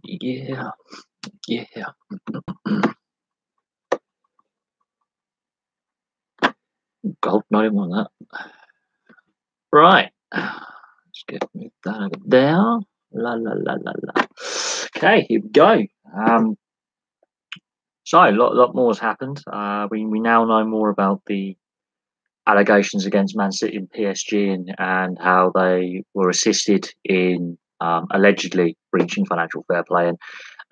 Yeah, yeah. God, not even that. Right. Let's get that over there. La la la la la. Okay, here we go. So a lot more has happened. We now know more about the allegations against Man City and PSG and how they were assisted in allegedly breaching financial fair play. And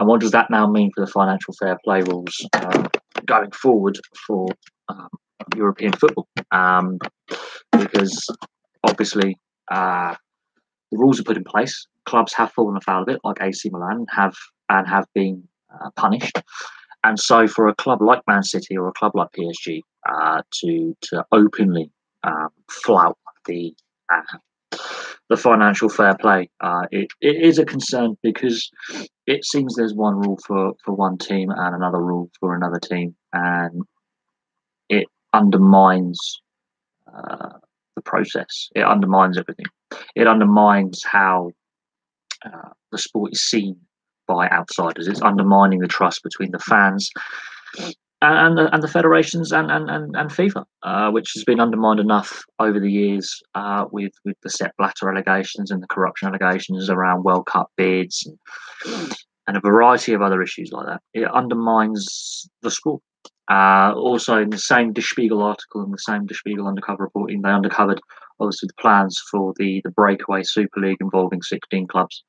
what does that now mean for the financial fair play rules going forward for um, European football? Because obviously the rules are put in place. Clubs have fallen afoul of it, like AC Milan have been punished. And so, for a club like Man City or a club like PSG to openly flout the financial fair play, it is a concern because it seems there's one rule for one team and another rule for another team, and it undermines the process. It undermines everything. It undermines how the sport is seen by outsiders. It's undermining the trust between the fans and the federations and FIFA, which has been undermined enough over the years with the Sepp Blatter allegations and the corruption allegations around World Cup bids and a variety of other issues like that. It undermines the sport. Also, in the same Der Spiegel article, in the same Der Spiegel undercover reporting, they uncovered obviously the plans for the breakaway Super League involving 16 clubs,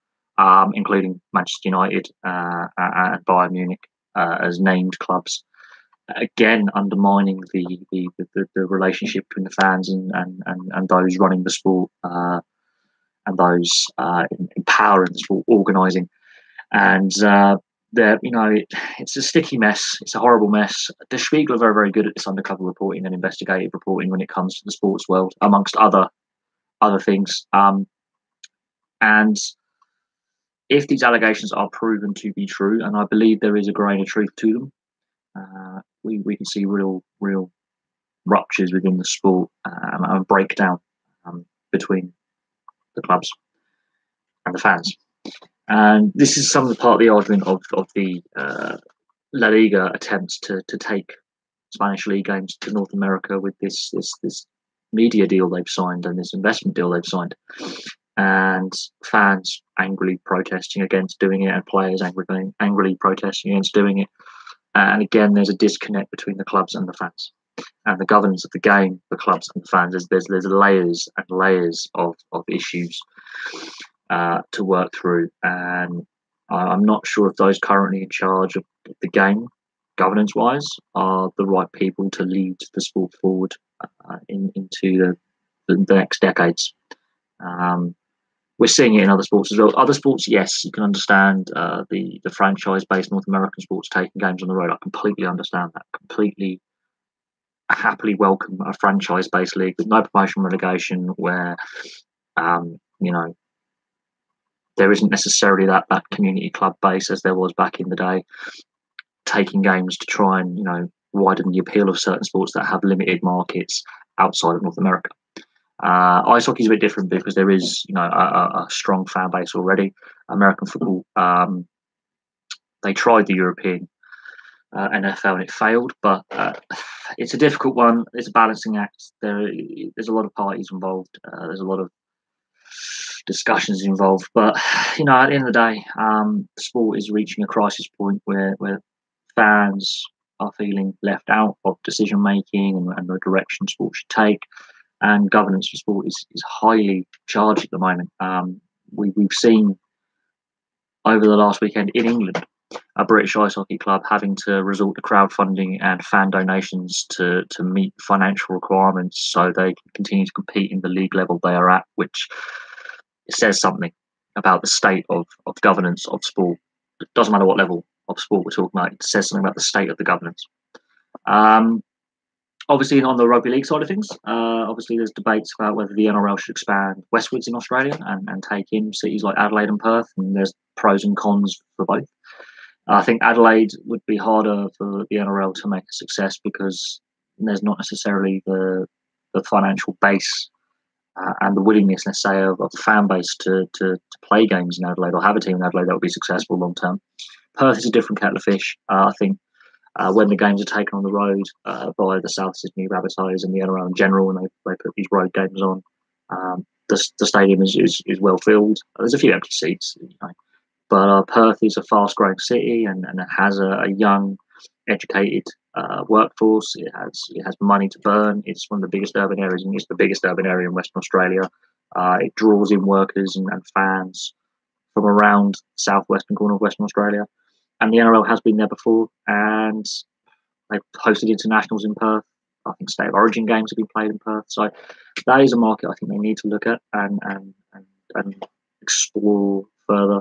including Manchester United and Bayern Munich as named clubs. Again, undermining the relationship between the fans and those running the sport and those empowering the sport, organising. And it's a sticky mess. It's a horrible mess. Der Spiegel are very, very good at this undercover reporting and investigative reporting when it comes to the sports world, amongst other things. And if these allegations are proven to be true, and I believe there is a grain of truth to them, we can see real ruptures within the sport and a breakdown between the clubs and the fans. And this is some of the part of the argument of the La Liga attempts to take Spanish league games to North America with this media deal they've signed and this investment deal they've signed, and fans angrily protesting against doing it and players angrily protesting against doing it. And again, there's a disconnect between the clubs and the fans and the governance of the game, the clubs and the fans. There's layers and layers of issues to work through, and I'm not sure if those currently in charge of the game, governance-wise, are the right people to lead the sport forward into the next decades. We're seeing it in other sports as well. Other sports, yes, you can understand the franchise-based North American sports taking games on the road. I completely understand that. Completely happily welcome a franchise-based league with no promotion relegation, where there isn't necessarily that community club base as there was back in the day, taking games to try and widen the appeal of certain sports that have limited markets outside of North America. Ice hockey is a bit different because there is a strong fan base already. American football, they tried the European NFL and it failed, but it's a difficult one. It's a balancing act. There's a lot of parties involved. There's a lot of discussions involved, but at the end of the day, sport is reaching a crisis point where fans are feeling left out of decision making and the direction sport should take, and governance for sport is highly charged at the moment. We've seen over the last weekend in England a British ice hockey club having to resort to crowdfunding and fan donations to meet financial requirements so they can continue to compete in the league level they are at, which says something about the state of governance of sport. It doesn't matter what level of sport we're talking about, it says something about the state of the governance. Obviously, on the rugby league side of things, obviously there's debates about whether the NRL should expand westwards in Australia and take in cities like Adelaide and Perth, and there's pros and cons for both. I think Adelaide would be harder for the NRL to make a success because there's not necessarily the financial base and the willingness, let's say, of the fan base to play games in Adelaide or have a team in Adelaide that will be successful long term. Perth is a different kettle of fish. I think when the games are taken on the road by the South Sydney Rabbitohs and the NRL in general, and they put these road games on, the stadium is well filled. There's a few empty seats, but Perth is a fast growing city and it has a young, educated workforce. It has money to burn. It's one of the biggest urban areas, and it's the biggest urban area in Western Australia. It draws in workers and fans from around the southwestern corner of Western Australia. And the NRL has been there before, and they've hosted internationals in Perth. I think State of Origin games have been played in Perth. So that is a market I think they need to look at and explore further,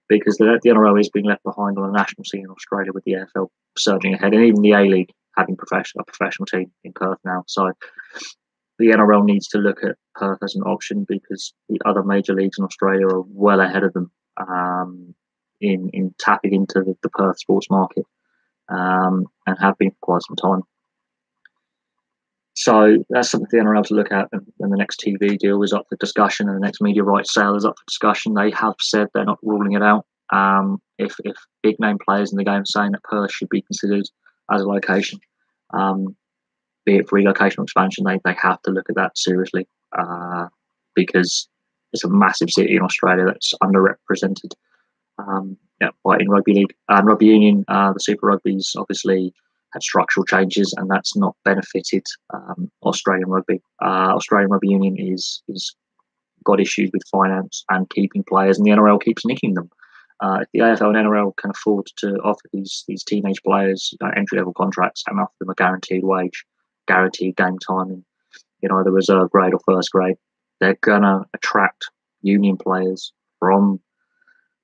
because the NRL is being left behind on a national scene in Australia with the AFL surging ahead, and even the A-League having a professional team in Perth now. So the NRL needs to look at Perth as an option, because the other major leagues in Australia are well ahead of them in tapping into the Perth sports market, and have been for quite some time. So that's something for the NRL to look at, and the next TV deal is up for discussion, and the next media rights sale is up for discussion. They have said they're not ruling it out. If big name players in the game are saying that Perth should be considered as a location, be it for relocation or expansion, they have to look at that seriously, because it's a massive city in Australia that's underrepresented. In rugby league and rugby union, the Super Rugby's obviously had structural changes, and that's not benefited Australian rugby. Australian rugby union is got issues with finance and keeping players, and the NRL keeps nicking them. If the AFL and NRL can afford to offer these teenage players entry level contracts and offer them a guaranteed wage, guaranteed game time in either reserve grade or first grade, they're gonna attract union players from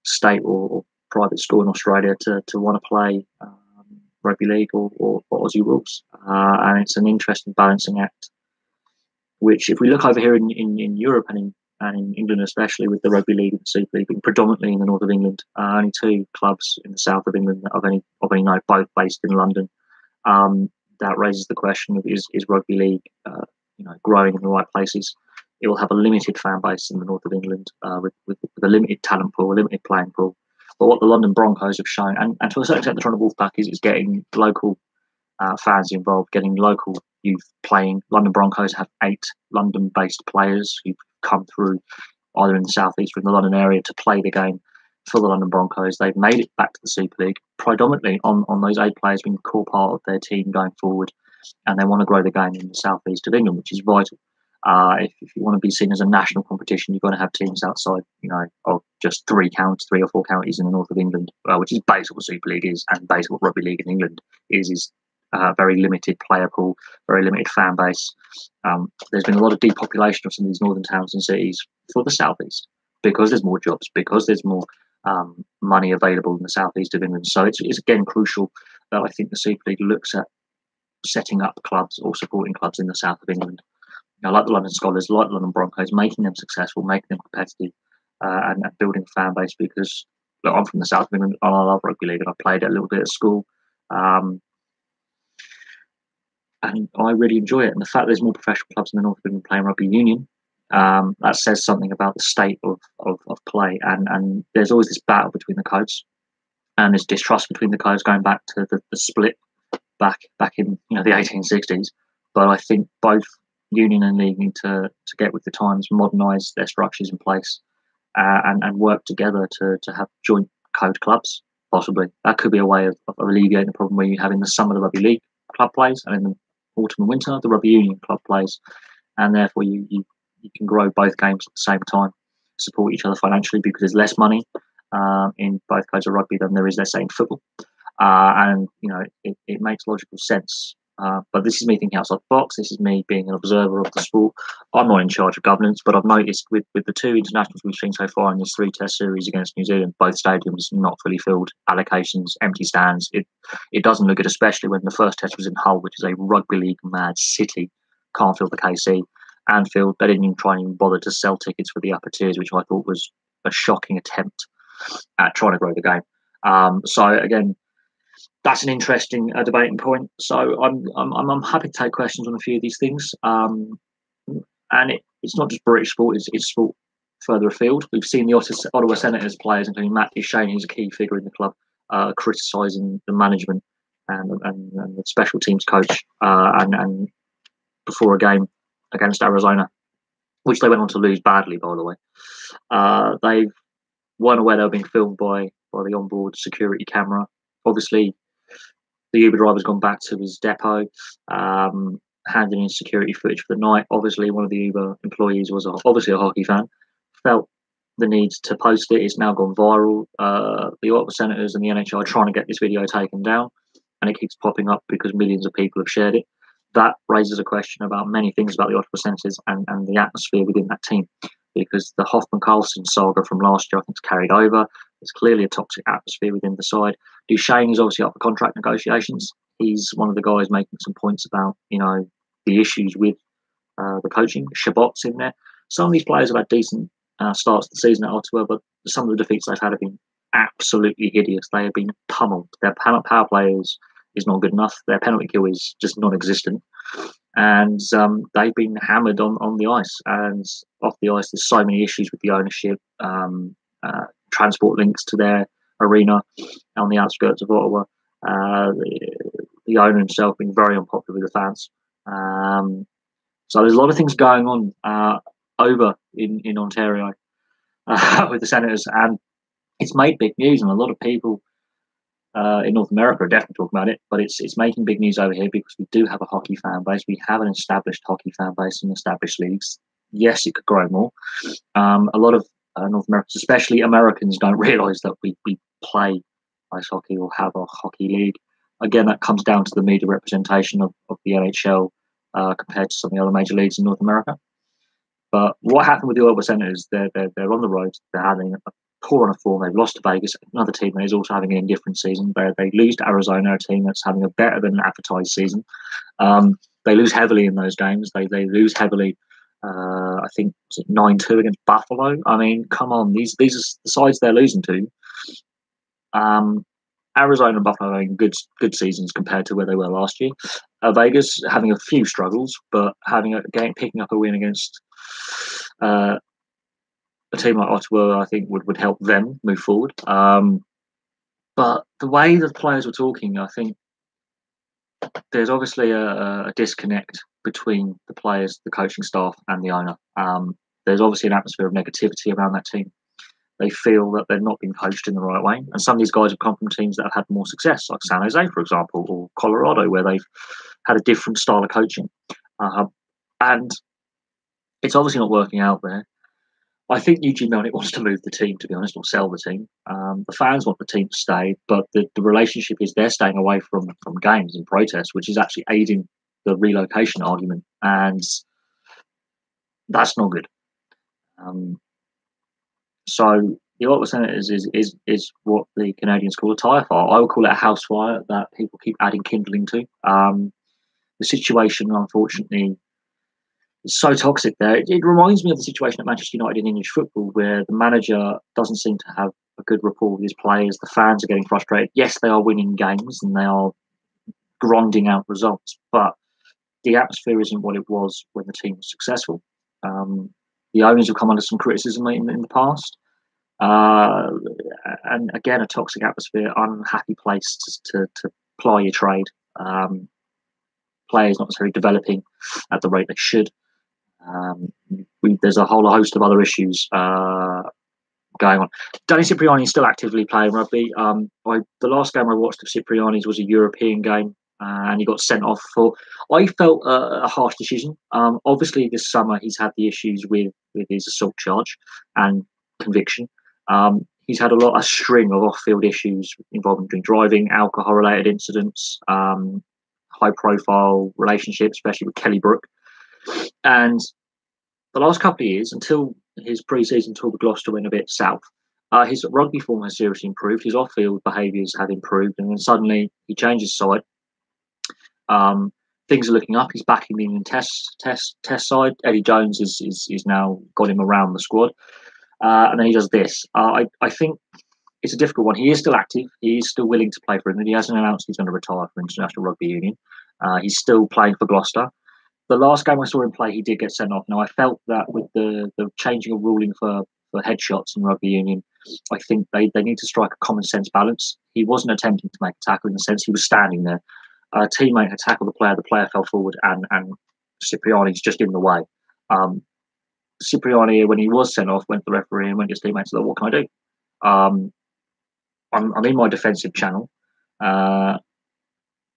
state or private school in Australia to want to play rugby league or Aussie rules, and it's an interesting balancing act. Which, if we look over here in Europe and in England, especially with the rugby league and the Super League being predominantly in the north of England, only two clubs in the south of England that I've only know, both based in London. That raises the question of is rugby league growing in the right places? It will have a limited fan base in the north of England with a limited talent pool, a limited playing pool. But what the London Broncos have shown, and to a certain extent the Toronto Wolfpack, is getting local fans involved, getting local youth playing. London Broncos have 8 London-based players who've come through either in the southeast or in the London area to play the game for the London Broncos. They've made it back to the Super League, predominantly on those 8 players being a core part of their team going forward, and they want to grow the game in the southeast of England, which is vital. If you want to be seen as a national competition, you've got to have teams outside, of just 3 or 4 counties in the north of England, which is basically what Super League is, and basically what rugby league in England is very limited player pool, very limited fan base. There's been a lot of depopulation of some of these northern towns and cities for the southeast, because there's more jobs, because there's more money available in the southeast of England. So it's again crucial that I think the Super League looks at setting up clubs or supporting clubs in the south of England. Like the London Scholars, like the London Broncos, making them successful, making them competitive, and building a fan base. Because I'm from the south of England, and I love rugby league, and I played it a little bit at school, and I really enjoy it. And the fact there's more professional clubs in the north of England playing rugby union, that says something about the state of play. And there's always this battle between the codes, and there's distrust between the codes going back to the split back in the 1860s. But I think both union and league need to get with the times, modernise their structures in place, and work together to have joint code clubs. Possibly that could be a way of alleviating the problem where you have in the summer the rugby league club plays, and in the autumn and winter the rugby union club plays, and therefore you can grow both games at the same time, support each other financially, because there's less money in both codes of rugby than there is, let's say, in football, and it makes logical sense. But this is me thinking outside the box. This is me being an observer of the sport. I'm not in charge of governance, but I've noticed with the 2 internationals we've seen so far in this 3-test series against New Zealand, both stadiums not fully filled, allocations, empty stands. It doesn't look good, especially when the first test was in Hull, which is a rugby league mad city. Can't fill the KC. Anfield, they didn't even try and even bother to sell tickets for the upper tiers, which I thought was a shocking attempt at trying to grow the game. So again, that's an interesting debating point. So I'm happy to take questions on a few of these things. And it's not just British sport; it's sport further afield. We've seen the Ottawa Senators players, including Matt Duchene, who's a key figure in the club, criticising the management and the special teams coach, and before a game against Arizona, which they went on to lose badly, by the way. They weren't aware they were being filmed by the onboard security camera. Obviously, the Uber driver's gone back to his depot, handing in security footage for the night. Obviously, one of the Uber employees was obviously a hockey fan, felt the need to post it. It's now gone viral. The Ottawa Senators and the NHL are trying to get this video taken down, and it keeps popping up because millions of people have shared it. That raises a question about many things about the Ottawa Senators and the atmosphere within that team, because the Hoffman-Carlson saga from last year, I think, is carried over. There's clearly a toxic atmosphere within the side. Duchene is obviously up for contract negotiations. He's one of the guys making some points about, the issues with the coaching. Chabot's in there. Some of these players have had decent starts to the season at Ottawa, but some of the defeats they've had have been absolutely hideous. They have been pummeled. Their power play is not good enough. Their penalty kill is just non-existent. And they've been hammered on the ice. And off the ice, there's so many issues with the ownership, transport links to their arena on the outskirts of Ottawa. The owner himself being very unpopular with the fans. So there's a lot of things going on over in Ontario with the Senators, and it's made big news, and a lot of people in North America are definitely talking about it, but it's making big news over here because we do have a hockey fan base. We have an established hockey fan base in established leagues. Yes, it could grow more. A lot of North Americans, especially Americans, don't realise that we play ice hockey or have a hockey league. Again, that comes down to the media representation of the NHL compared to some of the other major leagues in North America. But what happened with the Ottawa Senators? They're on the road. They're having a poor run of form. They've lost to Vegas, another team that is also having an indifferent season. They lose to Arizona, a team that's having a better than advertised season. They lose heavily in those games. They lose heavily. I think was it 9-2 against Buffalo. I mean, come on, these are the sides they're losing to. Arizona and Buffalo having good seasons compared to where they were last year. Vegas having a few struggles, but picking up a win against a team like Ottawa, I think would help them move forward. But the way the players were talking, I think there's obviously a disconnect between the players, the coaching staff, and the owner. There's obviously an atmosphere of negativity around that team. They feel that they're not being coached in the right way. And some of these guys have come from teams that have had more success, like San Jose, for example, or Colorado, where they've had a different style of coaching. And it's obviously not working out there. I think Eugene Melnick wants to move the team, to be honest, or sell the team. The fans want the team to stay, but the relationship is they're staying away from games and protests, which is actually aiding the relocation argument. And that's not good. So the Ottawa Senators is what the Canadians call a tire fire. I would call it a house fire that people keep adding kindling to. The situation, unfortunately, is so toxic there. It reminds me of the situation at Manchester United in English football, where the manager doesn't seem to have a good rapport with his players. The fans are getting frustrated. Yes, they are winning games and they are grinding out results, but the atmosphere isn't what it was when the team was successful. The owners have come under some criticism in the past. And again, a toxic atmosphere, unhappy place to ply your trade. Players not necessarily developing at the rate they should. There's a whole host of other issues going on. Danny Cipriani is still actively playing rugby. The last game I watched of Cipriani's was a European game, and he got sent off for. I felt a harsh decision. Obviously, this summer he's had the issues with his assault charge and conviction. He's had a string of off-field issues involving drink driving, alcohol-related incidents, high-profile relationships, especially with Kelly Brook. And the last couple of years, until his pre-season tour with Gloucester went a bit south, his rugby form has seriously improved. His off-field behaviours have improved, and then suddenly he changes side. Things are looking up. He's back in the England test side. Eddie Jones is now got him around the squad, and then he does this. I think it's a difficult one. He is still active. He is still willing to play for England. He hasn't announced he's going to retire from International Rugby Union. He's still playing for Gloucester. the last game I saw him play, he did get sent off. Now I felt that with the changing of ruling for headshots in rugby union, I think they need to strike a common sense balance. He wasn't attempting to make a tackle in the sense he was standing there. A teammate had tackled the player fell forward, and Cipriani's just in the way. Cipriani, when he was sent off, went to the referee and went to his teammates, like, what can I do? I'm in my defensive channel.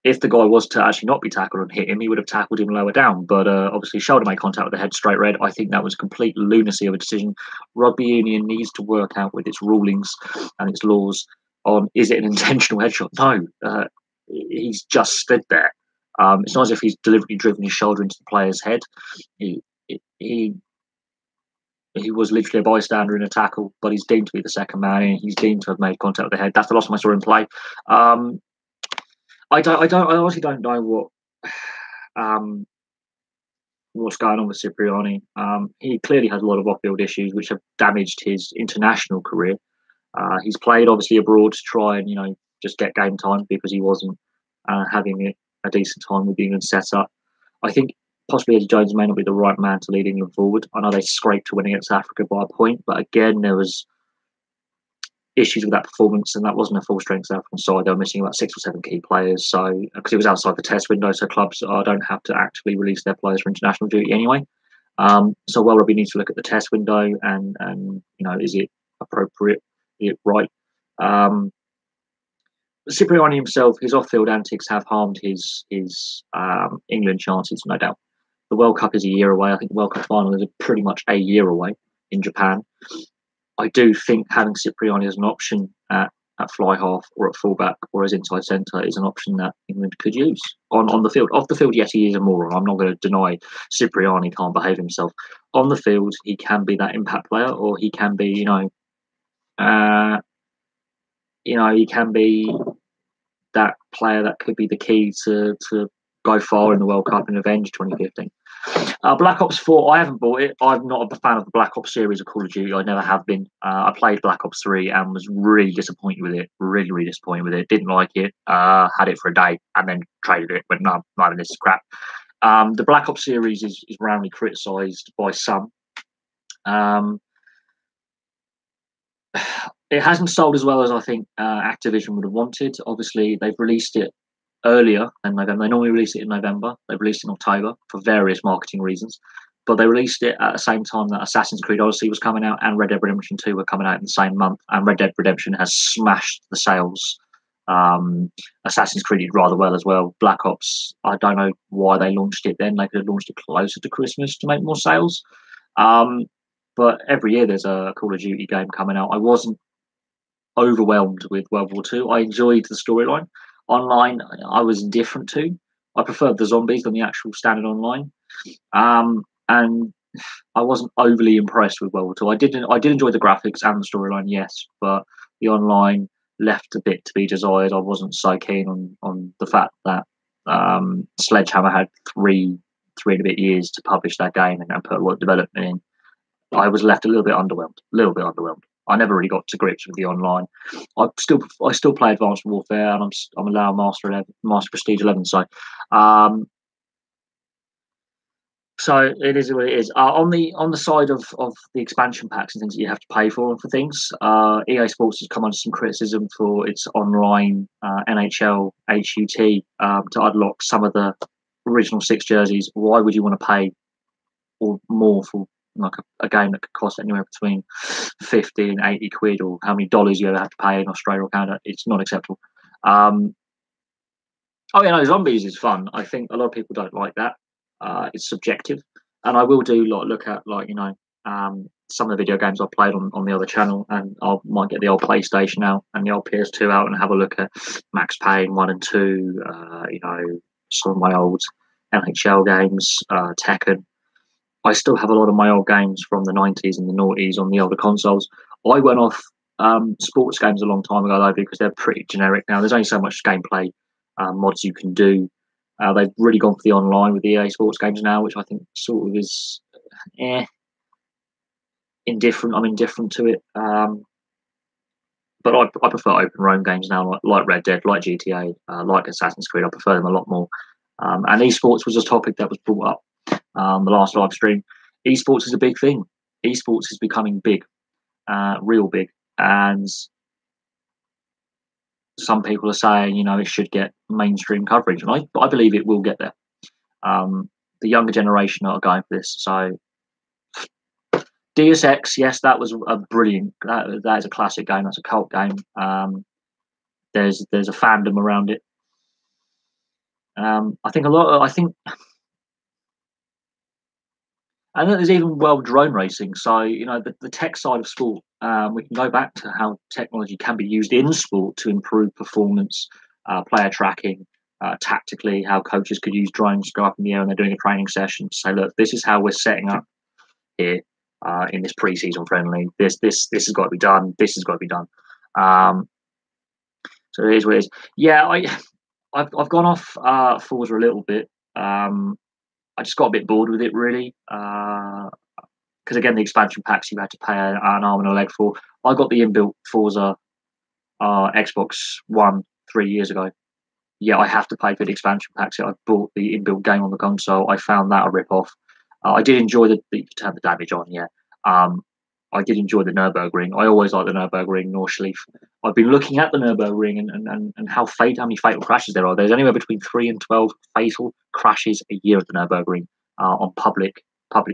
If the guy was to actually not be tackled and hit him, he would have tackled him lower down. But obviously, shoulder made contact with the head, straight red. I think that was complete lunacy of a decision. Rugby union needs to work out with its rulings and its laws on, is it an intentional headshot? No, he's just stood there. It's not as if he's deliberately driven his shoulder into the player's head. He was literally a bystander in a tackle, but he's deemed to be the second man, and he's deemed to have made contact with the head. That's the last time I saw him play. I honestly don't know what's going on with Cipriani. He clearly has a lot of off-field issues which have damaged his international career. He's played obviously abroad to try and just get game time because he wasn't having a decent time with the England setup. I think possibly Eddie Jones may not be the right man to lead England forward. I know they scraped to win against Africa by a point, but again there was issues with that performance, and that wasn't a full strength South African side. They were missing about 6 or 7 key players, so because it was outside the test window, so clubs don't have to actively release their players for international duty anyway. So World Rugby needs to look at the test window and is it appropriate, is it right? Cipriani himself, his off-field antics have harmed his England chances, no doubt. The World Cup is a year away. I think the World Cup final is pretty much a year away in Japan. I do think having Cipriani as an option at fly half or at fullback or as inside centre is an option that England could use on the field. Off the field, yes, he is a moron. I'm not going to deny Cipriani can't behave himself. On the field, he can be that impact player, or he can be, he can be that player that could be the key to go far in the World Cup and avenge 2015. Black Ops 4, I haven't bought it. I'm not a fan of the Black Ops series of Call of Duty. I never have been. I played Black Ops 3 and was really disappointed with it. Really, really disappointed with it. Didn't like it. Had it for a day and then traded it. But no, I'm not having this crap. The Black Ops series is roundly criticised by some. It hasn't sold as well as I think Activision would have wanted. Obviously, they've released it earlier than November. They normally release it in November. They've released it in October for various marketing reasons. But they released it at the same time that Assassin's Creed Odyssey was coming out and Red Dead Redemption 2 were coming out in the same month. And Red Dead Redemption has smashed the sales. Assassin's Creed did rather well as well. Black Ops, I don't know why they launched it then. They could have launched it closer to Christmas to make more sales. But every year there's a Call of Duty game coming out. I wasn't overwhelmed with World War II. I enjoyed the storyline. Online, I was indifferent to. I preferred the zombies than the actual standard online. And I wasn't overly impressed with World War II. I did enjoy the graphics and the storyline, yes, but the online left a bit to be desired. I wasn't so keen on the fact that Sledgehammer had three and a bit years to publish that game and put a lot of development in. I was left a little bit underwhelmed. I never really got to grips with the online. I still play Advanced Warfare, and I'm allowed Master Prestige 11. So it is what it is. On the side of the expansion packs and things that you have to pay for things, EA Sports has come under some criticism for its online NHL HUT to unlock some of the original 6 jerseys. Why would you want to pay or more for like a game that could cost anywhere between 50 and 80 quid, or how many dollars you ever have to pay in Australia or Canada? It's not acceptable. Zombies is fun. I think a lot of people don't like that. It's subjective, and I will do look at some of the video games I've played on the other channel, and I might get the old PlayStation out and the old PS2 out and have a look at Max Payne 1 and 2. Some of my old NHL games, Tekken. I still have a lot of my old games from the 90s and the noughties on the older consoles. I went off sports games a long time ago, though, because they're pretty generic now. There's only so much gameplay mods you can do. They've really gone for the online with the EA Sports games now, which I think sort of is indifferent. I'm indifferent to it. But I prefer open roam games now, like Red Dead, like GTA, like Assassin's Creed. I prefer them a lot more. And esports was a topic that was brought up the last live stream. Esports is a big thing. Esports is becoming big, real big, and some people are saying, it should get mainstream coverage, and I believe it will get there. The younger generation are going for this. So Deus Ex, yes, that was a brilliant. That is a classic game. That's a cult game. There's a fandom around it. I think and then there's even world drone racing. So the tech side of sport. We can go back to how technology can be used in sport to improve performance, player tracking, tactically. How coaches could use drones to go up in the air and they're doing a training session to say, look, this is how we're setting up here in this pre-season friendly. This has got to be done. This has got to be done. So it is what it is. Yeah, I've gone off Forza a little bit. I just got a bit bored with it, really, because again, the expansion packs you had to pay an arm and a leg for. I got the inbuilt Forza Xbox One 3 years ago. Yeah, I have to pay for the expansion packs. I bought the inbuilt game on the console. I found that a rip-off. I did enjoy you turn the damage on, yeah. I did enjoy the Nürburgring. I always like the Nürburgring, Nordschleife. I've been looking at the Nürburgring and how many fatal crashes there are. There's anywhere between 3 and 12 fatal crashes a year at the Nürburgring on public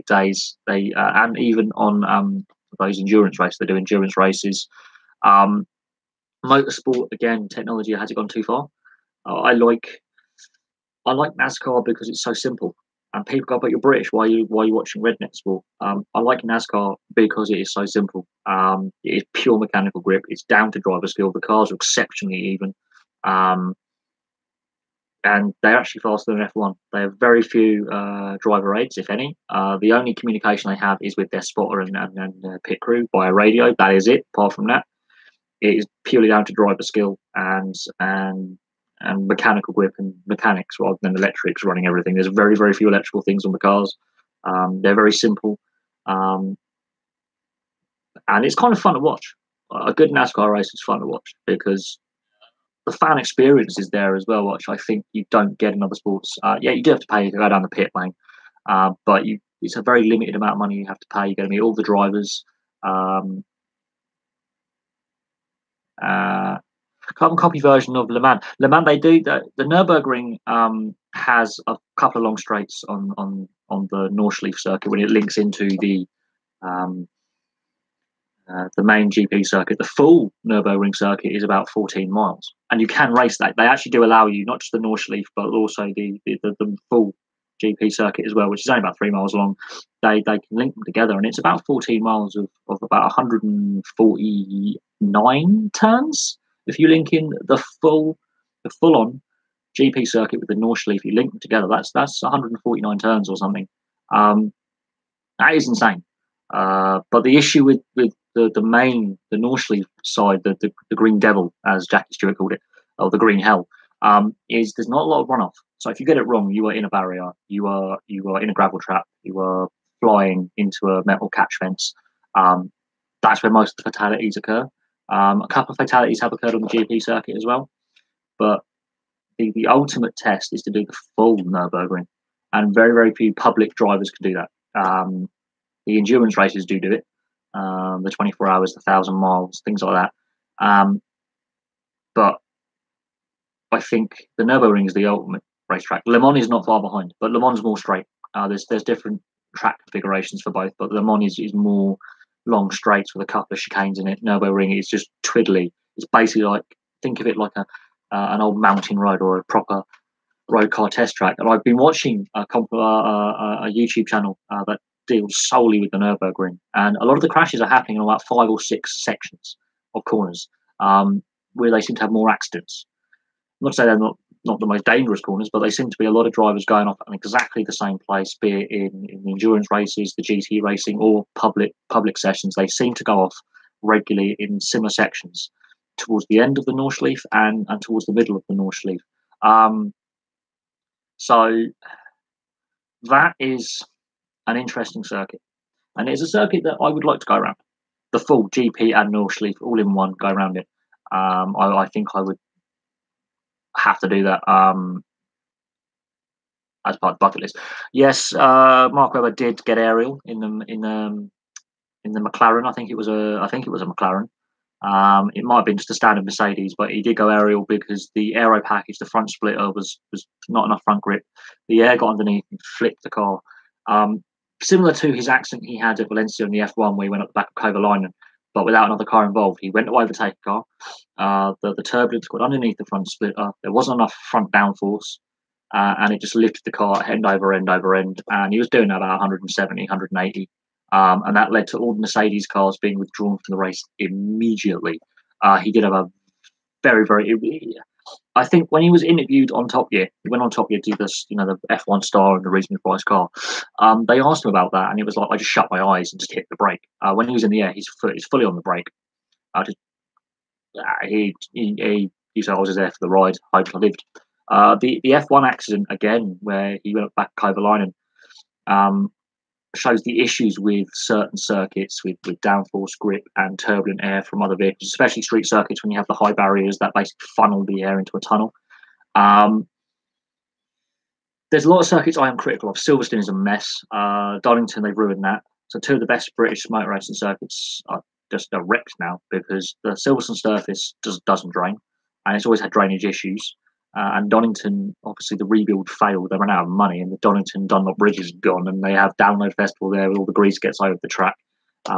days. They and even on those endurance races. They do endurance races. Motorsport, again, technology has it gone too far? I like NASCAR because it's so simple. And people go, but you're British. Why are you watching Redneck Sport? I like NASCAR because it is so simple. It is pure mechanical grip. It's down to driver skill. The cars are exceptionally even, and they're actually faster than F1. They have very few driver aids, if any. The only communication they have is with their spotter and pit crew via radio. That is it. Apart from that, it is purely down to driver skill and mechanical grip and mechanics rather than electrics running everything. There's very, very few electrical things on the cars. They're very simple. And it's kind of fun to watch. A good NASCAR race is fun to watch because the fan experience is there as well, which I think you don't get in other sports. Yeah, you do have to pay to go down the pit lane, but it's a very limited amount of money you have to pay. You're going to meet all the drivers. Carbon copy version of Le Mans. Le Mans, they do the Nürburgring has a couple of long straights on the Nordschleife circuit when it links into the main GP circuit. The full Nürburgring circuit is about 14 miles, and you can race that. They actually do allow you not just the Nordschleife, but also the full GP circuit as well, which is only about 3 miles long. They can link them together, and it's about 14 miles of about 149 turns. If you link in the full on GP circuit with the Nordschleife, you link them together. That's 149 turns or something. That is insane. But the issue with the Nordschleife side, the Green Devil, as Jackie Stewart called it, or the Green Hell, is there's not a lot of runoff. So if you get it wrong, you are in a barrier, you are in a gravel trap, you are flying into a metal catch fence. That's where most of the fatalities occur. A couple of fatalities have occurred on the GP circuit as well, but the ultimate test is to do the full Nürburgring, and very, very few public drivers can do that. The endurance races do it, the 24 hours, the 1,000 miles, things like that. But I think the Nürburgring is the ultimate racetrack. Le Mans is not far behind, but Le Mans is more straight. There's different track configurations for both, but Le Mans is more long straights with a couple of chicanes in it. Nürburgring is just twiddly. It's basically like, think of it like an old mountain road or a proper road car test track. And I've been watching a YouTube channel that deals solely with the Nürburgring, and a lot of the crashes are happening in about 5 or 6 sections of corners where they seem to have more accidents. I'm not saying they're not the most dangerous corners, but they seem to be a lot of drivers going off in exactly the same place, be it in the endurance races, the GT racing, or public sessions. They seem to go off regularly in similar sections towards the end of the Nordschleife and towards the middle of the Nordschleife. So that is an interesting circuit, and it's a circuit that I would like to go around. The full GP and Nordschleife all in one, go around it. I think I would have to do that. as part of the bucket list. Yes, Mark Webber did get aerial in the McLaren. I think it was a McLaren. It might have been just a standard Mercedes, but he did go aerial because the aero package, the front splitter, was not enough front grip. The air got underneath and flipped the car. Similar to his accident he had at Valencia in the F1, where he went up the back of Kovalainen, but without another car involved. He went to overtake a car. The turbulence got underneath the front splitter. There wasn't enough front downforce, and it just lifted the car end over end over end. And he was doing that about 170, 180. And that led to all the Mercedes cars being withdrawn from the race immediately. He did have a very, very. I think when he was interviewed on Top Gear, he went on Top Gear to do this, the F1 star and the reasonably priced car. They asked him about that, and it was like, I just shut my eyes and just hit the brake. When he was in the air, his foot is fully on the brake. He said, I was just there for the ride, hoped I lived. The F1 accident, again, where he went back Kovalainen, shows the issues with certain circuits with downforce, grip, and turbulent air from other vehicles, especially street circuits when you have the high barriers that basically funnel the air into a tunnel. There's a lot of circuits I am critical of. Silverstone is a mess. Donington, they've ruined that. So two of the best British motor racing circuits are just wrecked now because the Silverstone surface doesn't drain, and it's always had drainage issues. And Donington, obviously, the rebuild failed. They ran out of money, and the Donington Dunlop Bridge is gone, and they have Download Festival there with all the grease gets over the track,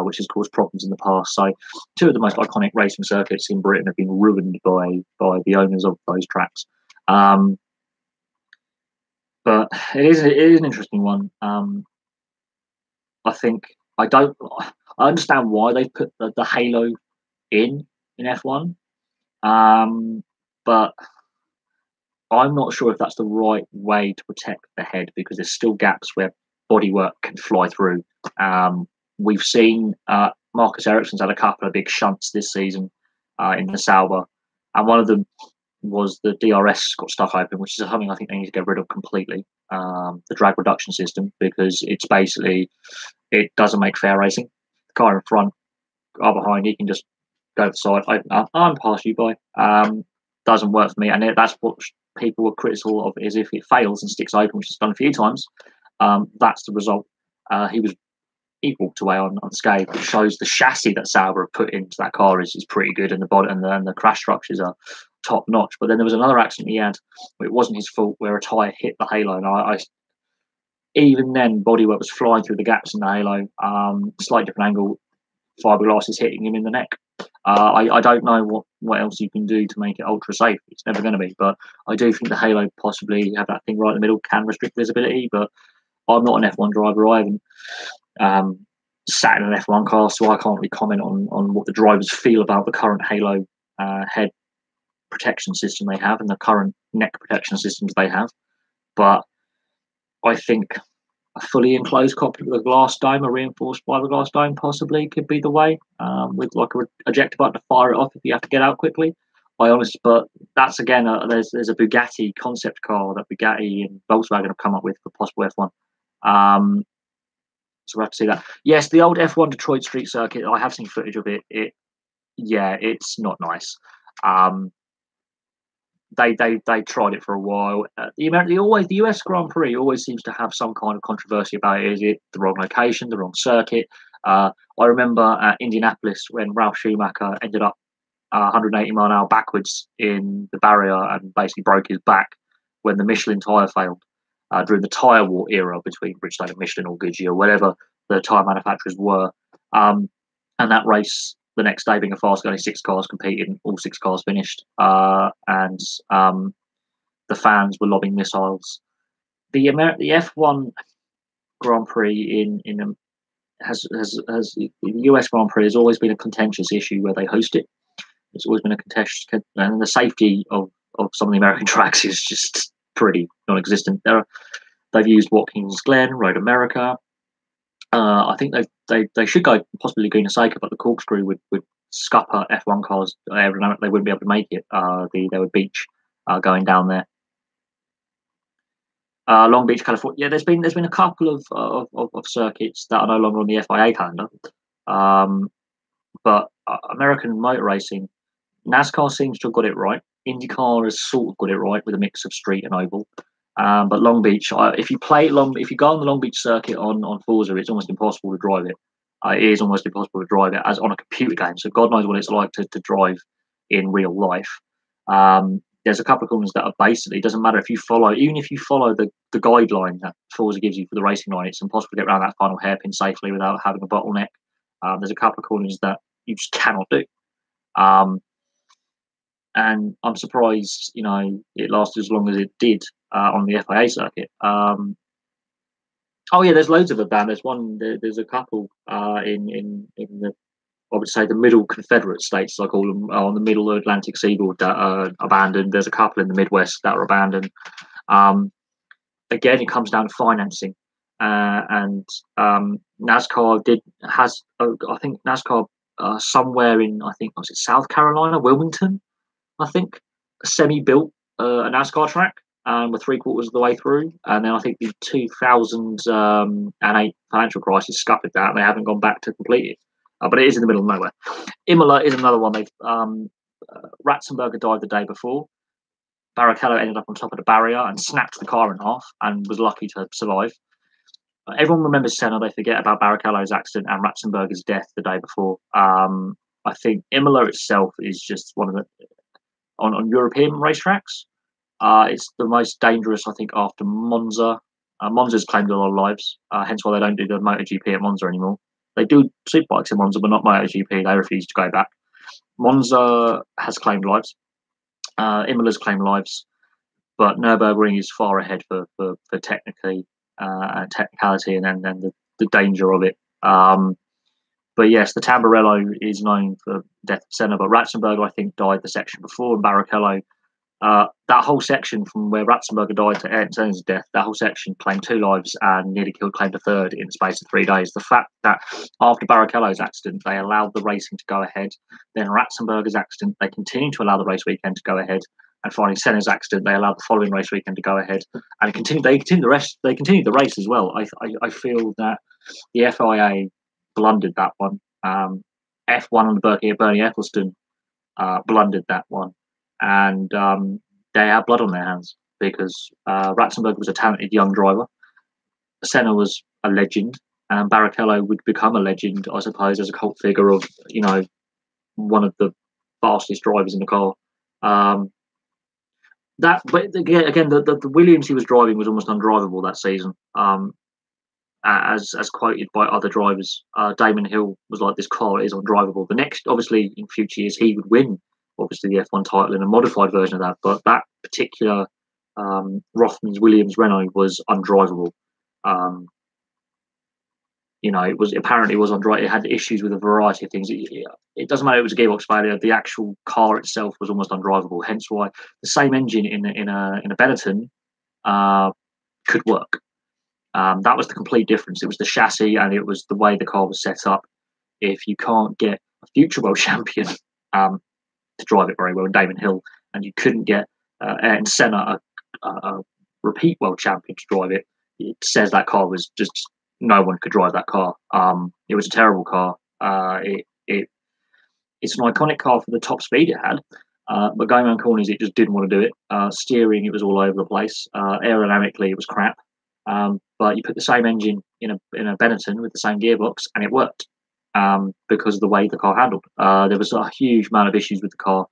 which has caused problems in the past. So, two of the most iconic racing circuits in Britain have been ruined by the owners of those tracks. But it is an interesting one. I think I understand why they put the halo in F1, but I'm not sure if that's the right way to protect the head because there's still gaps where bodywork can fly through. We've seen Marcus Ericsson's had a couple of big shunts this season in the Sauber, and one of them was the DRS got stuck open, which is something I think they need to get rid of completely. The drag reduction system, because it doesn't make fair racing. The car in front, car behind, you can just go to the side, open up, I'm past you, boy. Doesn't work for me, and that's what people were critical of, is if it fails and sticks open, which is done a few times, that's the result. He walked away unscathed. It shows the chassis that Sauber have put into that car is pretty good, and the body and the crash structures are top notch. But then there was another accident he had where it wasn't his fault, where a tyre hit the halo, and I even then bodywork was flying through the gaps in the halo, slightly different angle, fiberglass is hitting him in the neck. I don't know what else you can do to make it ultra safe. It's never going to be, but I do think the halo possibly have that thing right in the middle can restrict visibility. But I'm not an F1 driver. I haven't sat in an F1 car, so I can't really comment on what the drivers feel about the current halo head protection system they have and the current neck protection systems they have. But I think a fully enclosed cockpit with a glass dome, a reinforced fiberglass dome, possibly could be the way, with like a ejector button to fire it off if you have to get out quickly. But that's again, there's a Bugatti concept car that Bugatti and Volkswagen have come up with for possible F1. So we'll have to see that. Yes, the old F1 Detroit street circuit, I have seen footage of it. It's not nice. They tried it for a while. The US Grand Prix always seems to have some kind of controversy about it. Is it the wrong location, the wrong circuit? I remember at Indianapolis when Ralph Schumacher ended up 180 mile an hour backwards in the barrier and basically broke his back when the Michelin tyre failed during the tyre war era between Bridgestone and Michelin or Goodyear, whatever the tyre manufacturers were. And that race, the next day being a fast, only 6 cars competed, and all 6 cars finished. And the fans were lobbing missiles. The F1 Grand Prix the US Grand Prix has always been a contentious issue where they host it. It's always been a contentious, and the safety of some of the American tracks is just pretty non-existent. They've used Watkins Glen, Road America. I think they should go possibly Laguna Seca, but the corkscrew would scupper F1 cars. They wouldn't be able to make it. There would beach going down there. Long Beach, California. Yeah, there's been a couple of circuits that are no longer on the FIA calendar. But American motor racing, NASCAR seems to have got it right. IndyCar has sort of got it right with a mix of street and oval. But Long Beach, if you if you go on the Long Beach circuit on Forza, it's almost impossible to drive it. It is almost impossible to drive it as on a computer game. So God knows what it's like to drive in real life. There's a couple of corners that are basically, it doesn't matter if you follow, even if you follow the guideline that Forza gives you for the racing line, it's impossible to get around that final hairpin safely without having a bottleneck. There's a couple of corners that you just cannot do. And I'm surprised, it lasted as long as it did on the FIA circuit. Oh yeah, there's loads of them. There's a couple in the, I would say, the middle Confederate states, I call them, on the middle Atlantic seaboard that are abandoned. There's a couple in the Midwest that are abandoned. Again, it comes down to financing, and NASCAR I think NASCAR somewhere in, I think, was it South Carolina, Wilmington, I think, semi-built a NASCAR track, and we're 3/4 of the way through. And then I think the 2008 financial crisis scuppered that, and they haven't gone back to complete it. But it is in the middle of nowhere. Imola is another one. Ratzenberger died the day before. Barrichello ended up on top of the barrier and snapped the car in half and was lucky to survive. Everyone remembers Senna. They forget about Barrichello's accident and Ratzenberger's death the day before. I think Imola itself is just one of the, on European racetracks, it's the most dangerous, I think, after Monza. Monza's claimed a lot of lives, hence why they don't do the MotoGP at Monza anymore. They do superbikes in Monza, but not MotoGP. They refuse to go back. Monza has claimed lives. Imola's claimed lives, but Nürburgring is far ahead for technicality and then the danger of it. But yes, the Tamburello is known for death of Senna, but Ratzenberger, I think, died the section before, and Barrichello, that whole section from where Ratzenberger died to Senna's death, that whole section claimed 2 lives and nearly claimed a third in the space of 3 days. The fact that after Barrichello's accident, they allowed the racing to go ahead, then Ratzenberger's accident, they continued to allow the race weekend to go ahead, and finally Senna's accident, they allowed the following race weekend to go ahead, and they continued the race as well. I feel that the FIA blundered that one. F1 on the Bernie Ecclestone blundered that one, and they had blood on their hands because Ratzenberger was a talented young driver. Senna was a legend, and Barrichello would become a legend, I suppose, as a cult figure of one of the fastest drivers in the car. But again, the Williams he was driving was almost undrivable that season. As quoted by other drivers, Damon Hill was like, this car is undrivable. The next, obviously, in future years, he would win, obviously, the F1 title in a modified version of that. But that particular Rothmans Williams Renault was undrivable. It was undrivable. It had issues with a variety of things. It doesn't matter. It was a gearbox failure. The actual car itself was almost undrivable. Hence why the same engine in a Benetton could work. That was the complete difference. It was the chassis and it was the way the car was set up. If you can't get a future world champion to drive it very well, Damon Hill, and you couldn't get Ayrton Senna, a repeat world champion, to drive it, it says that car was just, no one could drive that car. It was a terrible car. It's an iconic car for the top speed it had, but going around corners, it just didn't want to do it. Steering, it was all over the place. Aerodynamically, it was crap. But you put the same engine in a Benetton with the same gearbox, and it worked because of the way the car handled. There was a huge amount of issues with the car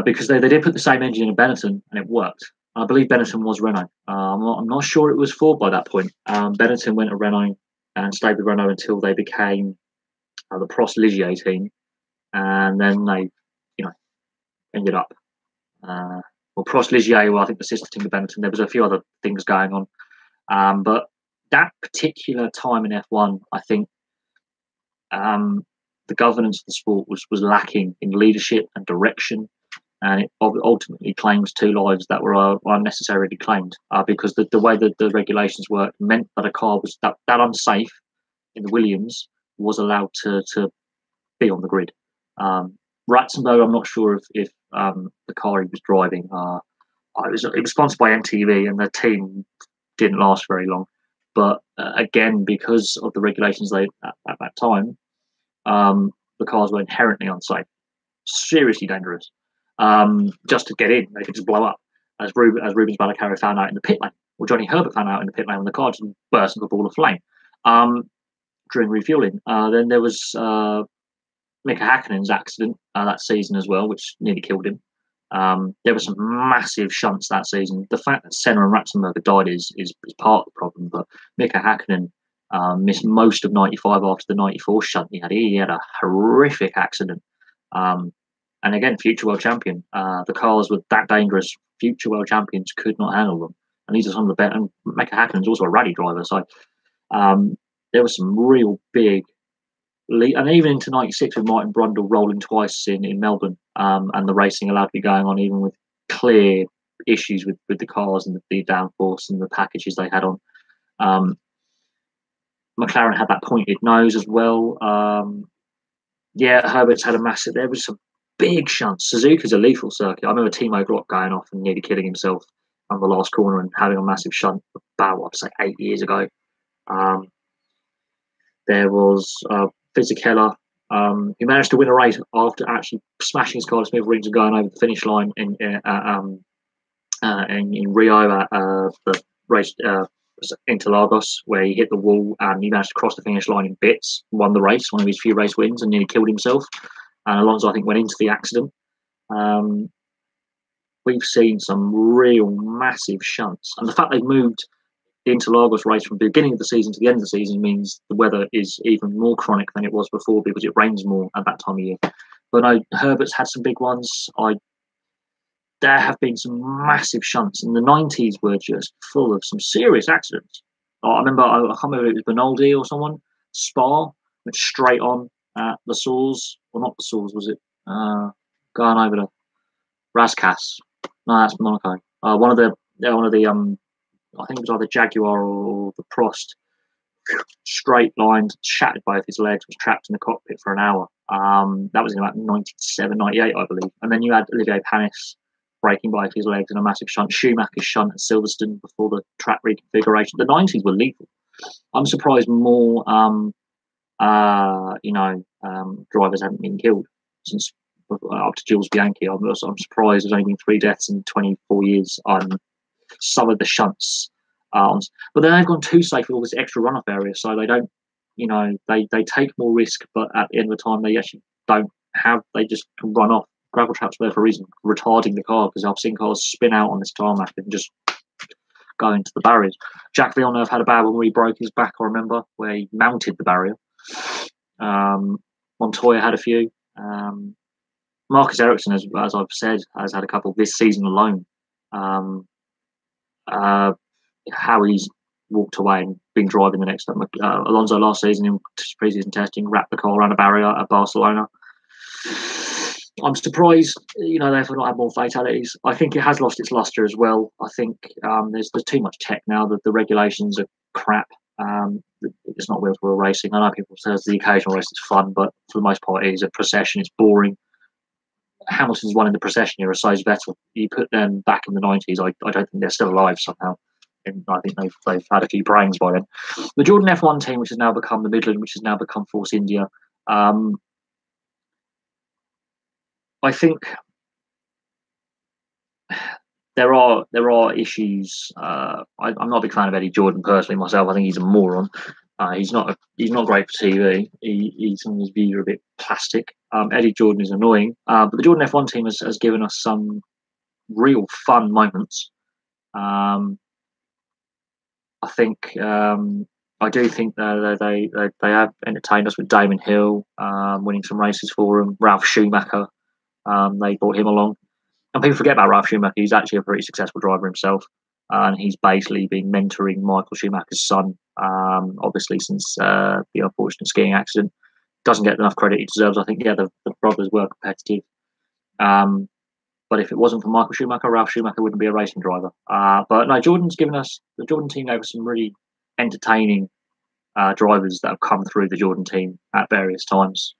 because they did put the same engine in a Benetton, and it worked. I believe Benetton was Renault. I'm not sure it was Ford by that point. Benetton went to Renault and stayed with Renault until they became the Prost Ligier team, and then they, ended up. Well, Prost Ligier, I think the sister team of Benetton. There was a few other things going on, but that particular time in F1, I think the governance of the sport was lacking in leadership and direction, and it ultimately claims 2 lives that were unnecessarily claimed because the way that the regulations worked meant that a car was that unsafe in the Williams was allowed to be on the grid. Ratzenberger, I'm not sure if the car he was driving, it was sponsored by MTV, and the team didn't last very long. But again, because of the regulations at that time, the cars were inherently unsafe, seriously dangerous. just to get in. They could just blow up, as Rubens Barrichello found out in the pit lane, or Johnny Herbert found out in the pit lane when the car just burst into a ball of flame during refueling. Then there was Mika Häkkinen's accident that season as well, which nearly killed him. There were some massive shunts that season. The fact that Senna and Ratzenberger died is part of the problem, but Mika Häkkinen missed most of 95 after the 94 shunt he had. He had a horrific accident. And again, future world champion. The cars were that dangerous. Future world champions could not handle them. And these are some of the better. And Mika Häkkinen's also a rally driver. So there was some real big. And even into 96 with Martin Brundle rolling twice in Melbourne, and the racing allowed to be going on even with clear issues with the cars and the downforce and the packages they had on. McLaren had that pointed nose as well. Herbert's had a massive. There was some big shunts. Suzuka's a lethal circuit. I remember Timo Glock going off and nearly killing himself on the last corner and having a massive shunt about, I'd say, 8 years ago. There was Fisichella, who managed to win a race after actually smashing his car to Smith rings and going over the finish line in Rio at the race Interlagos, where he hit the wall and he managed to cross the finish line in bits, won the race, one of his few race wins, and nearly killed himself. And Alonso, I think, went into the accident. We've seen some real massive shunts, and the fact they've moved the Interlagos race from the beginning of the season to the end of the season means the weather is even more chronic than it was before, because it rains more at that time of year. But no, Herbert's had some big ones. There have been some massive shunts, and the 90s were just full of some serious accidents. I remember, I can't remember if it was Benaldi or someone, Spa, went straight on at the Source, or not the Source, was it? Going over to Rascasse. No, that's Monaco. One of the I think it was either Jaguar or the Prost, straight lined, shattered both his legs, was trapped in the cockpit for an hour. That was in about 97, 98, I believe. And then you had Olivier Panis breaking both his legs in a massive shunt. Schumacher's shunt at Silverstone before the track reconfiguration. The 90s were lethal. I'm surprised more, drivers haven't been killed since up to Jules Bianchi. I'm surprised there's only been 3 deaths in 24 years on some of the shunts. But then they've gone too safe with all this extra runoff area, so they don't, they take more risk, but at the end of the time, they actually they just can run off. Gravel traps are there for a reason, retarding the car, because I've seen cars spin out on this tarmac and just go into the barriers. Jacques Villeneuve had a bad one where he broke his back, I remember, where he mounted the barrier. Montoya had a few. Marcus Ericsson, as I've said, has had a couple this season alone. How he's walked away and been driving the next time. Alonso last season in pre-season testing wrapped the car around a barrier at Barcelona. I'm surprised, they've not had more fatalities. I think it has lost its luster as well. I think there's too much tech now. That the regulations are crap. It's not wheel-to-wheel racing. I know people say the occasional race is fun, but for the most part, it is a procession. It's boring. Hamilton's won in the procession era, so is Vettel. You put them back in the 90s, I don't think they're still alive somehow. And I think they've had a few brains by then. The Jordan F1 team, which has now become the Midland, which has now become Force India, I think there are issues. I'm not a big fan of Eddie Jordan personally myself. I think he's a moron. He's not great for TV. Some of his views are a bit plastic. Eddie Jordan is annoying, but the Jordan F1 team has given us some real fun moments. I do think they have entertained us with Damon Hill winning some races for him. Ralph Schumacher, they brought him along, and people forget about Ralph Schumacher. He's actually a pretty successful driver himself, and he's basically been mentoring Michael Schumacher's son. Obviously, since the unfortunate skiing accident, doesn't get enough credit he deserves. I think the brothers were competitive. But if it wasn't for Michael Schumacher, Ralph Schumacher wouldn't be a racing driver. But no, the Jordan team gave us some really entertaining drivers that have come through the Jordan team at various times.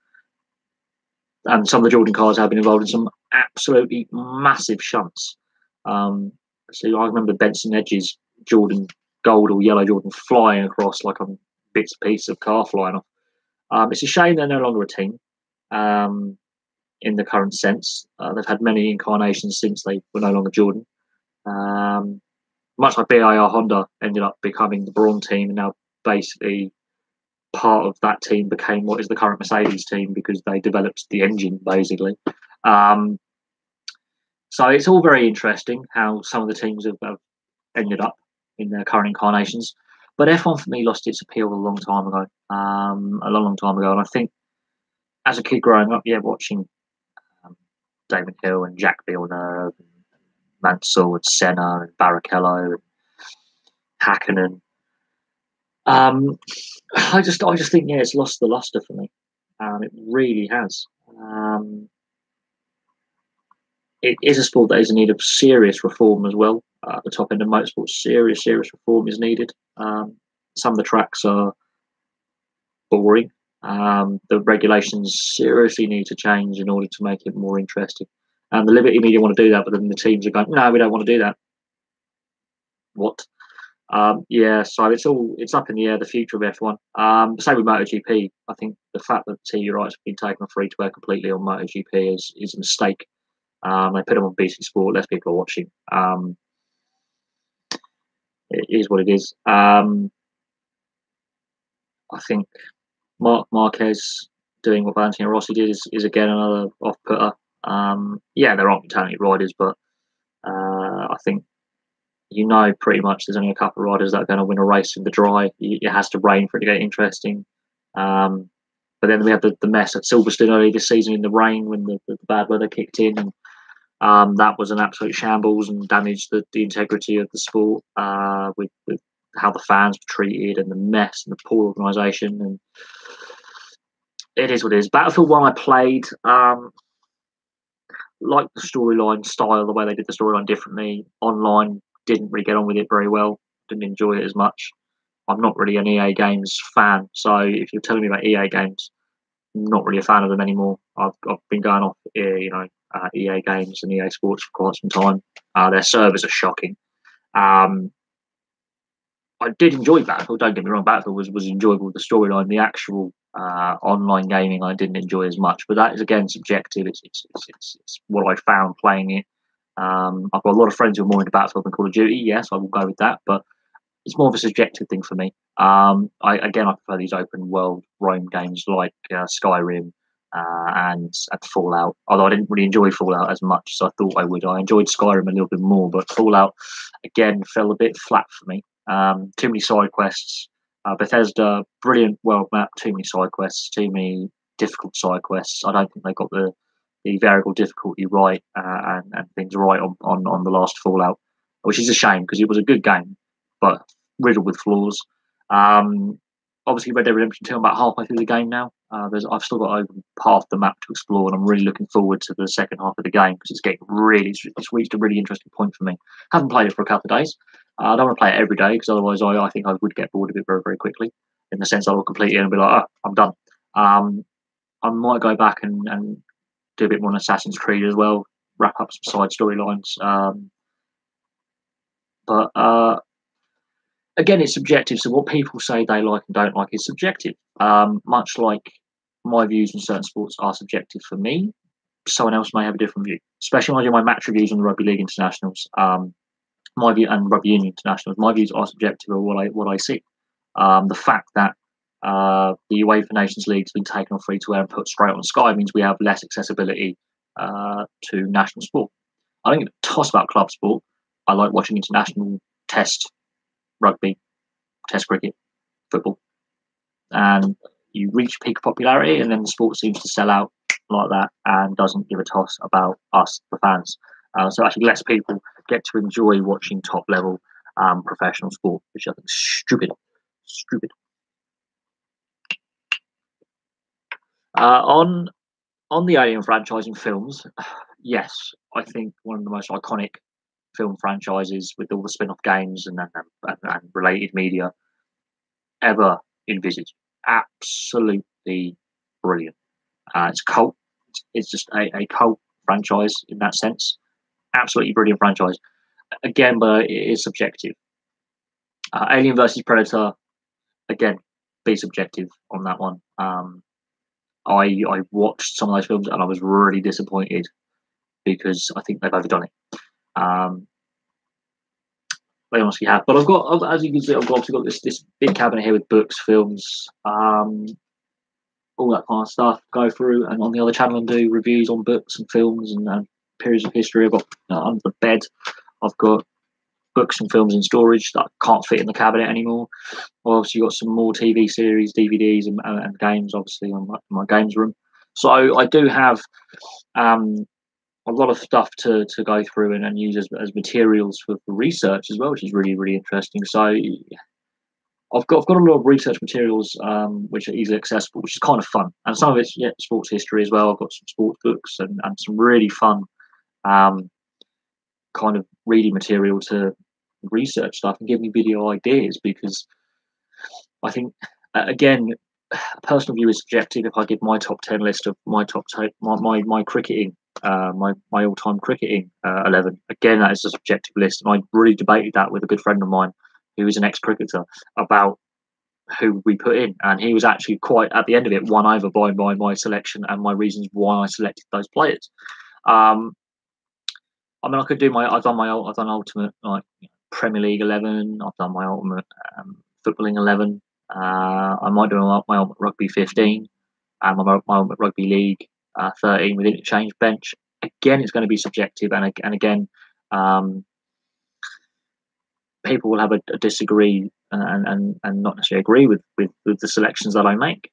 And some of the Jordan cars have been involved in some absolutely massive shunts. So I remember Benson Edge's Jordan gold or yellow Jordan flying across like on bits and pieces of car flying off. It's a shame they're no longer a team. in the current sense. They've had many incarnations since they were no longer Jordan. Much like BIR Honda ended up becoming the Braun team, and now basically part of that team became what is the current Mercedes team because they developed the engine basically. So it's all very interesting how some of the teams have ended up in their current incarnations. But F1 for me lost its appeal a long time ago, long time ago. And I think as a kid growing up, watching Damon Hill and Jacques Villeneuve, and Mansell and Senna and Barrichello and Hakkinen, I just think it's lost the luster for me. It really has. It is a sport that is in need of serious reform as well. At the top end of motorsport, serious reform is needed. Some of the tracks are boring. The regulations seriously need to change in order to make it more interesting. And the Liberty Media want to do that, but then the teams are going, no, we don't want to do that. What? So it's up in the air, the future of F1. Same with MotoGP. I think the fact that TV rights have been taken off free to air completely on MotoGP is a mistake. They put them on BT Sport, less people are watching. It is what it is. I think Marquez doing what Valentino Rossi did is again another off-putter. There aren't talented riders, but I think pretty much there's only a couple of riders that are going to win a race in the dry. It has to rain for it to get interesting. But then we have the mess at Silverstone early this season in the rain when the bad weather kicked in, and that was an absolute shambles and damaged the integrity of the sport with how the fans were treated and the mess and the poor organisation. And it is what it is. Battlefield 1 I played, like the storyline style, the way they did the storyline differently. Online, didn't really get on with it very well. Didn't enjoy it as much. I'm not really an EA Games fan, so if you're telling me about EA Games, I'm not really a fan of them anymore. I've been going off EA Games and EA Sports for quite some time. Their servers are shocking. I did enjoy Battlefield. Don't get me wrong, Battlefield was enjoyable. The storyline, the actual online gaming, I didn't enjoy as much. But that is again subjective. It's what I found playing it. I've got a lot of friends who are more into Battlefield than Call of Duty. Yes, I will go with that. But it's more of a subjective thing for me. I prefer these open world roam games like Skyrim and Fallout. Although I didn't really enjoy Fallout as much as I thought I would. I enjoyed Skyrim a little bit more, but Fallout again fell a bit flat for me. Too many side quests. Bethesda, brilliant world map. Too many side quests. Too many difficult side quests. I don't think they got the variable difficulty right and things right on the last Fallout, which is a shame because it was a good game, but riddled with flaws. Obviously, Red Dead Redemption 2, I'm about halfway through the game now. I've still got over half the map to explore, and I'm really looking forward to the second half of the game because it's reached a really interesting point for me. Haven't played it for a couple of days. I don't want to play it every day because otherwise I think I would get bored of it very, very quickly. In the sense I will complete it and be like, I'm done. I might go back and do a bit more on Assassin's Creed as well, wrap up some side storylines. But again, it's subjective. So what people say they like and don't like is subjective. Much like my views on certain sports are subjective for me, someone else may have a different view. Especially when I do my match reviews on the Rugby League Internationals, my view and Rugby Union Internationals, my views are subjective of what I see. The fact that the UEFA Nations League has been taken off free to air and put straight on Sky means we have less accessibility to national sport. I don't give a toss about club sport. I like watching international test rugby, test cricket, football, and you reach peak popularity and then the sport seems to sell out like that and doesn't give a toss about us, the fans. So actually lets people get to enjoy watching top level professional sport, which I think is stupid. On the Alien franchise in films, yes, I think one of the most iconic film franchises with all the spin-off games and related media ever envisaged. Absolutely brilliant. It's cult. It's just a cult franchise in that sense. Absolutely brilliant franchise. Again, but it is subjective. Alien versus Predator, again, be subjective on that one. I watched some of those films and I was really disappointed because I think they've overdone it. They honestly have. But as you can see, I've obviously got this big cabinet here with books, films, all that kind of stuff. Go through, and on the other channel, and do reviews on books and films and periods of history. I've got under the bed. I've got books and films in storage that can't fit in the cabinet anymore. I've obviously got some more TV series, DVDs, and games, obviously, on my games room. So I do have a lot of stuff to go through and use as materials for research as well, which is really, really interesting. So I've got a lot of research materials which are easily accessible, which is kind of fun. And some of it's sports history as well. I've got some sports books and some really fun kind of reading material to research stuff and give me video ideas, because I think again, personal view is subjective. If I give my top 10 list of my my cricketing, my all-time cricketing 11, again, that is a subjective list, and I really debated that with a good friend of mine who is an ex-cricketer about who we put in, and he was actually quite, at the end of it, won over by my selection and my reasons why I selected those players. I mean, I could do I've done ultimate, like, Premier League 11. I've done my ultimate footballing 11. I might do my ultimate rugby 15 and my ultimate rugby league 13 with interchange bench. Again, it's going to be subjective, and again, people will have a disagree and not necessarily agree with the selections that I make.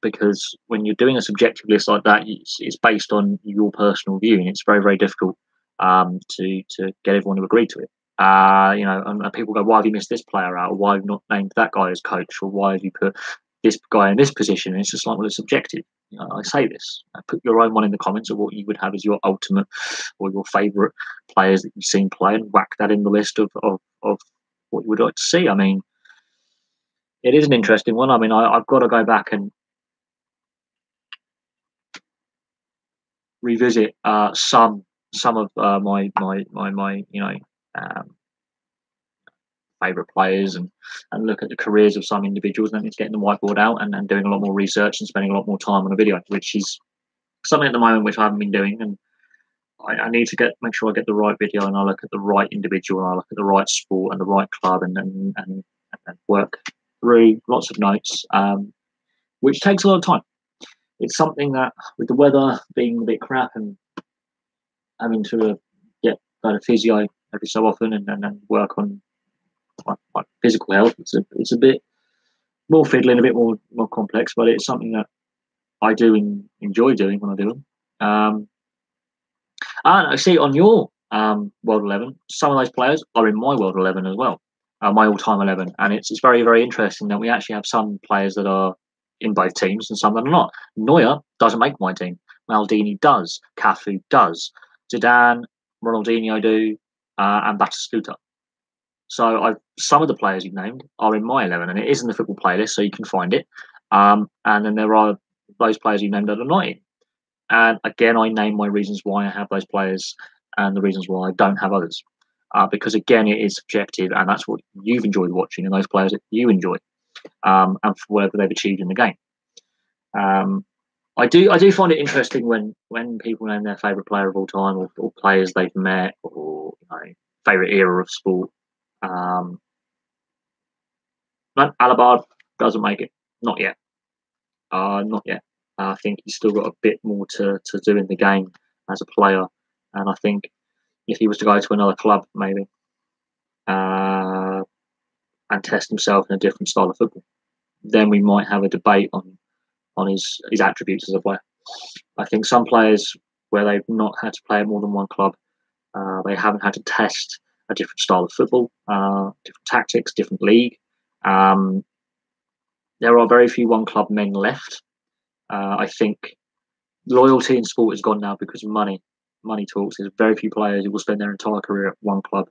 Because when you're doing a subjective list like that, it's based on your personal view, and it's very, very difficult to get everyone to agree to it. And people go, why have you missed this player out? Or why have you not named that guy as coach? Or why have you put this guy in this position? And it's just like, well, it's subjective. I say this. Put your own one in the comments of what you would have as your ultimate or your favourite players that you've seen play, and whack that in the list of what you would like to see. I mean, it is an interesting one. I mean, I've got to go back and revisit some of my favourite players and look at the careers of some individuals, and then it's getting the whiteboard out and doing a lot more research and spending a lot more time on a video, which is something at the moment which I haven't been doing. And I need to make sure I get the right video, and I look at the right individual, and I look at the right sport and the right club, and work through lots of notes, which takes a lot of time. It's something that, with the weather being a bit crap and having to go to physio every so often and work on my physical health, it's a bit more fiddling, a bit more complex, but it's something that I do enjoy doing when I do them. And I see on your World 11, some of those players are in my World 11 as well, my all-time 11, and it's very, very interesting that we actually have some players that are in both teams and some that are not. Neuer doesn't make my team. Maldini does. Cafu does. Zidane, Ronaldinho do, and Batistuta. So some of the players you've named are in my 11, and it is in the football playlist, so you can find it. And then there are those players you named that are not in. And again, I name my reasons why I have those players and the reasons why I don't have others. Because again, it is subjective, and that's what you've enjoyed watching, and those players that you enjoy, and for whatever they've achieved in the game. I do find it interesting when people name their favourite player of all time, or players they've met, or favourite era of sport. No, Alaba doesn't make it. Not yet. Not yet. I think he's still got a bit more to do in the game as a player, and I think if he was to go to another club, maybe, and test himself in a different style of football, then we might have a debate on his attributes as a player. I think some players, where they've not had to play at more than one club, they haven't had to test a different style of football, different tactics, different league. There are very few one-club men left. I think loyalty in sport is gone now because of money. Money talks. There's very few players who will spend their entire career at one club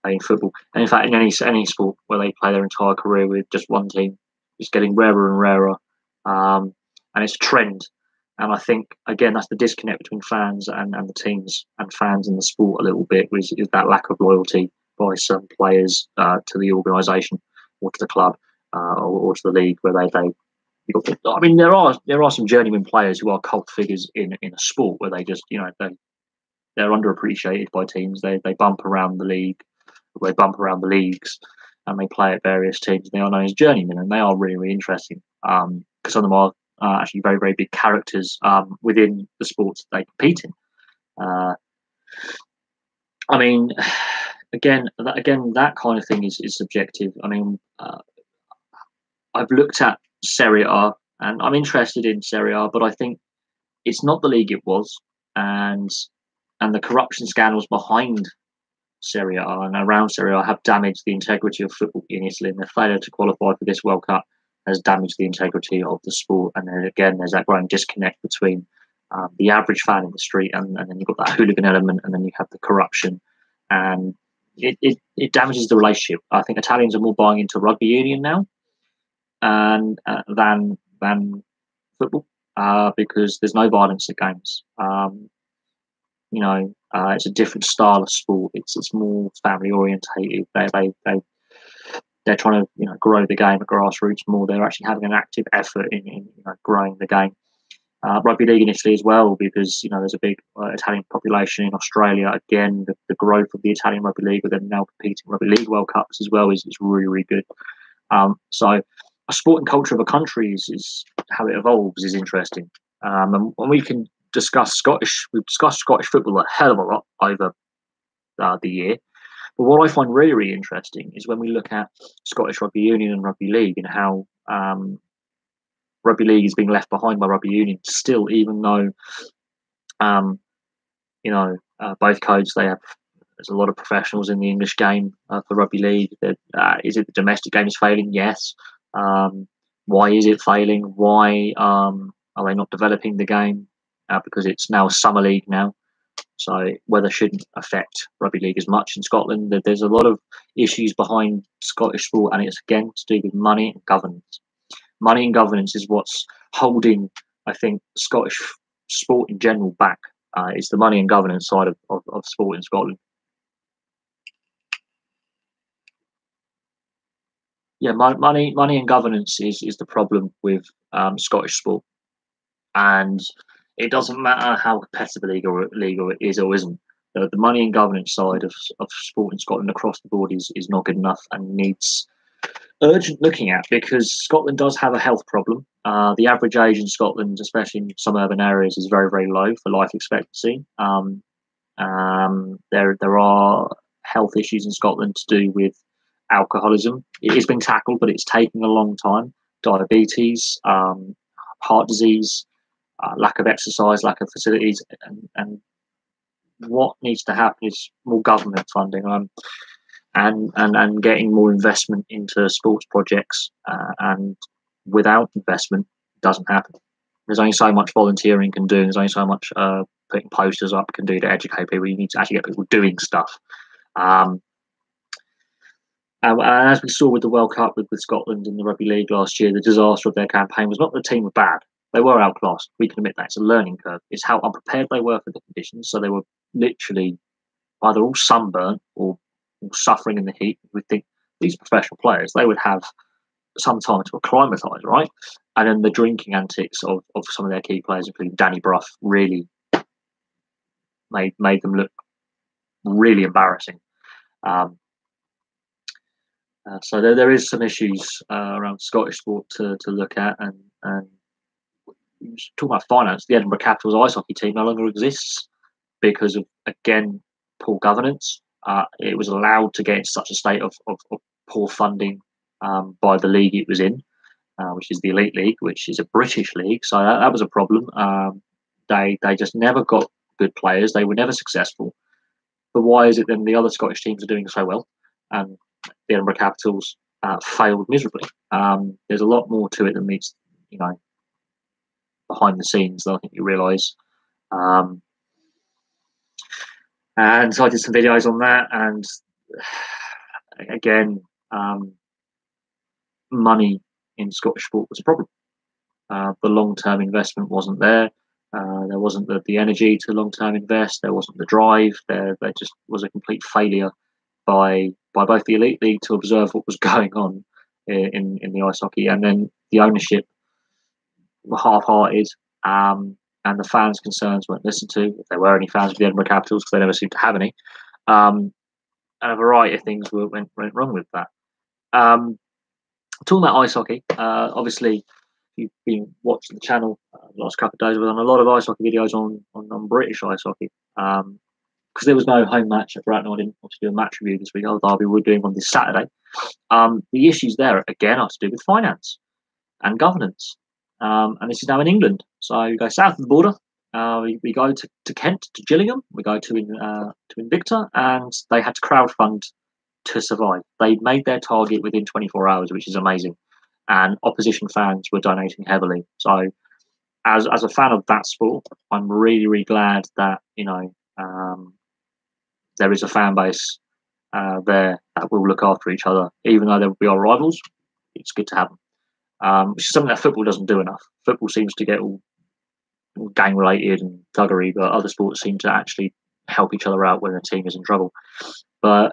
in football. And in fact, in any sport where they play their entire career with just one team, it's getting rarer and rarer. And it's a trend. And I think, again, that's the disconnect between fans and the teams, and fans and the sport a little bit, is that lack of loyalty by some players to the organisation or to the club or to the league where they I mean, there are some journeyman players who are cult figures in a sport where they just they're underappreciated by teams. They bump around the league, they bump around the leagues, and they play at various teams. They are known as journeymen, and they are really, really interesting. Because some of them are actually very, very big characters within the sports that they compete in. I mean, again, that kind of thing is subjective. I mean, I've looked at Serie A, and I'm interested in Serie A, but I think it's not the league it was, and the corruption scandals behind Serie A and around Serie A have damaged the integrity of football in Italy, and the failure to qualify for this World Cup has damaged the integrity of the sport. And then again, there's that growing disconnect between the average fan in the street, and then you've got that hooligan element, and then you have the corruption, and it damages the relationship. I think Italians are more buying into rugby union now, and than football, because there's no violence at games. It's a different style of sport. It's more family orientated. They're trying to grow the game at grassroots more. They're actually having an active effort in growing the game. Rugby league in Italy as well, because there's a big Italian population in Australia. Again, the growth of the Italian rugby league, with them now competing in rugby league World Cups as well, is really, really good. So a sporting culture of a country is how it evolves is interesting. And we can discuss we've discussed Scottish football a hell of a lot over the year. But what I find really, really interesting is when we look at Scottish Rugby Union and Rugby League, and how Rugby League is being left behind by Rugby Union still, even though both codes, there's a lot of professionals in the English game for Rugby League. Is it the domestic game is failing? Yes. Why is it failing? Why are they not developing the game? Because it's now a summer league now, so weather shouldn't affect rugby league as much in Scotland. There's a lot of issues behind Scottish sport, and it's again to do with money and governance. Money and governance is what's holding, I think, Scottish sport in general back. It's the money and governance side of sport in Scotland. Yeah, money and governance is the problem with Scottish sport, and it doesn't matter how competitive a league it is or isn't. The money and governance side of sport in Scotland across the board is not good enough, and needs urgent looking at, because Scotland does have a health problem. The average age in Scotland, especially in some urban areas, is very, very low for life expectancy. There are health issues in Scotland to do with alcoholism. It is being tackled, but it's taking a long time. Diabetes, heart disease, lack of exercise, lack of facilities, and what needs to happen is more government funding, and getting more investment into sports projects. And without investment, it doesn't happen. There's only so much volunteering can do. There's only so much putting posters up can do to educate people. You need to actually get people doing stuff. And as we saw with the World Cup with Scotland and the Rugby League last year, the disaster of their campaign was not that the team were bad. They were outclassed. We can admit that. It's a learning curve. It's how unprepared they were for the conditions. So they were literally either all sunburnt or suffering in the heat. We think these professional players, they would have some time to acclimatise, right? And then the drinking antics of some of their key players, including Danny Brough, really made them look really embarrassing. So there is some issues around Scottish sport to look at, and talking about finance, the Edinburgh Capitals ice hockey team no longer exists because of, again, poor governance. It was allowed to get into such a state of poor funding by the league it was in, which is the Elite League, which is a British league. So that was a problem. They just never got good players. They were never successful. But why is it then the other Scottish teams are doing so well, and the Edinburgh Capitals failed miserably? There's a lot more to it than meets, behind the scenes that I think you realise. And so I did some videos on that, and again, money in Scottish sport was a problem. The long-term investment wasn't there. There wasn't the energy to long-term invest. There wasn't the drive. There just was a complete failure by both the Elite League to observe what was going on in the ice hockey, and then the ownership were half-hearted, and the fans' concerns weren't listened to, if there were any fans of the Edinburgh Capitals, because they never seemed to have any. And a variety of things went wrong with that. Talking about ice hockey, obviously, you've been watching the channel the last couple of days. We've done a lot of ice hockey videos on British ice hockey. Because there was no home match at Bracknell, I didn't want to do a match review this week. Derby we're doing on this Saturday. The issues there, again, are to do with finance and governance. And this is now in England. So we go south of the border. We go to Kent, to Gillingham. We go to Invicta, and they had to crowdfund to survive. They made their target within 24 hours, which is amazing. And opposition fans were donating heavily. So as a fan of that sport, I'm really, really glad that, there is a fan base there that will look after each other. Even though we are rivals, it's good to have them. Which is something that football doesn't do enough. Football seems to get all gang related and thuggery, but other sports seem to actually help each other out when a team is in trouble. But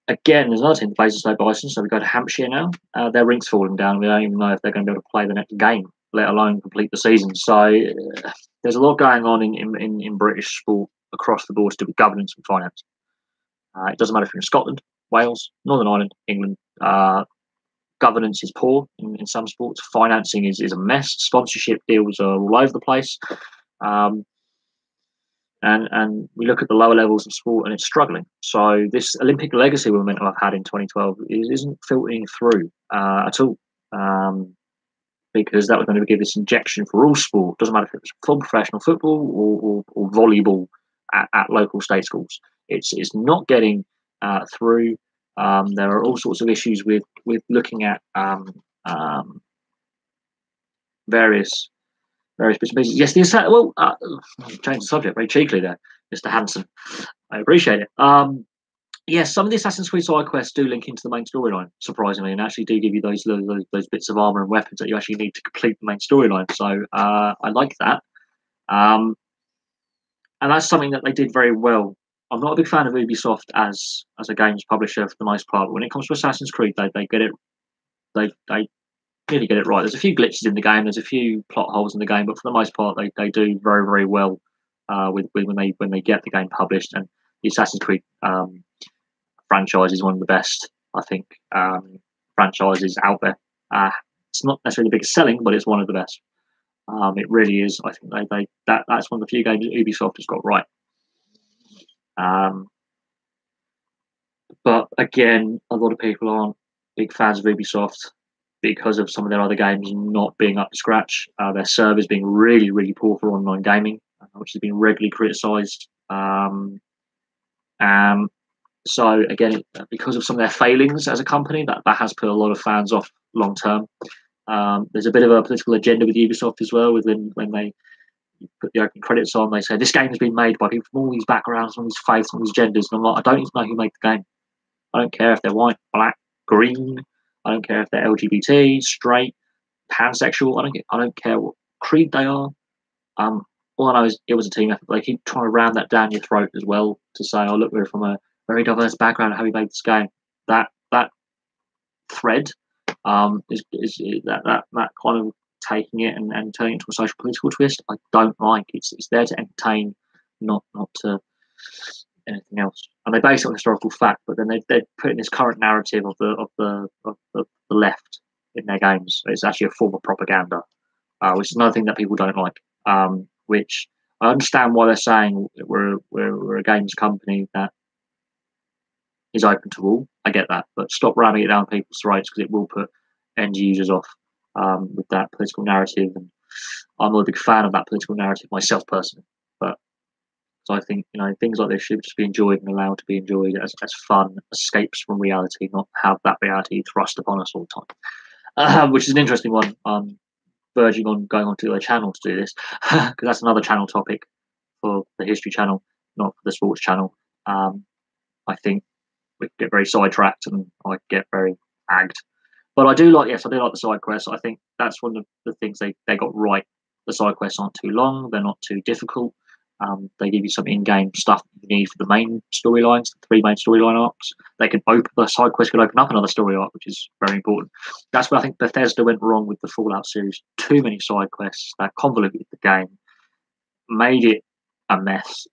again, there's another team that plays the Snow Bison, so we go to Hampshire now. Their rink's falling down. We don't even know if they're going to be able to play the next game, let alone complete the season. So there's a lot going on in British sport across the board to do with governance and finance. It doesn't matter if you're in Scotland, Wales, Northern Ireland, England. Governance is poor in some sports. Financing is a mess. Sponsorship deals are all over the place. And we look at the lower levels of sport and it's struggling. So this Olympic legacy momentum I've had in 2012 isn't filtering through at all. Because that was going to give this injection for all sport. Doesn't matter if it's full professional football or volleyball at local state schools. It's not getting through. There are all sorts of issues with looking at various bits and pieces. Yes, change the subject very cheekily there, Mr. Hanson. I appreciate it. Yes, some of the Assassin's Creed side quests do link into the main storyline, surprisingly, and actually do give you those bits of armor and weapons that you actually need to complete the main storyline. So I like that. And that's something that they did very well. I'm not a big fan of Ubisoft as a games publisher for the most part, but when it comes to Assassin's Creed, they get it. They really get it right. There's a few glitches in the game. There's a few plot holes in the game, but for the most part, they do very, very well with when they get the game published. And the Assassin's Creed franchise is one of the best, I think, franchises out there. It's not necessarily the biggest selling, but it's one of the best. It really is. I think that's one of the few games that Ubisoft has got right. But again, a lot of people aren't big fans of Ubisoft because of some of their other games not being up to scratch. Their servers being really, really poor for online gaming, which has been regularly criticised. So again, because of some of their failings as a company, that has put a lot of fans off long term. There's a bit of a political agenda with Ubisoft as well. When they put the opening credits on, they say this game has been made by people from all these backgrounds, all these faiths, all these genders. And I'm like, I don't even know who made the game. I don't care if they're white, black, green. I don't care if they're LGBT, straight, pansexual. I don't care what creed they are. All I know is it was a team effort. They keep trying to ram that down your throat as well to say, "Oh, look, we're from a very diverse background. How we made this game." That thread is that kind of taking it and turning it into a social political twist. I don't like. It's there to entertain, not to anything else. And they base it on historical fact, but then they're putting this current narrative of the left in their games. It's actually a form of propaganda, which is another thing that people don't like. Which I understand why they're saying we're a games company that is open to all. I get that, but stop ramming it down people's throats because it will put end users off with that political narrative. And I'm not a big fan of that political narrative myself personally. But so I think things like this should just be enjoyed and allowed to be enjoyed as fun escapes from reality, not have that reality thrust upon us all the time. Which is an interesting one. Verging on going on to the channel to do this because that's another channel topic for the history channel, not for the sports channel. I think we get very sidetracked and I get very agged. But I do like the side quests. I think that's one of the things they got right. The side quests aren't too long, they're not too difficult. They give you some in-game stuff you need for the main storylines, the 3 main storyline arcs. They could open the side quest, could open up another story arc, which is very important. That's where I think Bethesda went wrong with the Fallout series. Too many side quests that convoluted the game, made it a mess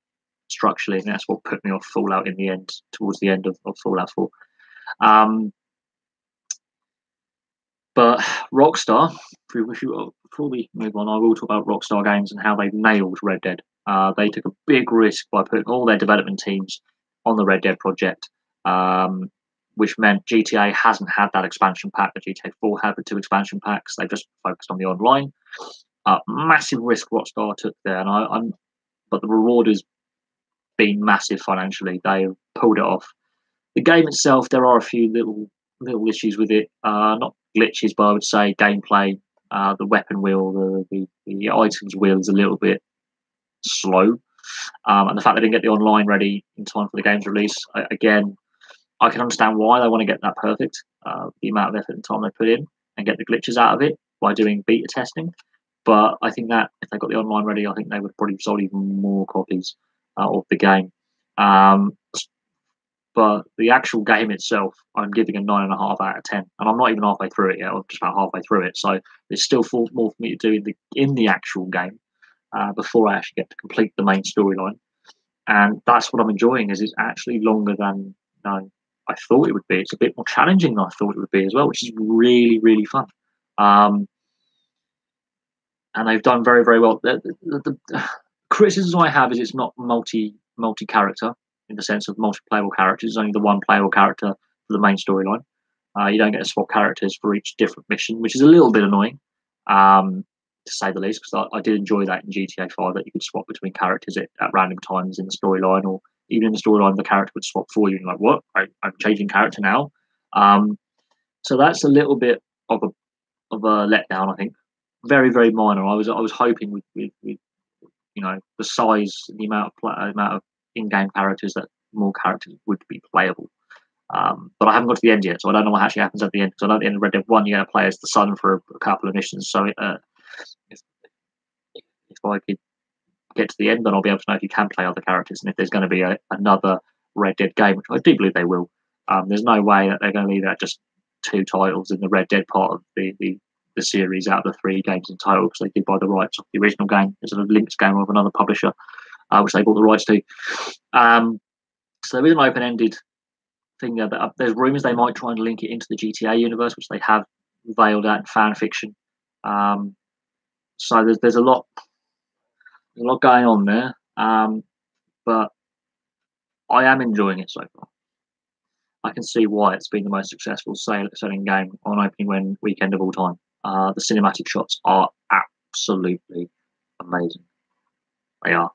structurally, and that's what put me off Fallout in the end, towards the end of Fallout 4. But Rockstar, before we move on, I will talk about Rockstar Games and how they've nailed Red Dead. They took a big risk by putting all their development teams on the Red Dead project, which meant GTA hasn't had that expansion pack that GTA 4 had with 2 expansion packs. They've just focused on the online. Massive risk Rockstar took there, and but the reward has been massive financially. They've pulled it off. The game itself, there are a few little issues with it. Not glitches, but I would say gameplay. The weapon wheel, the items wheel is a little bit slow, and the fact they didn't get the online ready in time for the game's release. Again, I can understand why they want to get that perfect. The amount of effort and time they put in and get the glitches out of it by doing beta testing. But I think that if they got the online ready, I think they would probably sold even more copies of the game. But the actual game itself, I'm giving a 9.5 out of 10, and I'm not even halfway through it yet. I'm just about halfway through it, so there's still more for me to do in the actual game before I actually get to complete the main storyline. And that's what I'm enjoying. Is it's actually longer than I thought it would be. It's a bit more challenging than I thought it would be as well, which is really, really fun. And they've done very, very well. The criticism I have is it's not multi-character in the sense of multi-playable characters. It's only the one playable character for the main storyline. You don't get to swap characters for each different mission, which is a little bit annoying, to say the least, because I did enjoy that in GTA 5, that you could swap between characters at random times in the storyline, or even in the storyline, the character would swap for you. And you're like, what? I'm changing character now? So that's a little bit of a letdown, I think. Very, very minor. I was hoping with the size, the amount of in-game characters, that more characters would be playable. But I haven't got to the end yet, so I don't know what actually happens at the end. Because I know at the end of Red Dead 1, you're going to play as the son for a couple of missions. So if I could get to the end, then I'll be able to know if you can play other characters, and if there's going to be another Red Dead game, which I do believe they will. There's no way that they're going to leave that just 2 titles in the Red Dead part of the series out of the 3 games in total, because they did buy the rights of the original game. There's a linked game of another publisher, which they bought the rights to. So there is an open-ended thing there. But there's rumours they might try and link it into the GTA universe, which they have veiled out in fan fiction. So there's a lot going on there. But I am enjoying it so far. I can see why it's been the most successful selling game on opening weekend of all time. The cinematic shots are absolutely amazing. They are.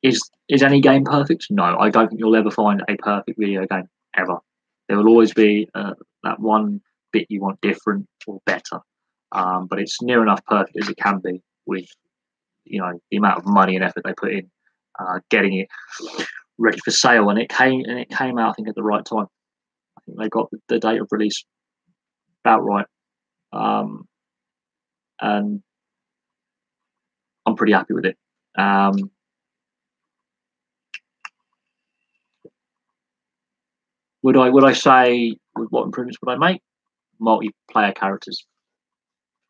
Is any game perfect? No, I don't think you'll ever find a perfect video game ever. There will always be that one bit you want different or better, but it's near enough perfect as it can be with the amount of money and effort they put in getting it ready for sale. And it came out, I think, at the right time. I think they got the date of release about right, and I'm pretty happy with it. Would I say what improvements would I make? Multiplayer characters,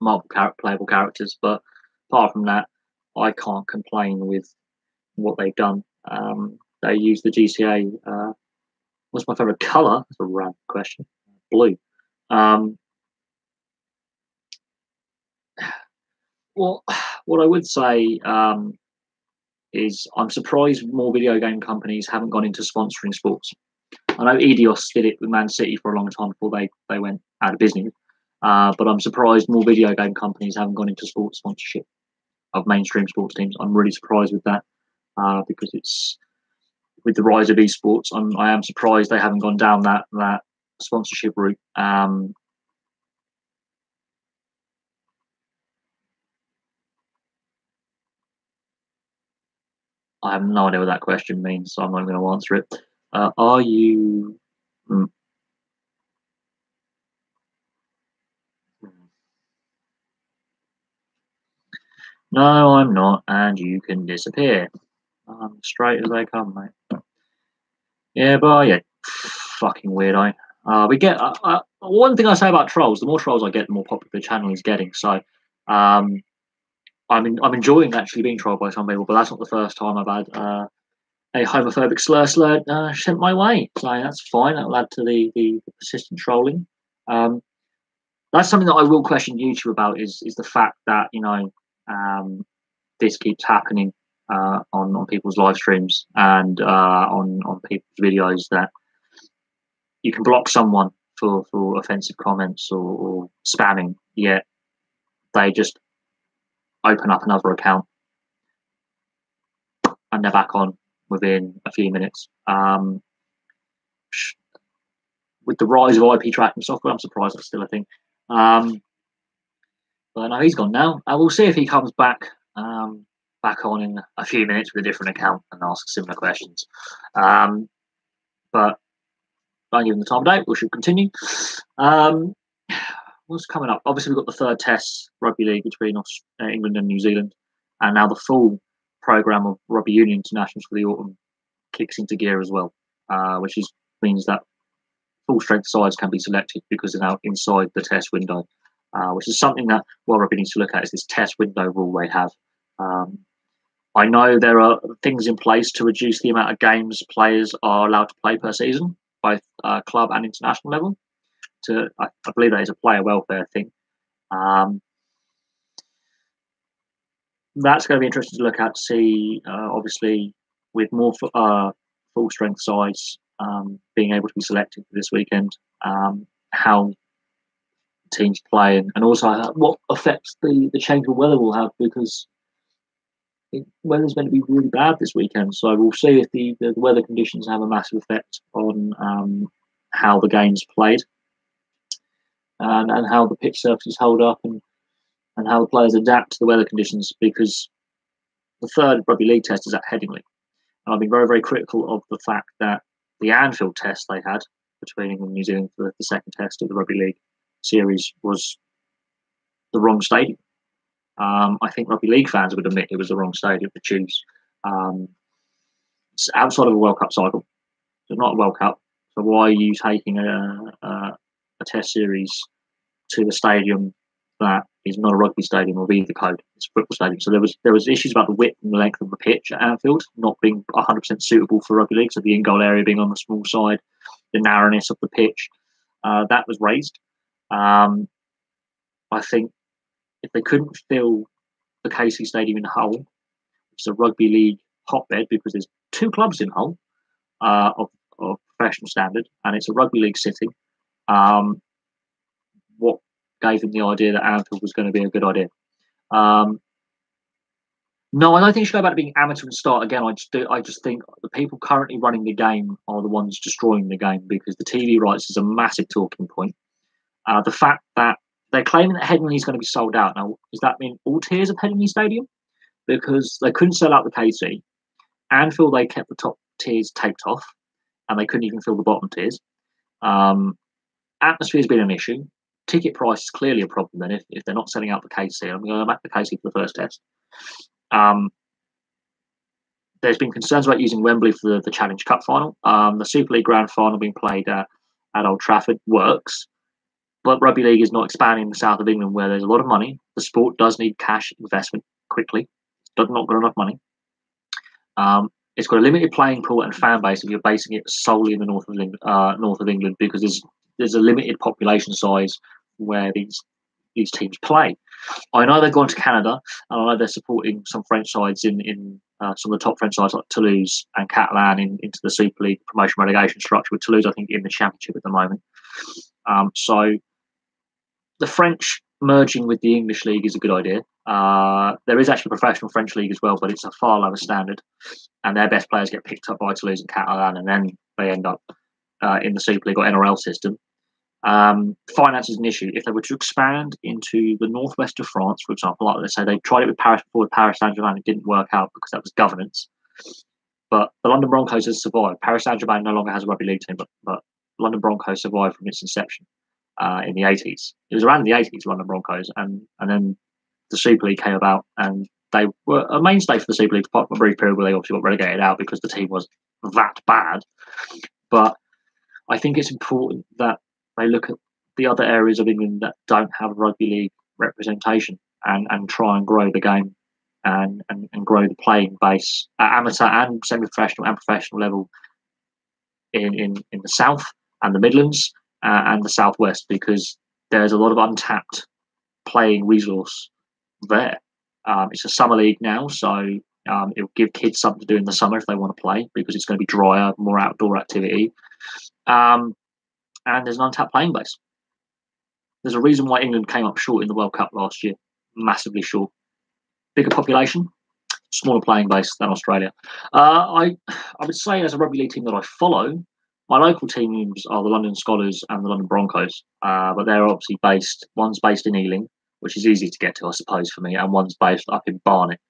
multiple playable characters, but apart from that, I can't complain with what they've done. They use the GTA. What's my favorite color? That's a random question. Blue. Well, what I would say is I'm surprised more video game companies haven't gone into sponsoring sports. I know Edios did it with Man City for a long time before they went out of business. But I'm surprised more video game companies haven't gone into sports sponsorship of mainstream sports teams. I'm really surprised with that because it's with the rise of esports. I am surprised they haven't gone down that sponsorship route. I have no idea what that question means, so I'm not going to answer it. Are you? No, I'm not, and you can disappear. Straight as they come, mate. Yeah, but yeah, fucking weirdo. We get one thing I say about trolls: the more trolls I get, the more popular the channel is getting. So, um, I'm enjoying actually being trolled by some people, but that's not the first time I've had a homophobic slur sent my way. So that's fine. That'll add to the persistent trolling. Um, that's something that I will question YouTube about is the fact that um, this keeps happening on people's live streams and on people's videos, that you can block someone for offensive comments or spamming, yet they just open up another account and they're back on within a few minutes. With the rise of IP tracking software, I'm surprised that's still a thing. But no, he's gone now. I will see if he comes back on in a few minutes with a different account and ask similar questions. But don't give him the time of day. We should continue. What's coming up? Obviously, we've got the third Test rugby league between England and New Zealand, and now the full program of rugby union internationals for the autumn kicks into gear as well, which means that full strength sides can be selected because they're now inside the Test window, which is something that World Rugby needs to look at. Is this Test window rule they have? I know there are things in place to reduce the amount of games players are allowed to play per season, both club and international level. I believe that is a player welfare thing. That's going to be interesting to look at. To see, obviously, with more full strength sides being able to be selected for this weekend, how teams play, and also what effects the change of weather will have, because weather's going to be really bad this weekend. So we'll see if the weather conditions have a massive effect on how the game's played, and how the pitch surfaces hold up, and how the players adapt to the weather conditions, because the third rugby league test is at Headingley. And I've been very, very critical of the fact that the Anfield test they had between England and New Zealand for the second test of the rugby league series was the wrong stadium. I think rugby league fans would admit it was the wrong stadium to choose. It's outside of a World Cup cycle. It's not a World Cup. So why are you taking a test series to the stadium that is not a rugby stadium or either code? It's a football stadium. So there was issues about the width and the length of the pitch at Anfield not being 100% suitable for rugby league. So the in-goal area being on the small side, the narrowness of the pitch, that was raised. I think if they couldn't fill the KC Stadium in Hull, which is a rugby league hotbed because there's two clubs in Hull of professional standard, and it's a rugby league city. What gave him the idea that Anfield was going to be a good idea? No, I don't think it should go back to being amateur and start again. I just think the people currently running the game are the ones destroying the game, because the TV rights is a massive talking point. The fact that they're claiming that Headingley is going to be sold out. Now, does that mean all tiers of Headingley Stadium? Because they couldn't sell out the KC. Anfield, they kept the top tiers taped off, and they couldn't even fill the bottom tiers. Atmosphere has been an issue. Ticket price is clearly a problem then if they're not selling out the KC. I'm going to go back to the KC for the first test. There's been concerns about using Wembley for the Challenge Cup final. The Super League Grand Final being played at Old Trafford works, but rugby league is not expanding in the south of England, where there's a lot of money. The sport does need cash investment quickly. It's not got enough money. It's got a limited playing pool and fan base if you're basing it solely in the north of England, because there's a limited population size where these teams play. I know they've gone to Canada, and I know they're supporting some French sides in some of the top French sides like Toulouse and Catalan into the Super League promotion relegation structure, with Toulouse, I think, in the Championship at the moment. So the French merging with the English League is a good idea. There is actually a professional French league as well, but it's a far lower standard, and their best players get picked up by Toulouse and Catalan, and then they end up in the Super League or NRL system. Finance is an issue. If they were to expand into the northwest of France, for example, like they say, they tried it with Paris before with Paris Saint-Germain, it didn't work out because that was governance. But the London Broncos has survived. Paris Saint-Germain no longer has a rugby league team, but London Broncos survived from its inception in the 80s. It was around the 80s, London Broncos, and then the Super League came about, and they were a mainstay for the Super League, apart from a brief period where they obviously got relegated out because the team was that bad. But I think it's important that they look at the other areas of England that don't have rugby league representation and try and grow the game and grow the playing base at amateur and semi-professional and professional level in the South and the Midlands and the Southwest, because there's a lot of untapped playing resource there. It's a summer league now, so it'll give kids something to do in the summer if they want to play, because it's going to be drier, more outdoor activity. And there's an untapped playing base. There's a reason why England came up short in the World Cup last year, massively short. Bigger population, smaller playing base than Australia. I would say, as a rugby league team that I follow, my local teams are the London Scholars and the London Broncos, but they're obviously based. One's based in Ealing, which is easy to get to, I suppose, for me, and one's based up in Barnet.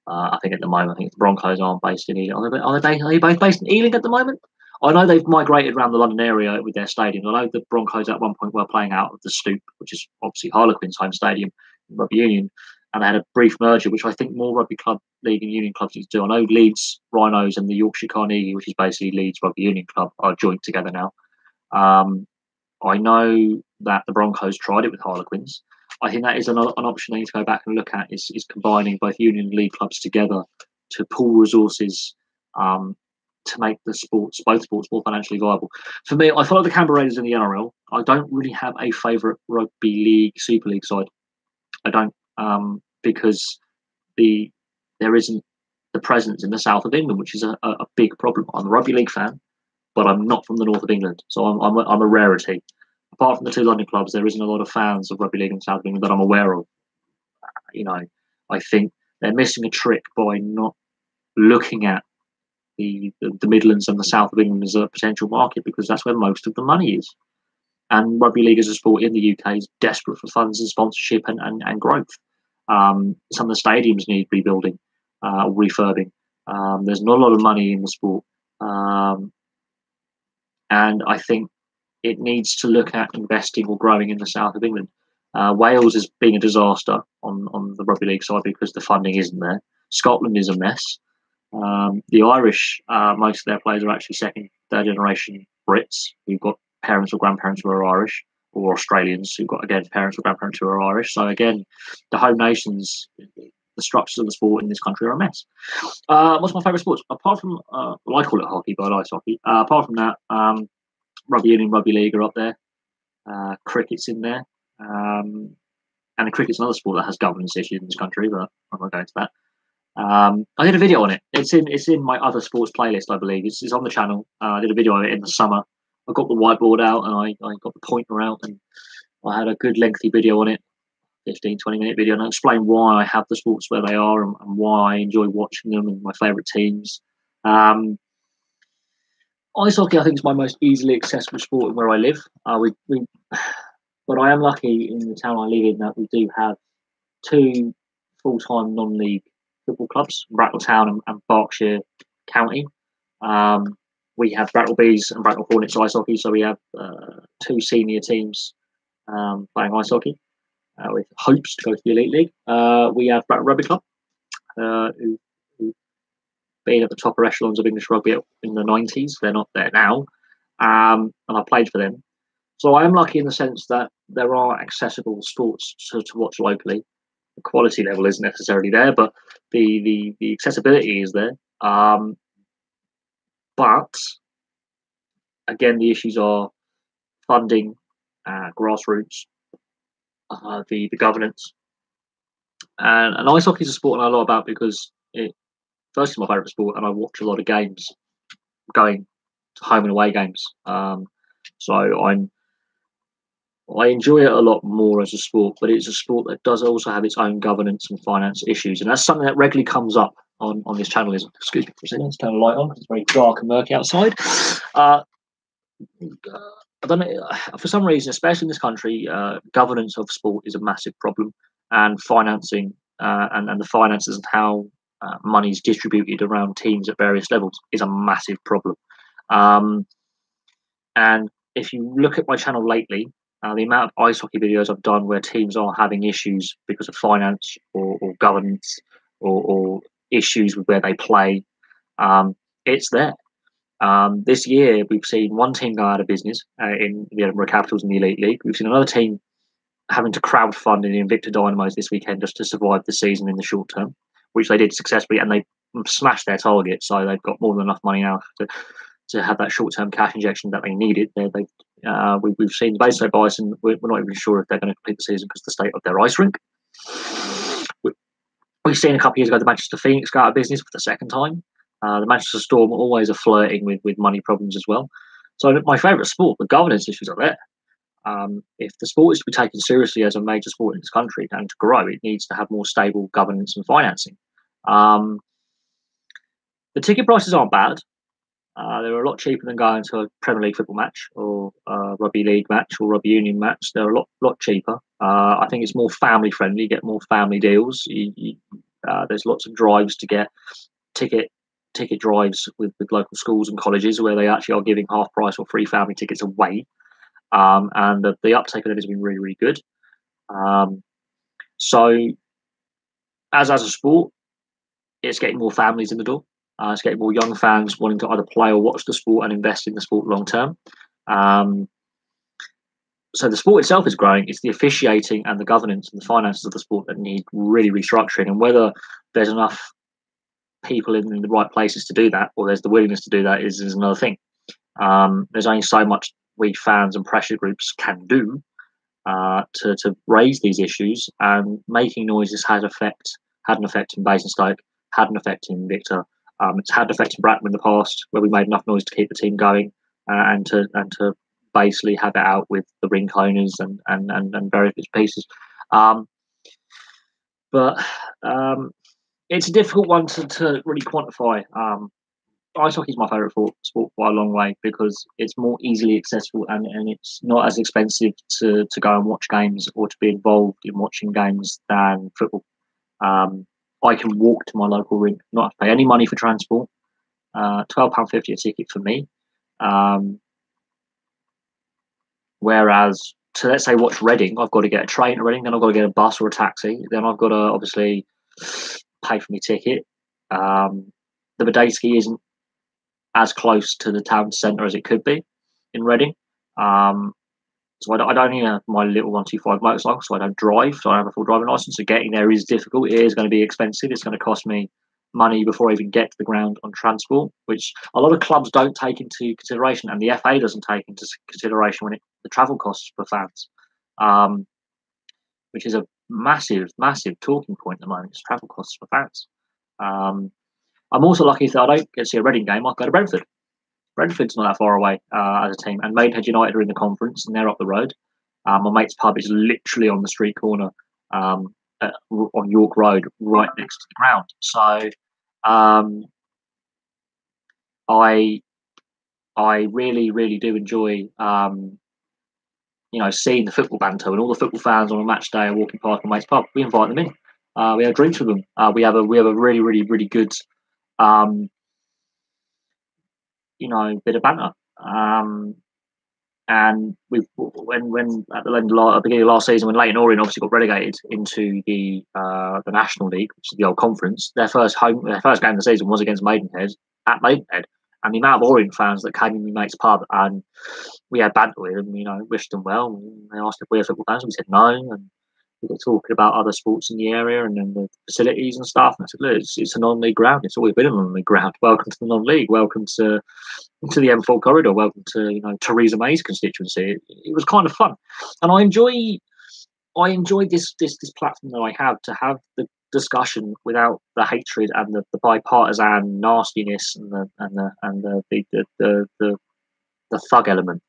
I think at the moment, I think the Broncos aren't based in Ealing. Are they both based in Ealing at the moment? I know they've migrated around the London area with their stadium. I know the Broncos at one point were playing out of the Stoop, which is obviously Harlequin's home stadium in Rugby Union, and they had a brief merger, which I think more rugby club league and union clubs need to do. I know Leeds Rhinos and the Yorkshire Carnegie, which is basically Leeds Rugby Union Club, are joined together now. I know that the Broncos tried it with Harlequins. I think that is an option they need to go back and look at, is combining both union and league clubs together to pool resources to make both sports more financially viable. For me, I follow the Canberra Raiders in the NRL. I don't really have a favourite rugby league, Super League side. I don't, because there isn't the presence in the south of England, which is a big problem. I'm a rugby league fan, but I'm not from the north of England, so I'm a rarity. Apart from the two London clubs, there isn't a lot of fans of rugby league in the south of England that I'm aware of. I think they're missing a trick by not looking at the Midlands and the south of England as a potential market, because that's where most of the money is. And rugby league as a sport in the UK is desperate for funds and sponsorship and growth. Some of the stadiums need rebuilding, refurbing. There's not a lot of money in the sport. And I think it needs to look at investing or growing in the south of England. Wales has been a disaster on the rugby league side because the funding isn't there. Scotland is a mess. The Irish, most of their players are actually second, third generation Brits who've got parents or grandparents who are Irish, or Australians who've got, again, parents or grandparents who are Irish. So again, the home nations, the structures of the sport in this country are a mess. What's my favourite sports? Apart from, well, I call it hockey, but I like hockey. Apart from that, rugby union, rugby league are up there. Cricket's in there. And the cricket's another sport that has governance issues in this country, but I'm not going to that. I did a video on it. It's in my other sports playlist, I believe. It's on the channel. I did a video of it in the summer. I got the whiteboard out and I got the pointer out, and I had a good lengthy video on it, 15-20 minute video, and I explained why I have the sports where they are and why I enjoy watching them and my favourite teams. Ice hockey, I think, is my most easily accessible sport where I live. But I am lucky in the town I live in that we do have two full-time non-league football clubs, Bracknell Town and Berkshire County. We have Bracknell Bees and Bracknell Hornets ice hockey, so we have two senior teams playing ice hockey with hopes to go to the Elite League. We have Bracknell Rugby Club, who've been at the top echelons of English rugby in the 90s. They're not there now, and I played for them. So I am lucky in the sense that there are accessible sports to watch locally. The quality level isn't necessarily there, but the accessibility is there. But again, the issues are funding, grassroots, the governance, and ice hockey is a sport I know a lot about because first is my favourite sport, and I watch a lot of games, going to home and away games. So I enjoy it a lot more as a sport, but it's a sport that does also have its own governance and finance issues, and that's something that regularly comes up on this channel. Excuse me for a second, let's turn the light on because it's very dark and murky outside. I don't know, for some reason, especially in this country, governance of sport is a massive problem, and financing and the finances and how money is distributed around teams at various levels is a massive problem. And if you look at my channel lately, the amount of ice hockey videos I've done where teams are having issues because of finance or governance or issues with where they play, it's there. This year, we've seen one team go out of business in the Edinburgh Capitals in the Elite League. We've seen another team having to crowdfund in the Invicta Dynamos this weekend just to survive the season in the short term, which they did successfully, and they smashed their target. So they've got more than enough money now to have that short term cash injection that they needed. We've seen the Basel Bison. We're not even sure if they're going to complete the season because of the state of their ice rink. We've seen a couple of years ago the Manchester Phoenix go out of business for the second time. The Manchester Storm always are flirting with money problems as well. So my favourite sport, the governance issues are there. If the sport is to be taken seriously as a major sport in this country and to grow, it needs to have more stable governance and financing. The ticket prices aren't bad. They're a lot cheaper than going to a Premier League football match or a rugby league match or rugby union match. They're a lot cheaper. I think it's more family friendly. You get more family deals. There's lots of drives to get ticket drives with local schools and colleges where they actually are giving half price or free family tickets away. And the uptake of it has been really, really good. So as a sport, it's getting more families in the door. It's getting more young fans wanting to either play or watch the sport and invest in the sport long term. So the sport itself is growing. It's the officiating and the governance and the finances of the sport that need really restructuring. And whether there's enough people in the right places to do that, or there's the willingness to do that, is another thing. There's only so much we fans and pressure groups can do to raise these issues, and making noises had an effect in Basingstoke, had an effect in Victor. It's had an effect in Bratton in the past, where we made enough noise to keep the team going and to basically have it out with the rink owners and various pieces. But it's a difficult one to really quantify. Ice hockey is my favourite sport by a long way because it's more easily accessible and it's not as expensive to go and watch games or to be involved in watching games than football. I can walk to my local rink, not have to pay any money for transport. £12.50 a ticket for me. Whereas to, let's say, watch Reading, I've got to get a train to Reading, then I've got to get a bus or a taxi, then I've got to obviously pay for my ticket. The Medeski isn't as close to the town centre as it could be in Reading. So I don't even have my little 125 motorcycle, so I don't drive, so I don't have a full driving licence. So getting there is difficult. It is going to be expensive. It's going to cost me money before I even get to the ground on transport, which a lot of clubs don't take into consideration, and the FA doesn't take into consideration when the travel costs for fans, which is a massive talking point at the moment. It's travel costs for fans. I'm also lucky that I don't get to see a Reading game. I go to Brentford. Brentford's not that far away as a team, and Maidenhead United are in the conference, and they're up the road. My mate's pub is literally on the street corner on York Road, right next to the ground. So I really do enjoy seeing the football banter, and all the football fans on a match day are walking past my mate's pub. We invite them in. We have drinks with them. We have a really good bit of banter. And when at the beginning of last season, when Leyton Orient obviously got relegated into the National League, which is the old conference, their first game of the season was against Maidenhead at Maidenhead, and the amount of Orient fans that came in my mate's pub, and we had banter with them, wished them well. And they asked if we were football fans, and we said no, and we got talking about other sports in the area and then the facilities and stuff. And I said, look, it's a non-league ground. It's always been a non-league ground. Welcome to the non-league. Welcome to the M4 corridor. Welcome to Theresa May's constituency. It was kind of fun, and I enjoy this platform that I have to have the discussion without the hatred and the bipartisan nastiness and the thug element.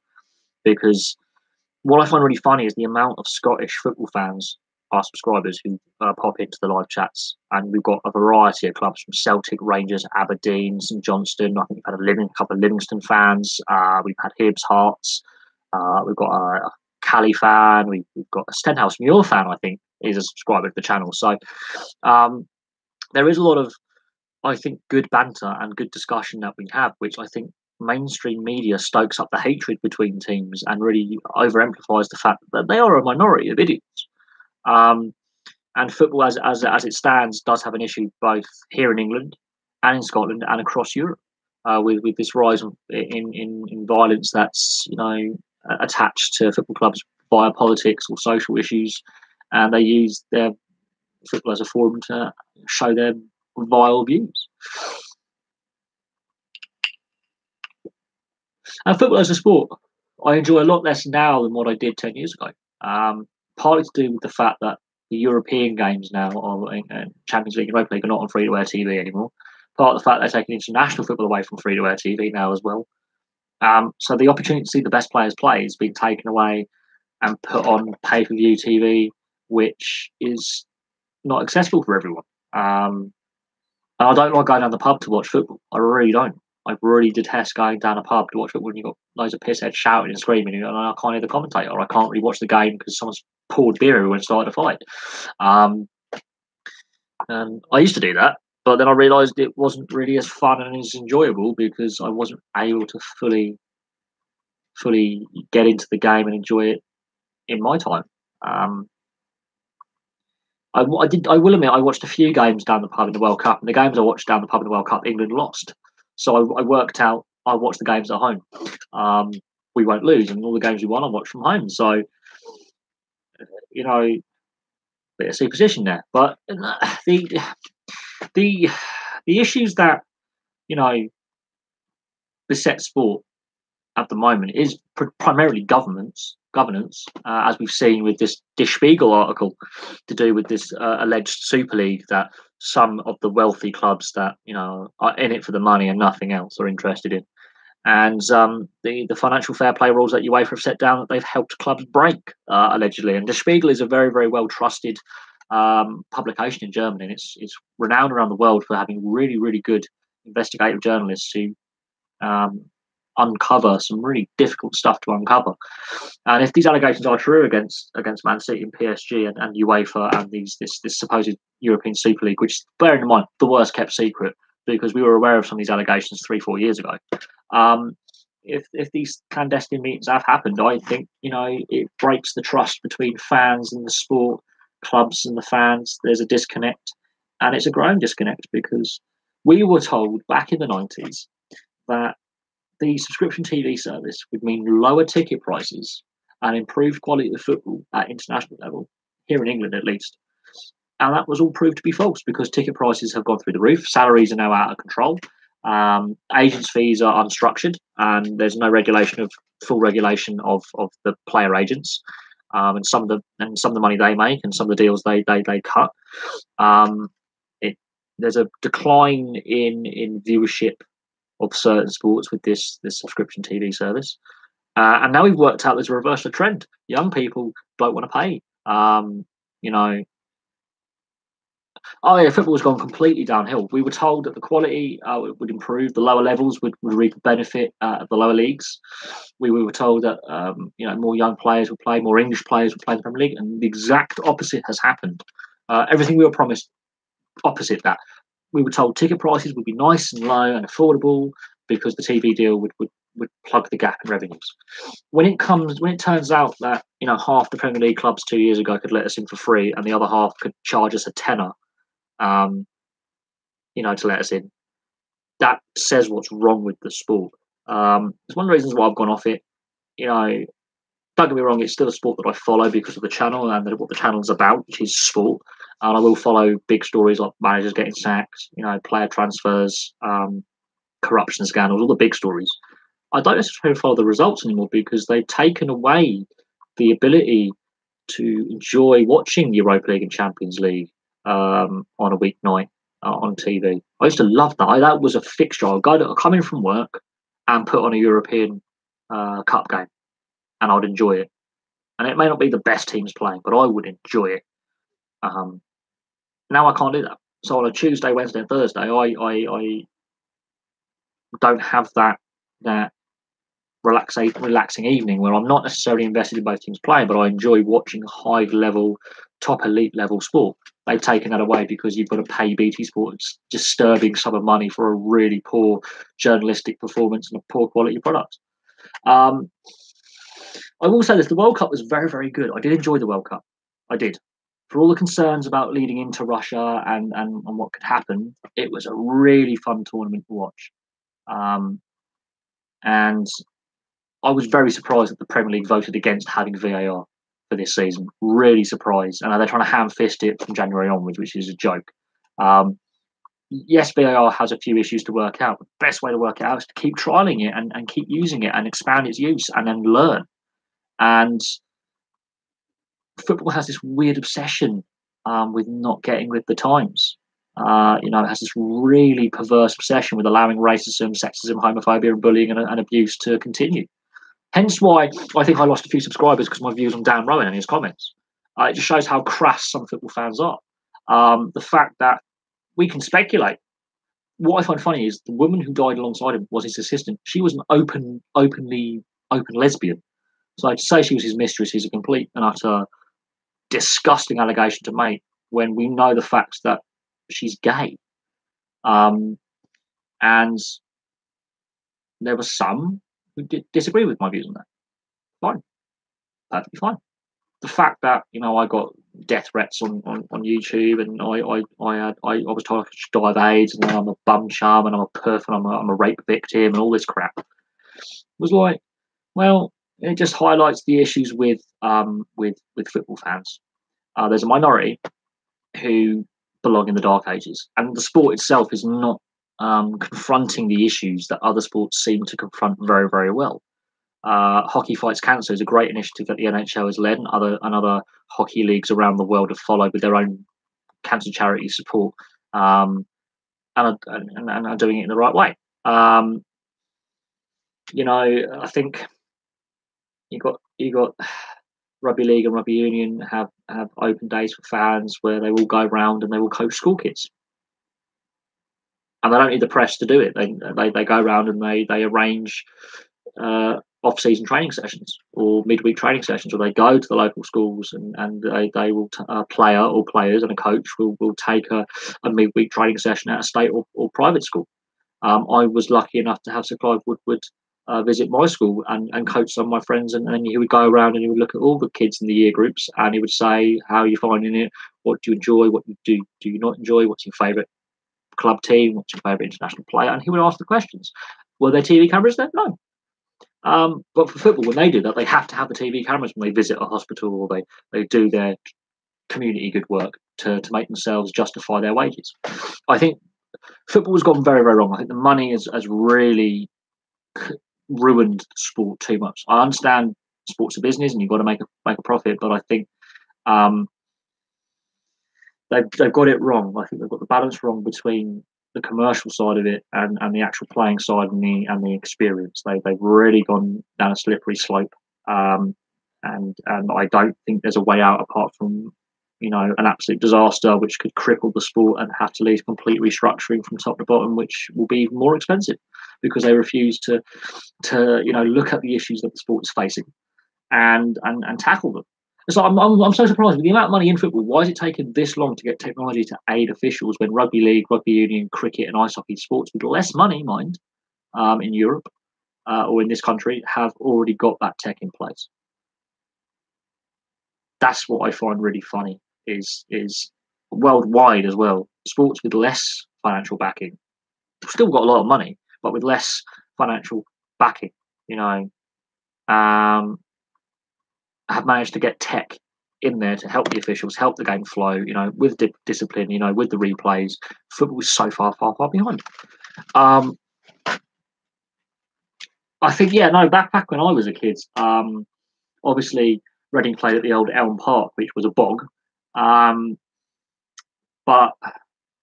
Because what I find really funny is the amount of Scottish football fans, our subscribers, who pop into the live chats, and we've got a variety of clubs from Celtic, Rangers, Aberdeen, St Johnstone. I think we've had a couple of Livingston fans. We've had Hibs, Hearts. We've got a Cali fan. We've got a Stenhouse Muir fan, I think, is a subscriber to the channel. So there is a lot of, I think, good banter and good discussion that we have, which I think mainstream media stokes up the hatred between teams and really overemphasize the fact that they are a minority of idiots. And And football, as it stands, does have an issue both here in England and in Scotland and across Europe, with this rise in violence that's attached to football clubs via politics or social issues, and they use their football as a forum to show their vile views. And football as a sport, I enjoy a lot less now than what I did 10 years ago. Partly to do with the fact that the European games now, and Champions League and Europa League, are not on free-to-air TV anymore. Part of the fact they're taking international football away from free-to-air TV now as well. So the opportunity to see the best players play has been taken away and put on pay-per-view TV, which is not accessible for everyone. And I don't like going down the pub to watch football. I really don't. I really detest going down a pub to watch football when you've got loads of pissheads shouting and screaming, and I can't hear the commentator, or I can't really watch the game because someone's poured beer everywhere and started a fight. And I used to do that, but then I realised it wasn't really as fun and as enjoyable because I wasn't able to fully get into the game and enjoy it in my time. I will admit, I watched a few games down the pub in the World Cup, and the games I watched down the pub in the World Cup, England lost. So I worked out I watched the games at home. We won't lose, and all the games we won, I watched from home. So, bit of superstition there. But the issues that beset sport at the moment is primarily governance, as we've seen with this Der Spiegel article to do with this alleged Super League that some of the wealthy clubs that are in it for the money and nothing else are interested in, and the financial fair play rules that UEFA have set down that they've helped clubs break allegedly. And Der Spiegel is a very, very well trusted publication in Germany, and it's renowned around the world for having really, really good investigative journalists who uncover some really difficult stuff to uncover. And if these allegations are true against Man City and PSG and UEFA and this supposed European Super League, which, bearing in mind, the worst kept secret because we were aware of some of these allegations 3-4 years ago. If these clandestine meetings have happened, I think it breaks the trust between fans and the sport, clubs and the fans. There's a disconnect, and it's a growing disconnect because we were told back in the 90s that the subscription TV service would mean lower ticket prices and improved quality of football at international level, here in England at least. And that was all proved to be false because ticket prices have gone through the roof, salaries are now out of control, agents' fees are unstructured, and there's no full regulation of the player agents, and some of the money they make and some of the deals they cut. There's a decline in viewership of certain sports with this subscription TV service, and now we've worked out there's a reversal trend. Young people don't want to pay. Football's gone completely downhill. We were told that the quality would improve, the lower levels would reap a benefit of the lower leagues. We were told that more young players would play, more English players would play in the Premier League, and the exact opposite has happened. Everything we were promised, opposite that. We were told ticket prices would be nice and low and affordable because the TV deal would plug the gap in revenues. When it turns out that half the Premier League clubs 2 years ago could let us in for free, and the other half could charge us a tenner, to let us in, that says what's wrong with the sport. It's one of the reasons why I've gone off it. Don't get me wrong, it's still a sport that I follow because of the channel and what the channel's about, which is sport. And I will follow big stories like managers getting sacked, player transfers, corruption scandals, all the big stories. I don't necessarily follow the results anymore because they've taken away the ability to enjoy watching the Europa League and Champions League on a weeknight on TV. I used to love that. That was a fixture. I'd come in from work and put on a European Cup game, and I'd enjoy it. And it may not be the best teams playing, but I would enjoy it. Now I can't do that. So on a Tuesday, Wednesday, and Thursday, I don't have that relaxing evening where I'm not necessarily invested in both teams playing, but I enjoy watching high level, top elite level sport. They've taken that away because you've got to pay BT Sport a disturbing sum of money for a really poor journalistic performance and a poor quality product. I will say this: the World Cup was very, very good. I did enjoy the World Cup. I did. for all the concerns about leading into Russia and what could happen, it was a really fun tournament to watch. Um, and I was very surprised that the Premier League voted against having VAR for this season. Really surprised. And they're trying to ham fist it from January onwards, which is a joke. Yes, VAR has a few issues to work out. The best way to work it out is to keep trialing it and keep using it and expand its use and then learn. And football has this weird obsession with not getting with the times. It has this really perverse obsession with allowing racism, sexism, homophobia, and bullying and abuse to continue. Hence why I think I lost a few subscribers because my views on Dan Rowan and his comments. It just shows how crass some football fans are. The fact that we can speculate. What I find funny is the woman who died alongside him was his assistant. She was an open lesbian. So to say she was his mistress is a complete and utter disgusting allegation to make when we know the facts that she's gay. And there were some who did disagree with my views on that. Fine, perfectly fine. The fact that I got death threats on YouTube, and I was told I should die of AIDS, and I'm a bum chum, and I'm a perf, and I'm a rape victim, and all this crap was like, well, it just highlights the issues with football fans. There's a minority who belong in the dark ages, and the sport itself is not confronting the issues that other sports seem to confront very, very well. Hockey Fights Cancer is a great initiative that the NHL has led, and other hockey leagues around the world have followed with their own cancer charity support, and are doing it in the right way. I think you got rugby league and rugby union have open days for fans where they will go around and they will coach school kids, and they don't need the press to do it. They go around and they arrange off-season training sessions or midweek training sessions, where they go to the local schools and they will a player or players and a coach will take a midweek training session at a state or private school. I was lucky enough to have Sir Clive Woodward visit my school and coach some of my friends, and then he would go around and he would look at all the kids in the year groups, and he would say, how are you finding it? What do you enjoy? What do you not enjoy? What's your favourite club team? What's your favourite international player? And he would ask the questions. Were there TV cameras there? No. But for football, when they do that, they have to have the TV cameras when they visit a hospital or they do their community good work to make themselves justify their wages. I think football has gone very, very wrong. I think the money has really ruined sport too much. I understand sports a business and you've got to make a profit, but I think they've got it wrong. I think they've got the balance wrong between the commercial side of it and the actual playing side and the experience. They've really gone down a slippery slope, and I don't think there's a way out apart from an absolute disaster which could cripple the sport and have to lead complete restructuring from top to bottom, which will be even more expensive because they refuse to look at the issues that the sport is facing and tackle them. So I'm so surprised with the amount of money in football. Why is it taking this long to get technology to aid officials when rugby league, rugby union, cricket, and ice hockey sports with less money, mind, in Europe or in this country have already got that tech in place? That's what I find really funny. Is worldwide as well. Sports with less financial backing still got a lot of money, but with less financial backing, have managed to get tech in there to help the officials, help the game flow, with discipline, with the replays. Football is so far behind. I think, back when I was a kid, obviously Reading played at the old Elm Park, which was a bog. But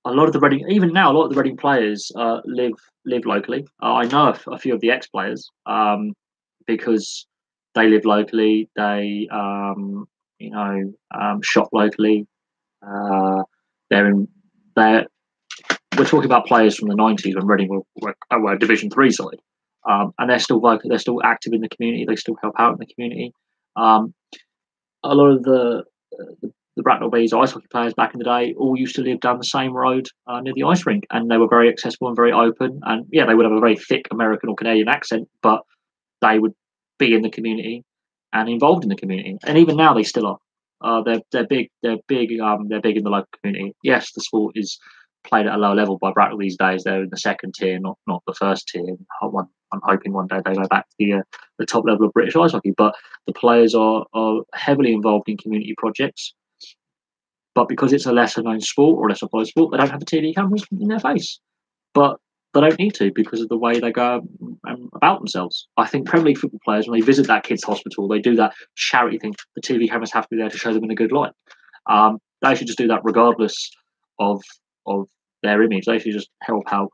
a lot of the Reading, even now, a lot of the Reading players live locally. I know a few of the ex-players because they live locally. They, shop locally. We're talking about players from the 90s when Reading were a Division 3 side, and they're still vocal. They're still active in the community. They still help out in the community. A lot of the Bracknell Bees ice hockey players back in the day all used to live down the same road near the ice rink, and they were very accessible and very open. And they would have a very thick American or Canadian accent, but they would be in the community and involved in the community. And even now they still are. They're big. They're big. They're big in the local community. Yes, the sport is played at a lower level by Bracknell these days. They're in the second tier, not the first tier. I'm hoping one day they go back to the top level of British ice hockey. But the players are heavily involved in community projects. But because it's a lesser known sport or lesser played sport, they don't have the TV cameras in their face. But they don't need to because of the way they go about themselves. I think Premier League football players, when they visit that kids' hospital, they do that charity thing. The TV cameras have to be there to show them in a good light. They should just do that regardless of their image. They should just help out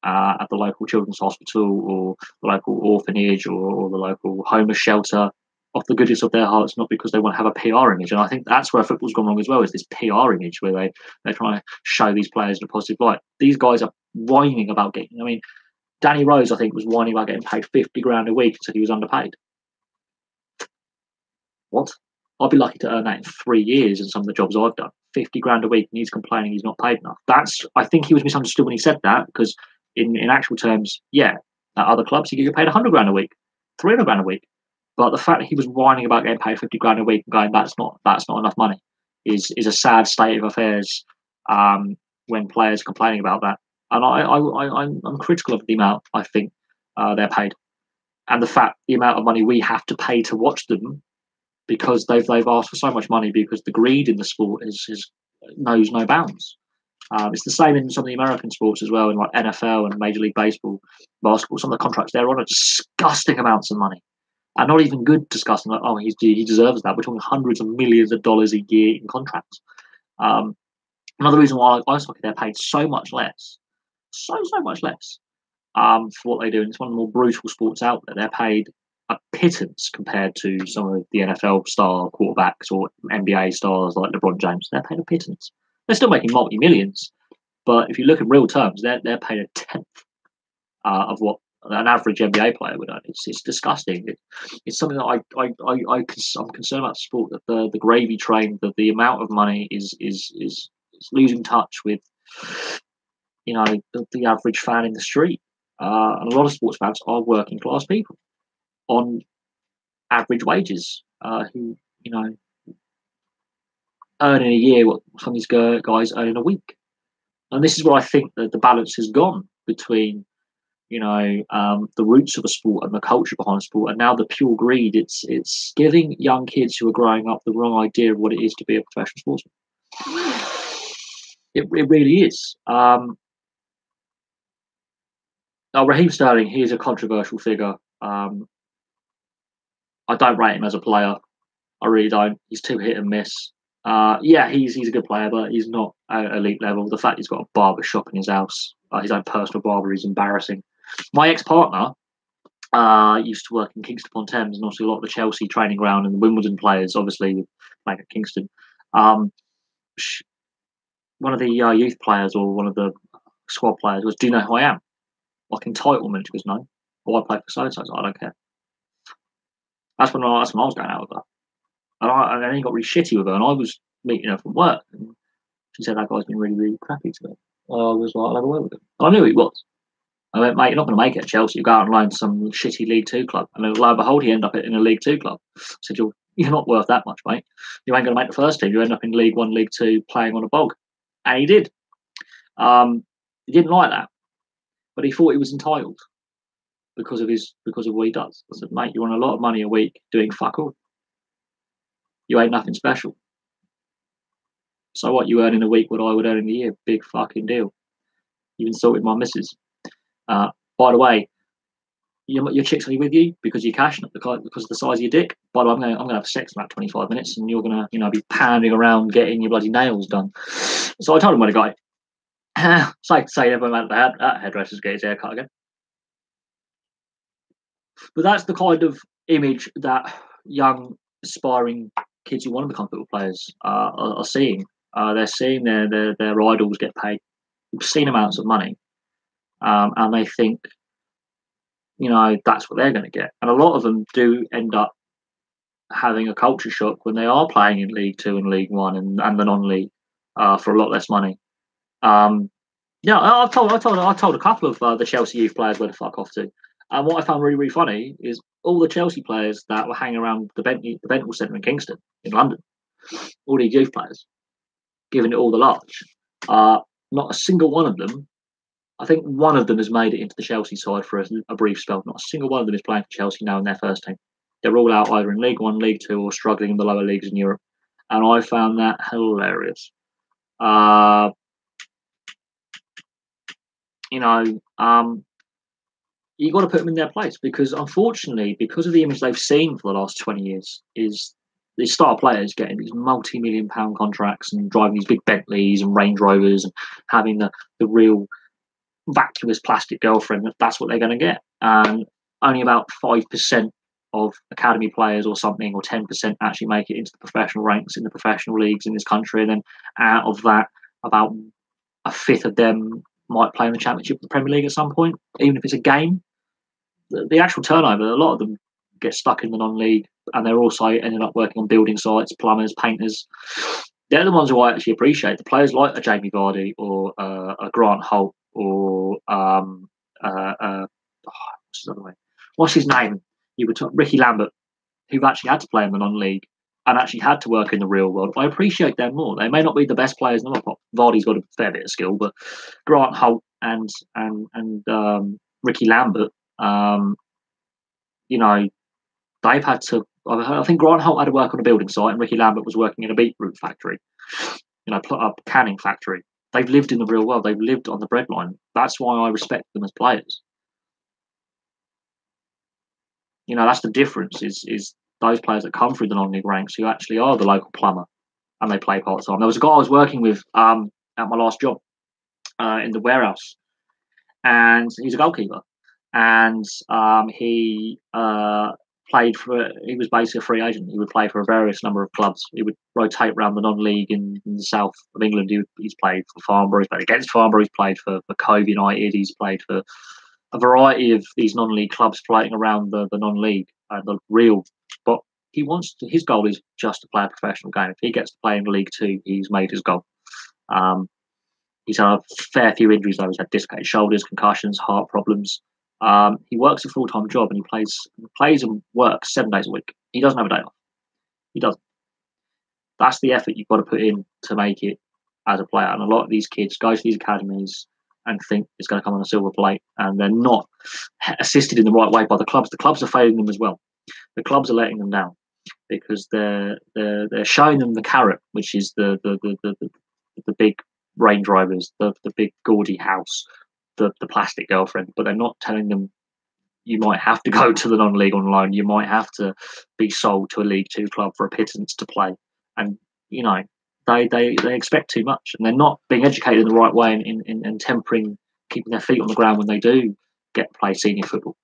at the local children's hospital or the local orphanage or the local homeless shelter off the goodness of their hearts, not because they want to have a PR image. And I think that's where football's gone wrong as well, is this PR image where they're trying to show these players in a positive light. These guys are whining about getting, I mean, Danny Rose, I think, was whining about getting paid 50 grand a week and said he was underpaid. What? I'd be lucky to earn that in 3 years in some of the jobs I've done. 50 grand a week and he's complaining he's not paid enough. I think he was misunderstood when he said that, because in actual terms, yeah, at other clubs, you get paid 100 grand a week, 300 grand a week. But the fact that he was whining about getting paid 50 grand a week and going, that's not enough money, is a sad state of affairs when players are complaining about that. And I'm critical of the amount I think they're paid, and the amount of money we have to pay to watch them, because they've asked for so much money, because the greed in the sport knows no bounds. It's the same in some of the American sports as well, in like NFL and Major League Baseball, basketball. Some of the contracts they're on are disgusting amounts of money. And not even good disgusting, like, oh, he deserves that. We're talking hundreds of millions of dollars a year in contracts. Another reason why ice hockey, they're paid so much less, so much less for what they do. And it's one of the more brutal sports out there. They're paid a pittance compared to some of the NFL star quarterbacks or NBA stars like LeBron James. They're paid a pittance. They're still making multi-millions, but if you look in real terms, they're paid a tenth of what an average NBA player would earn. It's disgusting. It's something that I'm concerned about sport, that the gravy train, that the amount of money is losing touch with the average fan in the street. And a lot of sports fans are working class people on average wages, who earn in a year what some of these guys earn in a week. And this is where I think that the balance has gone between the roots of a sport and the culture behind a sport, and now the pure greed. It's giving young kids who are growing up the wrong idea of what it is to be a professional sportsman. It really is. Now, Raheem Sterling, he is a controversial figure. I don't rate him as a player. I really don't. He's too hit and miss. Yeah, he's a good player, but he's not at elite level. The fact he's got a barber shop in his house, his own personal barber, is embarrassing. My ex-partner used to work in Kingston upon Thames, and obviously a lot of the Chelsea training ground and the Wimbledon players, obviously, playing at Kingston. One of the youth players, or one of the squad players, was, "Do you know who I am?" Like entitlement. She goes, "No." "Well, I play for so-and-so." I don't care. That's when I was going out with her. And then he got really shitty with her, and I was meeting her from work, and she said, "That guy's been really, really crappy to me." I was like, "I'll have a word with him." And I knew he was. I went, "Mate, you're not going to make it at Chelsea. You go out and loan some shitty League Two club." And then, lo and behold, he ended up in a League Two club. I said, "You're not worth that much, mate. You ain't going to make the first team. You end up in League One, League Two, playing on a bog." And he did. He didn't like that, but he thought he was entitled because of what he does. I said, "Mate, you want a lot of money a week doing fuck all. You ain't nothing special. So what, you earn in a week what I would earn in a year? Big fucking deal. You've insulted my missus. By the way, your chick's only with you because you're cash, not because of the size of your dick. By the way, I'm gonna have sex in about 25 minutes, and you're gonna be pounding around getting your bloody nails done." So I told him, "What a guy." Safe to say, never meant that hairdresser's get his hair cut again. But that's the kind of image that young aspiring kids who want to become football players are seeing. They're seeing their idols get paid obscene amounts of money, and they think that's what they're going to get. And a lot of them do end up having a culture shock when they are playing in League Two and League One and the non-league for a lot less money. Yeah, I told a couple of the Chelsea youth players where to fuck off to. And what I found really, really funny is all the Chelsea players that were hanging around the Bentall Centre in Kingston, in London, all these youth players, giving it all the large. Not a single one of them. I think one of them has made it into the Chelsea side for a brief spell. Not a single one of them is playing for Chelsea now in their first team. They're all out either in League One, League Two, or struggling in the lower leagues in Europe, and I found that hilarious. You know, you got to put them in their place because, unfortunately, because of the image they've seen for the last 20 years, is these star players getting these multi-million-pound contracts and driving these big Bentleys and Range Rovers and having the real vacuous plastic girlfriend. That's what they're going to get, and only about 5% of academy players or something, or 10% actually make it into the professional ranks in the professional leagues in this country, and then out of that, about a fifth of them might play in the Championship of the Premier League at some point, even if it's a game. The actual turnover, a lot of them get stuck in the non-league, and they're also ending up working on building sites, plumbers, painters. They're the ones who I actually appreciate. The players like a Jamie Vardy or a Grant Holt or what's his name? Ricky Lambert, who've actually had to play in the non-league and actually had to work in the real world. I appreciate them more. They may not be the best players in the world. Vardy's got a fair bit of skill, but Grant Holt and Ricky Lambert, you know, they've had to. I think Grant Holt had to work on a building site, and Ricky Lambert was working in a beetroot factory, a canning factory. They've lived in the real world. They've lived on the breadline. That's why I respect them as players. That's the difference. Is those players that come through the non-league ranks who actually are the local plumber, and they play part time. There was a guy I was working with at my last job in the warehouse, and he's a goalkeeper, and he was basically a free agent. He would play for a various number of clubs. He would rotate around the non-league in the south of England. He's played for Farnborough, he's played against Farnborough, he's played for Cove United, he's played for a variety of these non-league clubs floating around the non-league, the real. But his goal is just to play a professional game. If he gets to play in League Two, he's made his goal. He's had a fair few injuries though. He's had dislocated shoulders, concussions, heart problems. He works a full-time job and he plays and works 7 days a week. He doesn't have a day off. He doesn't. That's the effort you've got to put in to make it as a player. And a lot of these kids go to these academies and think it's going to come on a silver plate, and they're not assisted in the right way by the clubs. The clubs are failing them as well. The clubs are letting them down because they're showing them the carrot, which is the big Range Rovers, the big gaudy house, the plastic girlfriend, but they're not telling them you might have to go to the non-league on loan. You might have to be sold to a League Two club for a pittance to play, and they expect too much, and they're not being educated in the right way in tempering, keeping their feet on the ground when they do get to play senior football,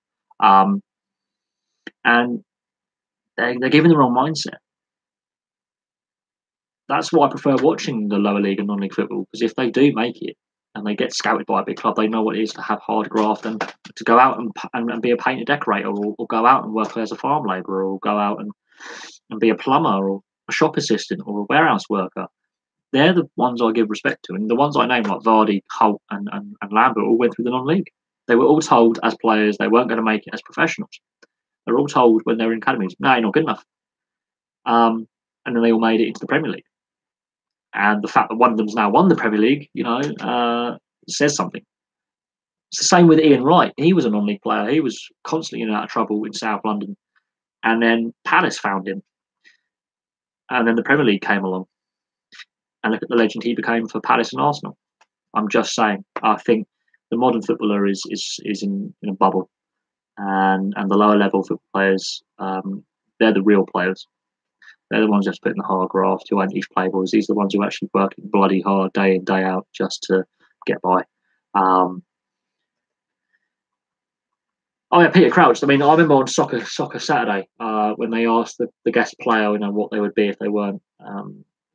and they're given the wrong mindset. That's why I prefer watching the lower league and non-league football, because if they do make it and they get scouted by a big club, they know what it is to have hard graft and to go out and be a painter decorator, or go out and work as a farm labourer, or go out and be a plumber or a shop assistant or a warehouse worker. They're the ones I give respect to. And the ones I named, like Vardy, Holt and Lambert, all went through the non-league. They were all told as players they weren't going to make it as professionals. They were all told when they were in academies, no, you're not good enough. And then they all made it into the Premier League. And the fact that one of them's now won the Premier League, says something. It's the same with Ian Wright. He was a non-league player. He was constantly in and out of trouble in South London. And then Palace found him. And then the Premier League came along. And look at the legend he became for Palace and Arsenal. I'm just saying. I think the modern footballer is in a bubble. And the lower level football players, they're the real players. They're the ones just putting the hard graft, who ain't these playboys. These are the ones who actually working bloody hard day in, day out just to get by. Peter Crouch. I remember on Soccer Saturday when they asked the guest player, what they would be if they weren't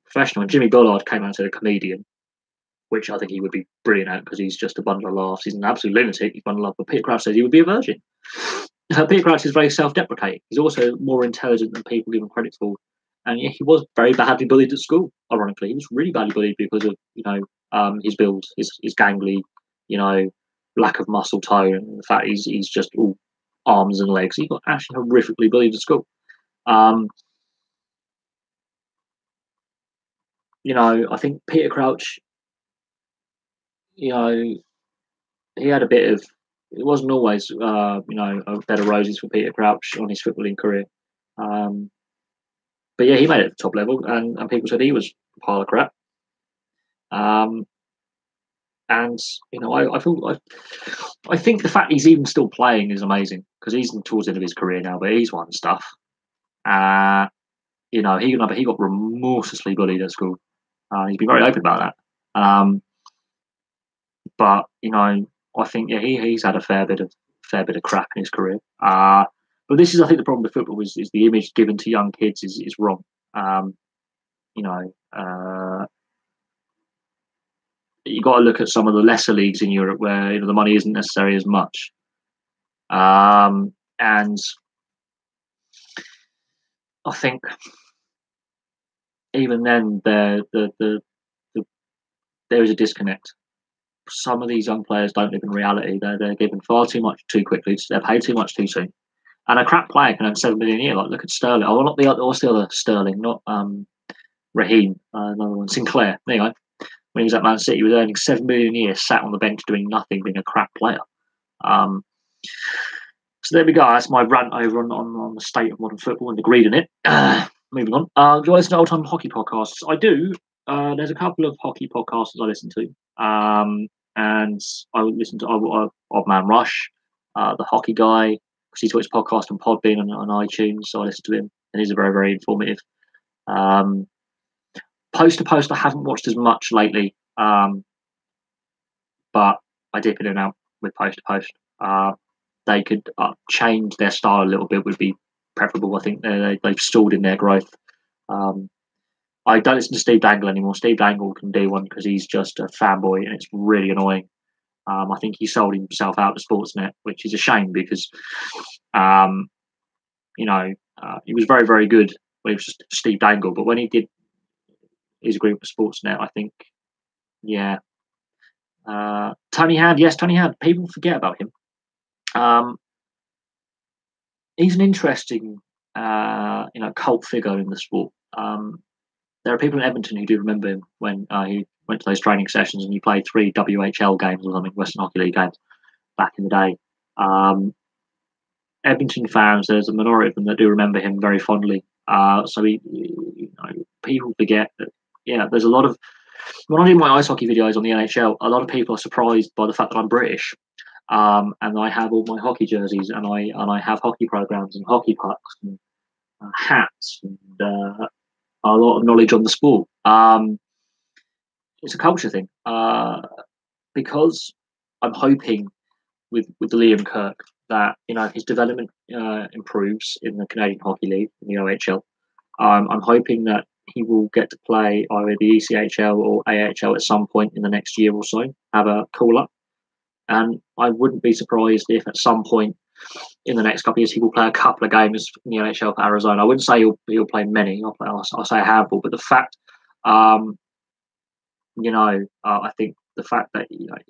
professional. And Jimmy Bullard came out and said a comedian, which I think he would be brilliant at because he's just a bundle of laughs. He's an absolute lunatic. He's a bundle of laughs. But Peter Crouch says he would be a virgin. Peter Crouch is very self-deprecating. He's also more intelligent than people give him credit for. And yeah, he was very badly bullied at school. Ironically, he was really badly bullied because of his build, his gangly, lack of muscle tone, and the fact he's just all arms and legs. He got actually horrifically bullied at school. I think Peter Crouch, you know, he had a bit of. It wasn't always, a bed of roses for Peter Crouch on his footballing career. Um, but yeah, he made it at the top level, and people said he was a pile of crap. Um, and I think the fact he's even still playing is amazing because he's towards the end of his career now, but he's won stuff. Uh, he got remorselessly bullied at school. He's been very open about that. But I think he's had a fair bit of crap in his career. But this is, I think, the problem with football is the image given to young kids is wrong. Um, you know, you got to look at some of the lesser leagues in Europe where the money isn't necessarily as much. And I think even then there is a disconnect. Some of these young players don't live in reality. They're given far too much too quickly. They're paid too much too soon. And a crap player can earn 7 million a year. Like look at Sterling. Oh, not the other. What's the other Sterling? Not Raheem. Another one, Sinclair. There you go. When he was at Man City, he was earning 7 million a year, sat on the bench doing nothing, being a crap player. Um, so there we go. That's my rant over on the state of modern football and the greed in it. Moving on. Do you listen to old-time hockey podcasts? I do. There's a couple of hockey podcasts I listen to. And I would listen to Odd Man Rush, the hockey guy, because he's got his podcast on Podbean and on iTunes, so I listen to him, and he's a very, very informative. Post to Post, I haven't watched as much lately, but I dip in and out with Post to Post. They could change their style a little bit, would be preferable. I think they've stalled in their growth. I don't listen to Steve Dangle anymore. Steve Dangle can do one because he's just a fanboy and it's really annoying. I think he sold himself out to Sportsnet, which is a shame because, he was very, very good when he was just Steve Dangle. But when he did his agreement with Sportsnet, I think, yeah. Tony Hand, yes, Tony Hand. People forget about him. He's an interesting, cult figure in the sport. There are people in Edmonton who do remember him when he went to those training sessions and he played 3 WHL games or something, Western Hockey League games back in the day. Edmonton fans, there's a minority of them that do remember him very fondly. So people forget that. Yeah, there's a lot of when I do my ice hockey videos on the NHL, a lot of people are surprised by the fact that I'm British, and I have all my hockey jerseys, and I have hockey programs and hockey pucks and hats and a lot of knowledge on the sport. It's a culture thing because I'm hoping with Liam Kirk that his development improves in the Canadian Hockey League in the OHL. I'm hoping that he will get to play either the ECHL or AHL at some point in the next year or so, have a call up. And I wouldn't be surprised if at some point in the next couple of years he will play a couple of games in the NHL for Arizona. I wouldn't say he'll play many. I'll say a handful. But the fact, I think the fact that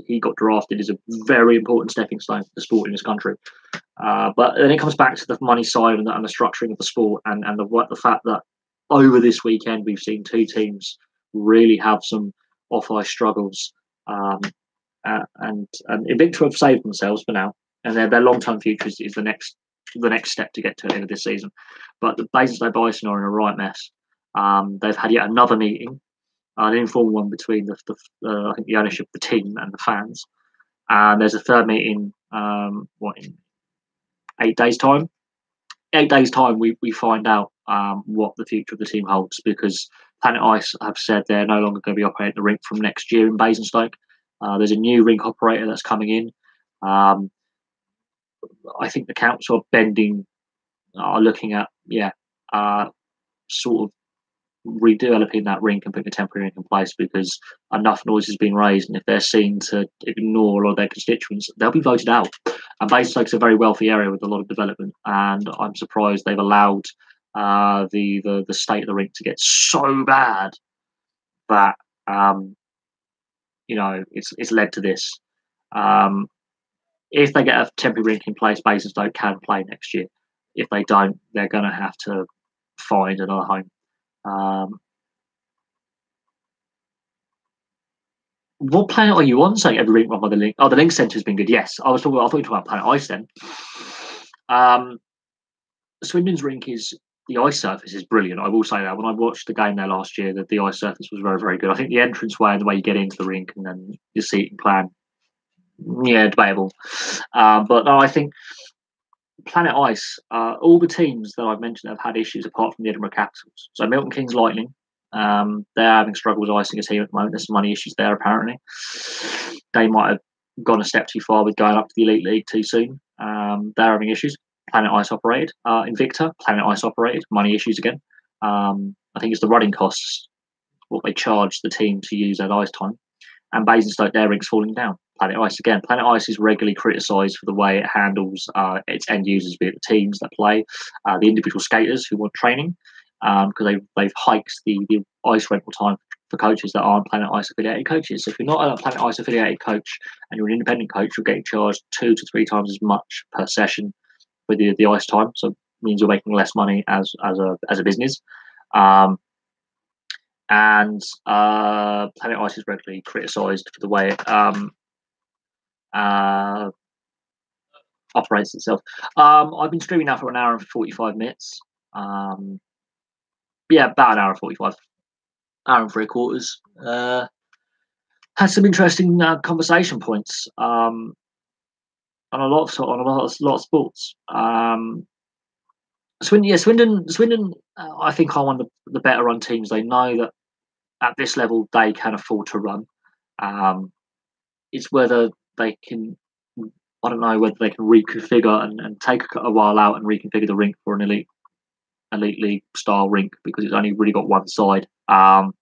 he got drafted is a very important stepping stone for the sport in this country. But then it comes back to the money side and the structuring of the sport and the fact that over this weekend we've seen 2 teams really have some off-ice struggles, and Invicta have saved themselves for now, and their long-term future is the next step to get to the end of this season. But the Basingstoke Bison are in a right mess. They've had yet another meeting, an informal one between I think the ownership of the team and the fans, and there's a third meeting in 8 days' time. 8 days' time, we find out what the future of the team holds because Planet Ice have said they're no longer going to be operating the rink from next year in Basingstoke. There's a new rink operator that's coming in. I think the council are looking at sort of redeveloping that rink and putting a temporary rink in place because enough noise has been raised, and if they're seen to ignore a lot of their constituents, they'll be voted out. And Basingstoke's a very wealthy area with a lot of development, and I'm surprised they've allowed the state of the rink to get so bad that it's led to this. If they get a temporary rink in place, Basingstoke can play next year. If they don't, they're going to have to find another home. What planet are you on? Saying every rink run by the link. Oh, the link center has been good. Yes, I was talking. I thought you were talking about Planet Ice then. Um, Swindon's rink is the ice surface is brilliant. I will say that when I watched the game there last year, that the ice surface was very, very good. I think the entrance way and the way you get into the rink and then your seating plan, yeah, debatable. But no, I think Planet Ice, all the teams that I've mentioned have had issues apart from the Edinburgh Capitals. So Milton Keynes Lightning, they're having struggles icing a team at the moment. There's some money issues there apparently. They might have gone a step too far with going up to the Elite League too soon. They're having issues. Planet Ice operated. Invicta, Planet Ice operated. Money issues again. I think it's the running costs, what they charge the team to use that ice time. And Basingstoke, their rink's falling down. Planet Ice again. Planet Ice is regularly criticised for the way it handles its end users, be it the teams that play, the individual skaters who want training, because they've hiked the ice rental time for coaches that aren't Planet Ice affiliated coaches. So if you're not a Planet Ice affiliated coach and you're an independent coach, you're getting charged 2 to 3 times as much per session for the ice time. So it means you're making less money as a business. And Planet Ice is regularly criticised for the way it operates itself. I've been streaming now for an hour and 45 minutes. Yeah, about an hour and 45, hour and 3/4. Had some interesting conversation points on a lot of sports. Swindon. I think are one of the better run teams. They know that at this level they can afford to run. It's whether they can. I don't know whether they can reconfigure and take a while out and reconfigure the rink for an elite league style rink because it's only really got one side. And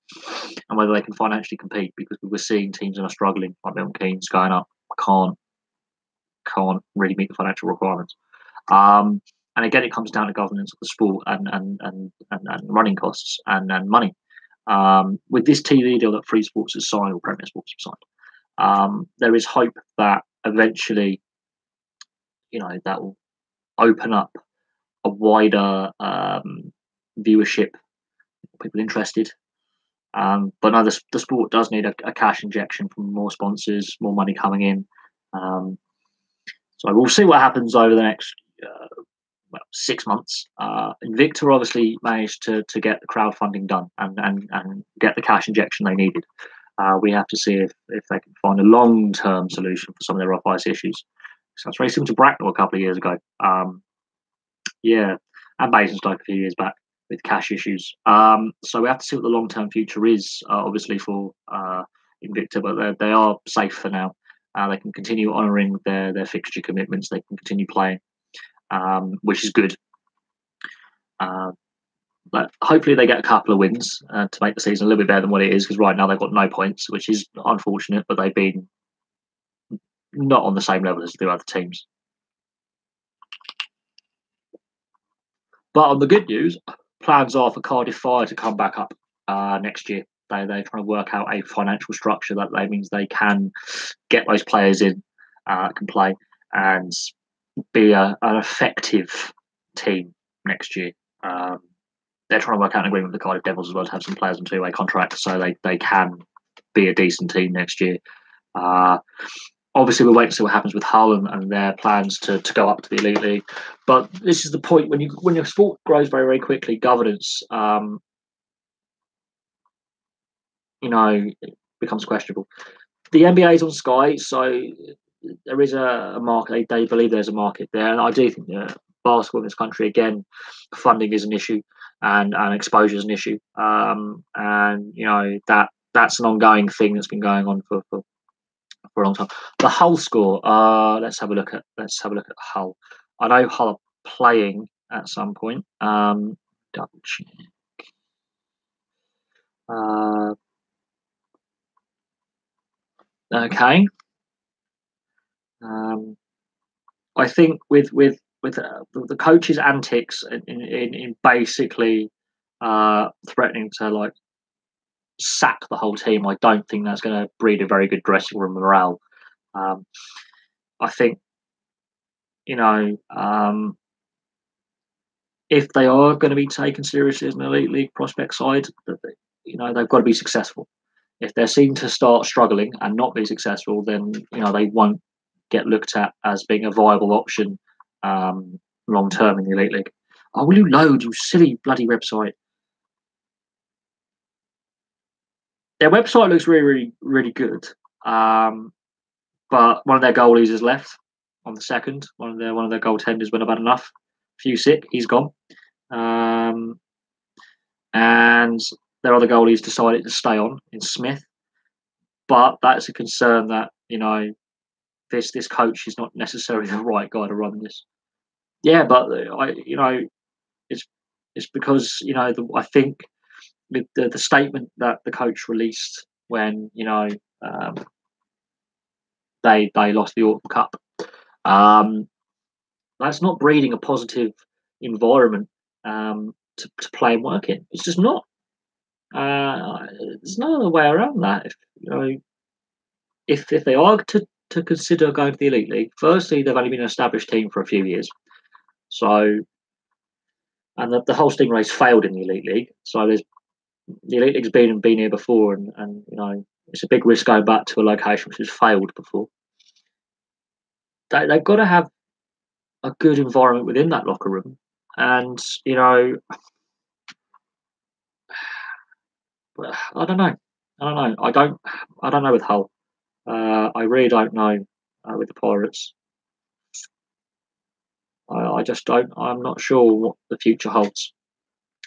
whether they can financially compete because we're seeing teams that are struggling, like Milton Keynes going up, can't really meet the financial requirements. And again, it comes down to governance of the sport and running costs and money. With this TV deal that Free Sports has signed or Premier Sports has signed, there is hope that eventually, that will open up a wider viewership, people interested. But no, the sport does need a cash injection from more sponsors, more money coming in. So we'll see what happens over the next 6 months. Invicta obviously managed to get the crowdfunding done and get the cash injection they needed. We have to see if they can find a long-term solution for some of their off-ice issues. So that's very similar to Bracknell a couple of years ago. Yeah, and Basingstoke a few years back with cash issues. So we have to see what the long-term future is, obviously, for Invicta, but they are safe for now. They can continue honouring their fixture commitments. They can continue playing, which is good. But hopefully they get a couple of wins to make the season a little bit better than what it is, because right now they've got no points, which is unfortunate, but they've been not on the same level as the other teams. But on the good news, plans are for Cardiff Fire to come back up next year. They're trying to work out a financial structure that means they can get those players in, can play, and be an effective team next year. They're trying to work out an agreement with the Cardiff Devils as well to have some players on two-way contracts so they can be a decent team next year. Obviously, we'll wait to see what happens with Hull and their plans to go up to the Elite League. But this is the point when your sport grows very, very quickly, governance, it becomes questionable. The NBA is on Sky, so there is a market. They believe there's a market there, and I do think that basketball in this country, again, funding is an issue and exposure is an issue, and that's an ongoing thing that's been going on for a long time. The Hull score. Let's have a look at Hull. I know Hull are playing at some point. Double check. Okay. I think with the coach's antics in basically threatening to sack the whole team, I don't think that's going to breed a very good dressing room morale. I think if they are going to be taken seriously as an elite league prospect side, they've got to be successful. If they're seen to start struggling and not be successful, then they won't get looked at as being a viable option long term in the elite league. Oh, will you load, you silly bloody website? Their website looks really, really, really good. But one of their goalies has left on the second. One of their goaltenders went about enough. Few sick, he's gone. And their other goalies decided to stay on in Smith. But that's a concern that this coach is not necessarily the right guy to run this. Yeah, but it's because I think the statement that the coach released when they lost the Autumn Cup, that's not breeding a positive environment to play and work in. It's just not. There's no other way around that. If they are to consider going to the Elite League, firstly they've only been an established team for a few years, so and the whole Stingrays failed in the Elite League. So the Elite League's been here before, and it's a big risk going back to a location which has failed before. They've got to have a good environment within that locker room, and I don't know. I don't know with Hull. I really don't know with the Pirates. I just don't. I'm not sure what the future holds.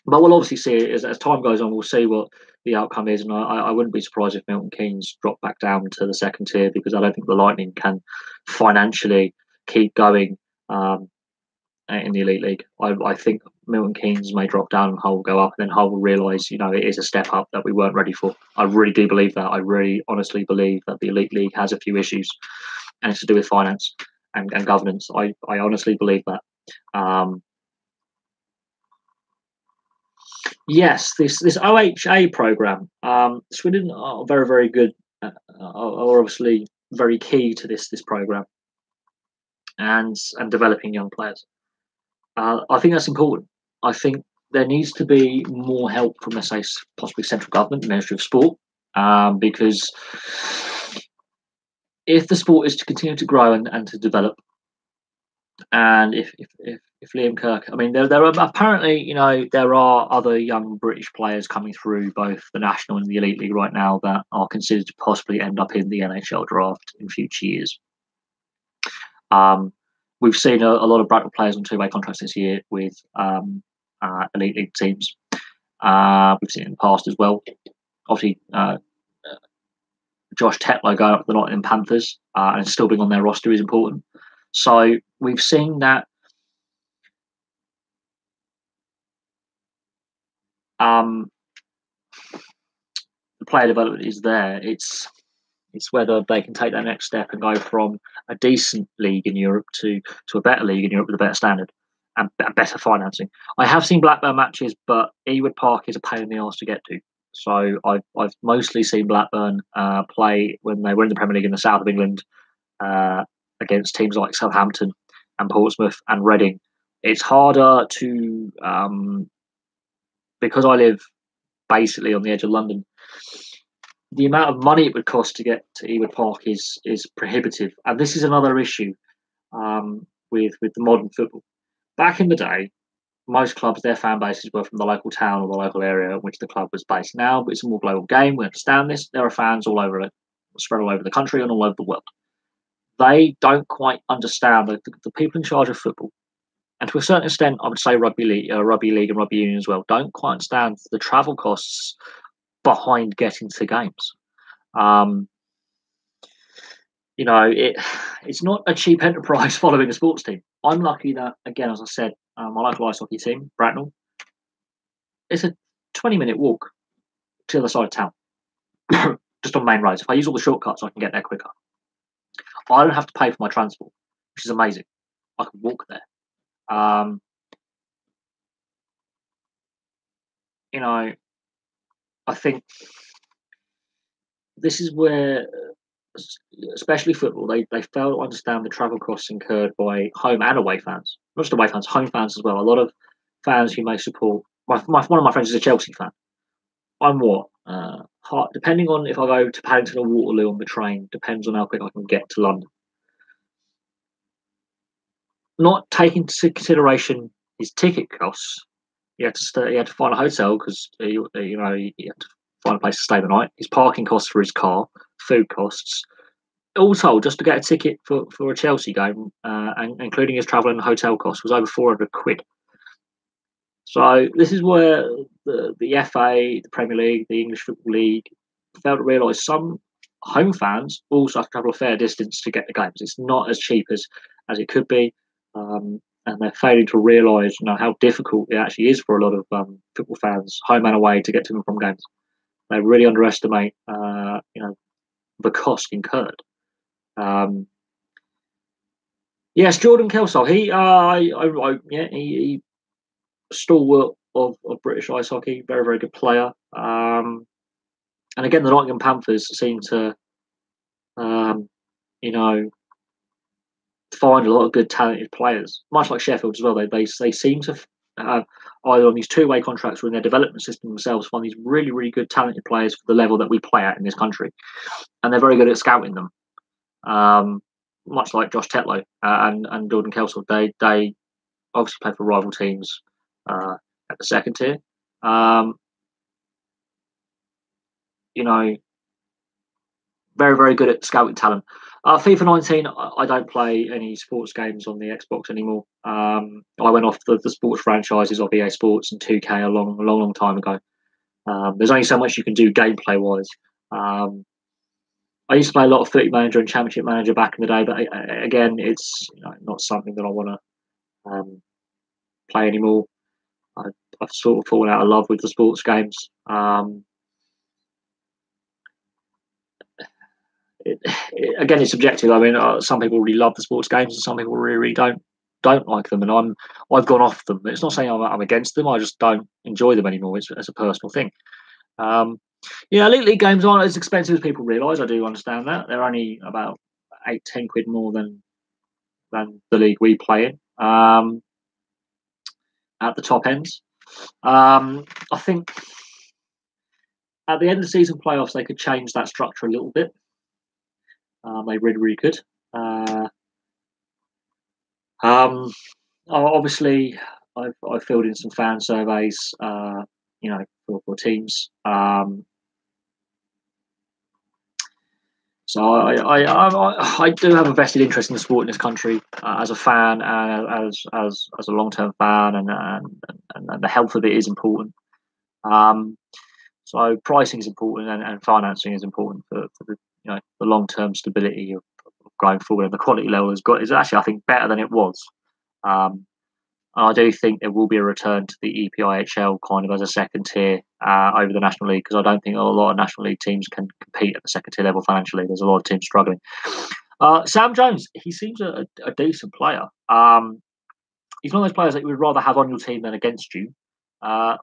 But we'll obviously see it as time goes on. We'll see what the outcome is, and I wouldn't be surprised if Milton Keynes drop back down to the second tier, because I don't think the Lightning can financially keep going in the Elite League. I think Milton Keynes may drop down and Hull will go up, and then Hull will realise it is a step up that we weren't ready for. I really do believe that. I really honestly believe that the Elite League has a few issues, and it's to do with finance and governance. I honestly believe that. Yes, this OHA program. Swindon are very, very good. Are obviously very key to this program and developing young players. I think that's important. I think there needs to be more help from, let's say, possibly central government, the Ministry of Sport, because if the sport is to continue to grow and to develop, and if Liam Kirk, I mean, there are apparently, there are other young British players coming through both the national and the elite league right now that are considered to possibly end up in the NHL draft in future years. We've seen a lot of Bracknell players on two-way contracts this year with elite league teams. We've seen it in the past as well. Obviously, Josh Tetlow going up to the Nottingham Panthers and still being on their roster is important. So we've seen that the player development is there. It's whether they can take that next step and go from a decent league in Europe to a better league in Europe with a better standard and better financing. I have seen Blackburn matches, but Ewood Park is a pain in the arse to get to. So I've mostly seen Blackburn play when they were in the Premier League in the south of England against teams like Southampton and Portsmouth and Reading. It's harder to because I live basically on the edge of London. The amount of money it would cost to get to Ewood Park is prohibitive, and this is another issue with the modern football. Back in the day, most clubs, their fan bases were from the local town or the local area in which the club was based. Now it's a more global game. We understand this. There are fans all over it, spread all over the country and all over the world. They don't quite understand the people in charge of football, and to a certain extent, I would say rugby league and rugby union as well, don't quite understand the travel costs behind getting to games. It's not a cheap enterprise following a sports team. I'm lucky that, again, as I said, my local ice hockey team, Bracknell, it's a 20-minute walk to the other side of town, just on main roads. If I use all the shortcuts, I can get there quicker. I don't have to pay for my transport, which is amazing. I can walk there. I think this is where, especially football, they fail to understand the travel costs incurred by home and away fans. Not just away fans, home fans as well. A lot of fans who may support. One of my friends is a Chelsea fan. I'm what? Depending on if I go to Paddington or Waterloo on the train, depends on how quick I can get to London. Not taking into consideration his ticket costs, he had to find a hotel because he had to find a place to stay the night. His parking costs for his car, food costs, all told, just to get a ticket for a Chelsea game, and including his travel and hotel costs, was over £400. So this is where the FA, the Premier League, the English Football League failed to realise some home fans also have to travel a fair distance to get the games. It's not as cheap as it could be, and they're failing to realise how difficult it actually is for a lot of football fans, home and away, to get to and from games. They really underestimate the cost incurred. Yes, Jordan Kelso. He stalwart of British ice hockey, very, very good player. And again, the Nottingham Panthers seem to, find a lot of good, talented players, much like Sheffield as well. They seem to either on these two-way contracts or in their development system themselves find these really, really good, talented players for the level that we play at in this country, and they're very good at scouting them. Much like Josh Tetlow and Jordan Kelso, they obviously play for rival teams at the second tier. Very, very good at scouting talent. FIFA 19, I don't play any sports games on the Xbox anymore. I went off the sports franchises of EA Sports and 2K a long time ago. There's only so much you can do gameplay wise. I used to play a lot of Footy Manager and Championship Manager back in the day, but again, it's not something that I want to play anymore. I've sort of fallen out of love with the sports games. Again, it's subjective. I mean, some people really love the sports games, and some people really don't like them. And I've gone off them. It's not saying I'm against them. I just don't enjoy them anymore. It's a personal thing. Elite league games aren't as expensive as people realise. I do understand that. They're only about £8-10 more than the league we play in at the top ends. I think at the end of the season playoffs, they could change that structure a little bit. They really, really could. Obviously, I've filled in some fan surveys, for teams. So I do have a vested interest in the sport in this country as a fan, and as a long-term fan, and the health of it is important. So pricing is important, and financing is important for the long-term stability of going forward, and the quality level is actually, I think, better than it was. And I do think there will be a return to the EPIHL kind of as a second tier over the National League, because I don't think a lot of National League teams can compete at the second tier level financially. There's a lot of teams struggling. Sam Jones, he seems a decent player. He's one of those players that you would rather have on your team than against you.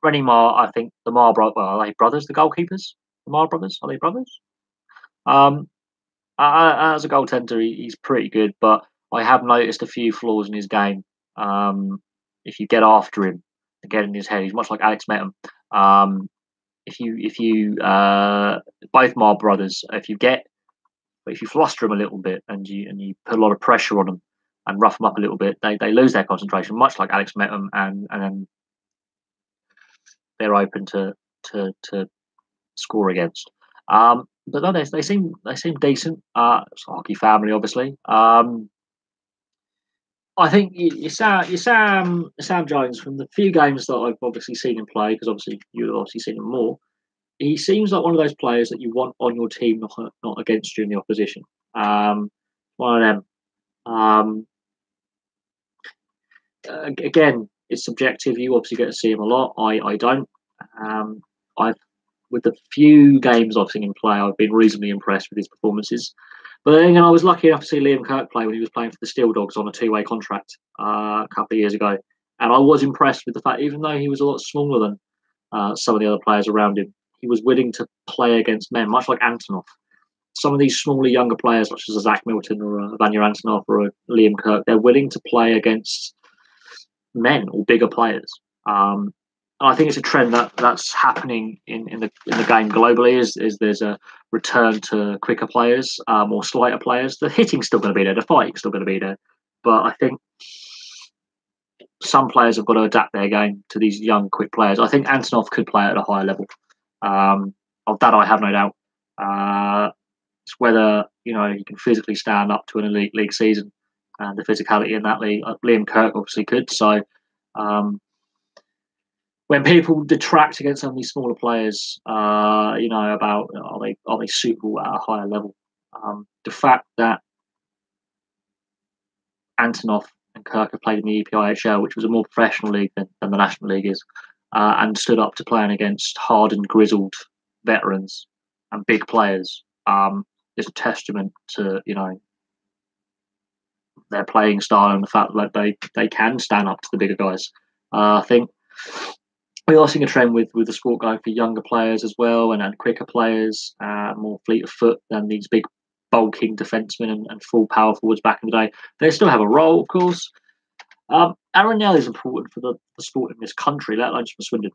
Rennie Marr, I think the Marr brothers, are they brothers, the goalkeepers? The Marr brothers, are they brothers? As a goaltender, he's pretty good, but I have noticed a few flaws in his game. If you get after him and get in his head, he's much like Alex Metum. If you both Marr brothers, if you fluster them a little bit and you put a lot of pressure on them and rough them up a little bit, they lose their concentration, much like Alex Metum, and then they're open to score against. But no, they seem decent. It's a hockey family, obviously. I think Sam Jones, from the few games that I've obviously seen him play, because obviously you've obviously seen him more, he seems like one of those players that you want on your team, not against you in the opposition. One of them. Again, it's subjective. You obviously get to see him a lot. I don't. With the few games I've seen him play, I've been reasonably impressed with his performances. But then I was lucky enough to see Liam Kirk play when he was playing for the Steel Dogs on a two-way contract a couple of years ago. And I was impressed with the fact, even though he was a lot smaller than some of the other players around him, he was willing to play against men, much like Antonov. Some of these smaller, younger players, such as a Zach Milton or a Vanya Antonov or a Liam Kirk, they're willing to play against men or bigger players. I think it's a trend that's happening in the game globally. Is there's a return to quicker players, or slighter players. The hitting's still going to be there, the fighting's still going to be there, but I think some players have got to adapt their game to these young, quick players. I think Antonov could play at a higher level. Of that, I have no doubt. It's whether he can physically stand up to an elite league season and the physicality in that league. Liam Kirk obviously could. So when people detract against some of these smaller players, about are they suitable at a higher level? The fact that Antonov and Kirk have played in the EPIHL, which was a more professional league than the National League is, and stood up to playing against hardened, grizzled veterans and big players, is a testament to their playing style and the fact that they can stand up to the bigger guys. I think we are seeing a trend with the sport going for younger players as well and quicker players, more fleet of foot than these big bulking defensemen and full power forwards back in the day. They still have a role, of course. Aaron Nell is important for the sport in this country, let alone just for Swindon.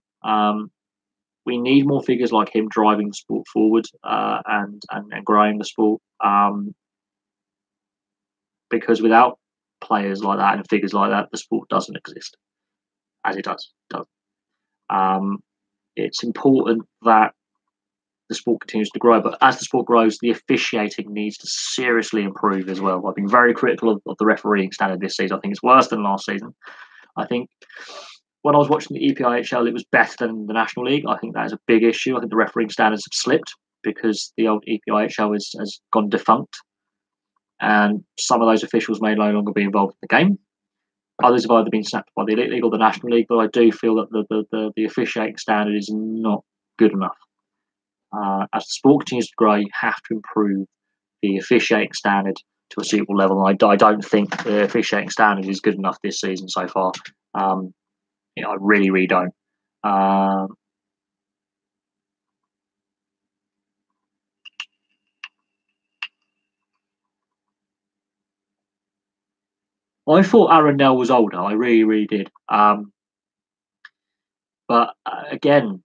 We need more figures like him driving the sport forward and growing the sport. Because without players like that and figures like that, the sport doesn't exist as it does. It's important that the sport continues to grow, but as the sport grows, the officiating needs to seriously improve as well. I've been very critical of the refereeing standard this season. I think it's worse than last season. I think when I was watching the EPIHL, it was better than the National League. I think that is a big issue. I think the refereeing standards have slipped because the old EPIHL has gone defunct, and some of those officials may no longer be involved in the game. Others have either been snapped by the Elite League or the National League, but I do feel that the officiating standard is not good enough. As the sport continues to grow, you have to improve the officiating standard to a suitable level. And I don't think the officiating standard is good enough this season so far. I really, really don't. I thought Aaron Nell was older. I really, really did. But again,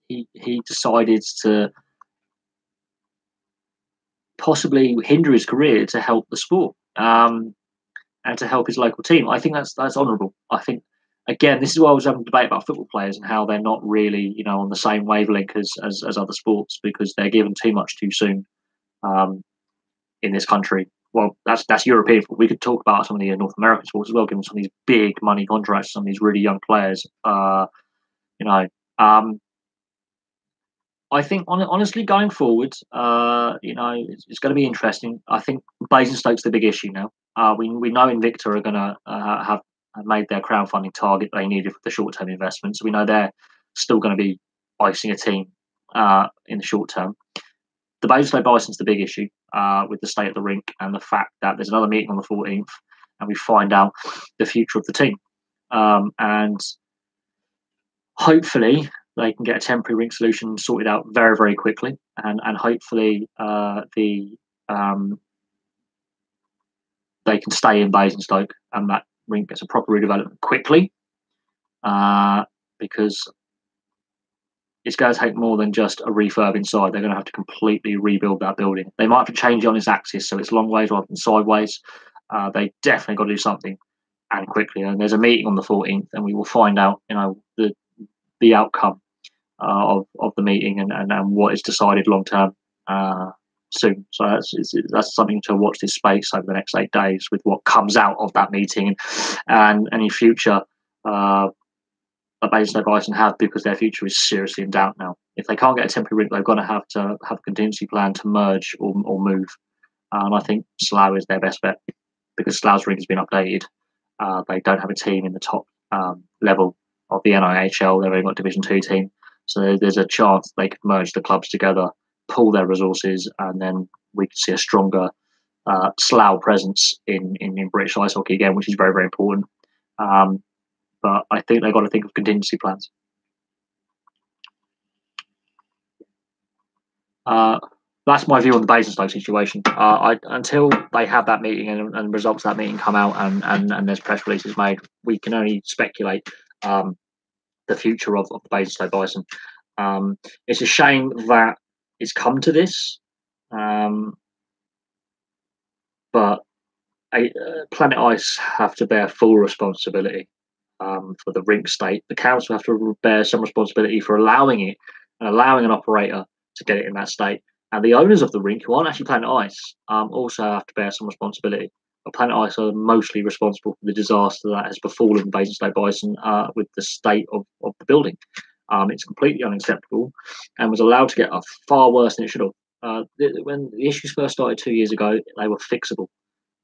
he decided to possibly hinder his career to help the sport and to help his local team. I think that's honourable. I think, again, this is why I was having a debate about football players and how they're not really, on the same wavelength as other sports because they're given too much too soon in this country. Well, that's European football. We could talk about some of the North American sports as well, given some of these big money contracts, some of these really young players. I think honestly, going forward, it's going to be interesting. I think Basingstoke's the big issue now. We know Invicta are going to have made their crowdfunding target they needed for the short-term investment. So we know they're still going to be icing a team in the short term. The Basingstoke Bison's the big issue with the state of the rink and the fact that there's another meeting on the 14th and we find out the future of the team. And hopefully they can get a temporary rink solution sorted out very, very quickly, and hopefully they can stay in Basingstoke and that rink gets a proper redevelopment quickly, because it's going to take more than just a refurb inside. They're going to have to completely rebuild that building. They might have to change it on its axis so it's long ways rather than sideways. They definitely got to do something and quickly. And there's a meeting on the 14th, and we will find out, the outcome of the meeting and what is decided long term soon. So that's something to watch this space over the next 8 days with what comes out of that meeting and any future that Basingstoke Bison have, because their future is seriously in doubt now. If they can't get a temporary rink, they're going to have a contingency plan to merge or move. And I think Slough is their best bet because Slough's rink has been updated. They don't have a team in the top level of the NIHL. They've only got Division 2 team. So there's a chance they could merge the clubs together, pool their resources, and then we could see a stronger Slough presence in British ice hockey again, which is very, very important. But I think they've got to think of contingency plans. That's my view on the Basingstoke situation. Until they have that meeting and results of that meeting come out and there's press releases made, we can only speculate the future of the Basingstoke Bison. It's a shame that it's come to this, but Planet Ice have to bear full responsibility for the rink state. The council have to bear some responsibility for allowing it and allowing an operator to get it in that state. And the owners of the rink, who aren't actually Planet Ice, also have to bear some responsibility. But Planet Ice are mostly responsible for the disaster that has befallen Basingstoke Bison with the state of the building. It's completely unacceptable and was allowed to get far worse than it should have. When the issues first started 2 years ago, they were fixable.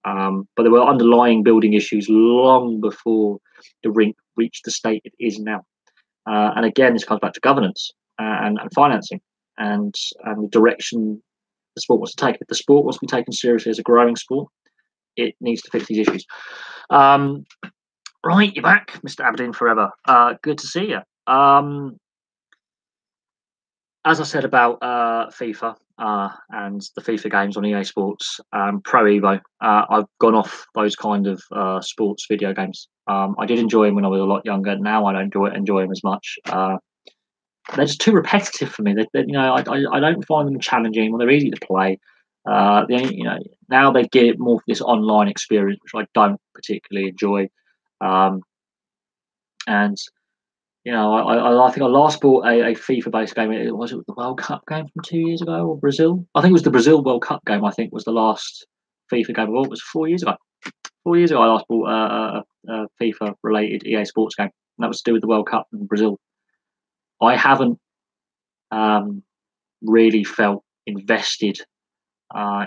But there were underlying building issues long before the rink reached the state it is now. And again, this comes back to governance and financing and the direction the sport wants to take. If the sport wants to be taken seriously as a growing sport, it needs to fix these issues. Right, you're back, Mr. Aberdeen Forever. Good to see you. As I said about FIFA and the FIFA games on EA Sports, Pro Evo, I've gone off those kind of sports video games. I did enjoy them when I was a lot younger. Now I don't enjoy them as much. They're just too repetitive for me. I don't find them challenging. Well, they're easy to play. Now they get more for this online experience, which I don't particularly enjoy. And I think I last bought a FIFA-based game. Was it the World Cup game from 2 years ago, or Brazil? I think it was the Brazil World Cup game. I think was the last FIFA game. Well, it was 4 years ago. 4 years ago, I last bought a FIFA-related EA Sports game, and that was to do with the World Cup in Brazil. I haven't really felt invested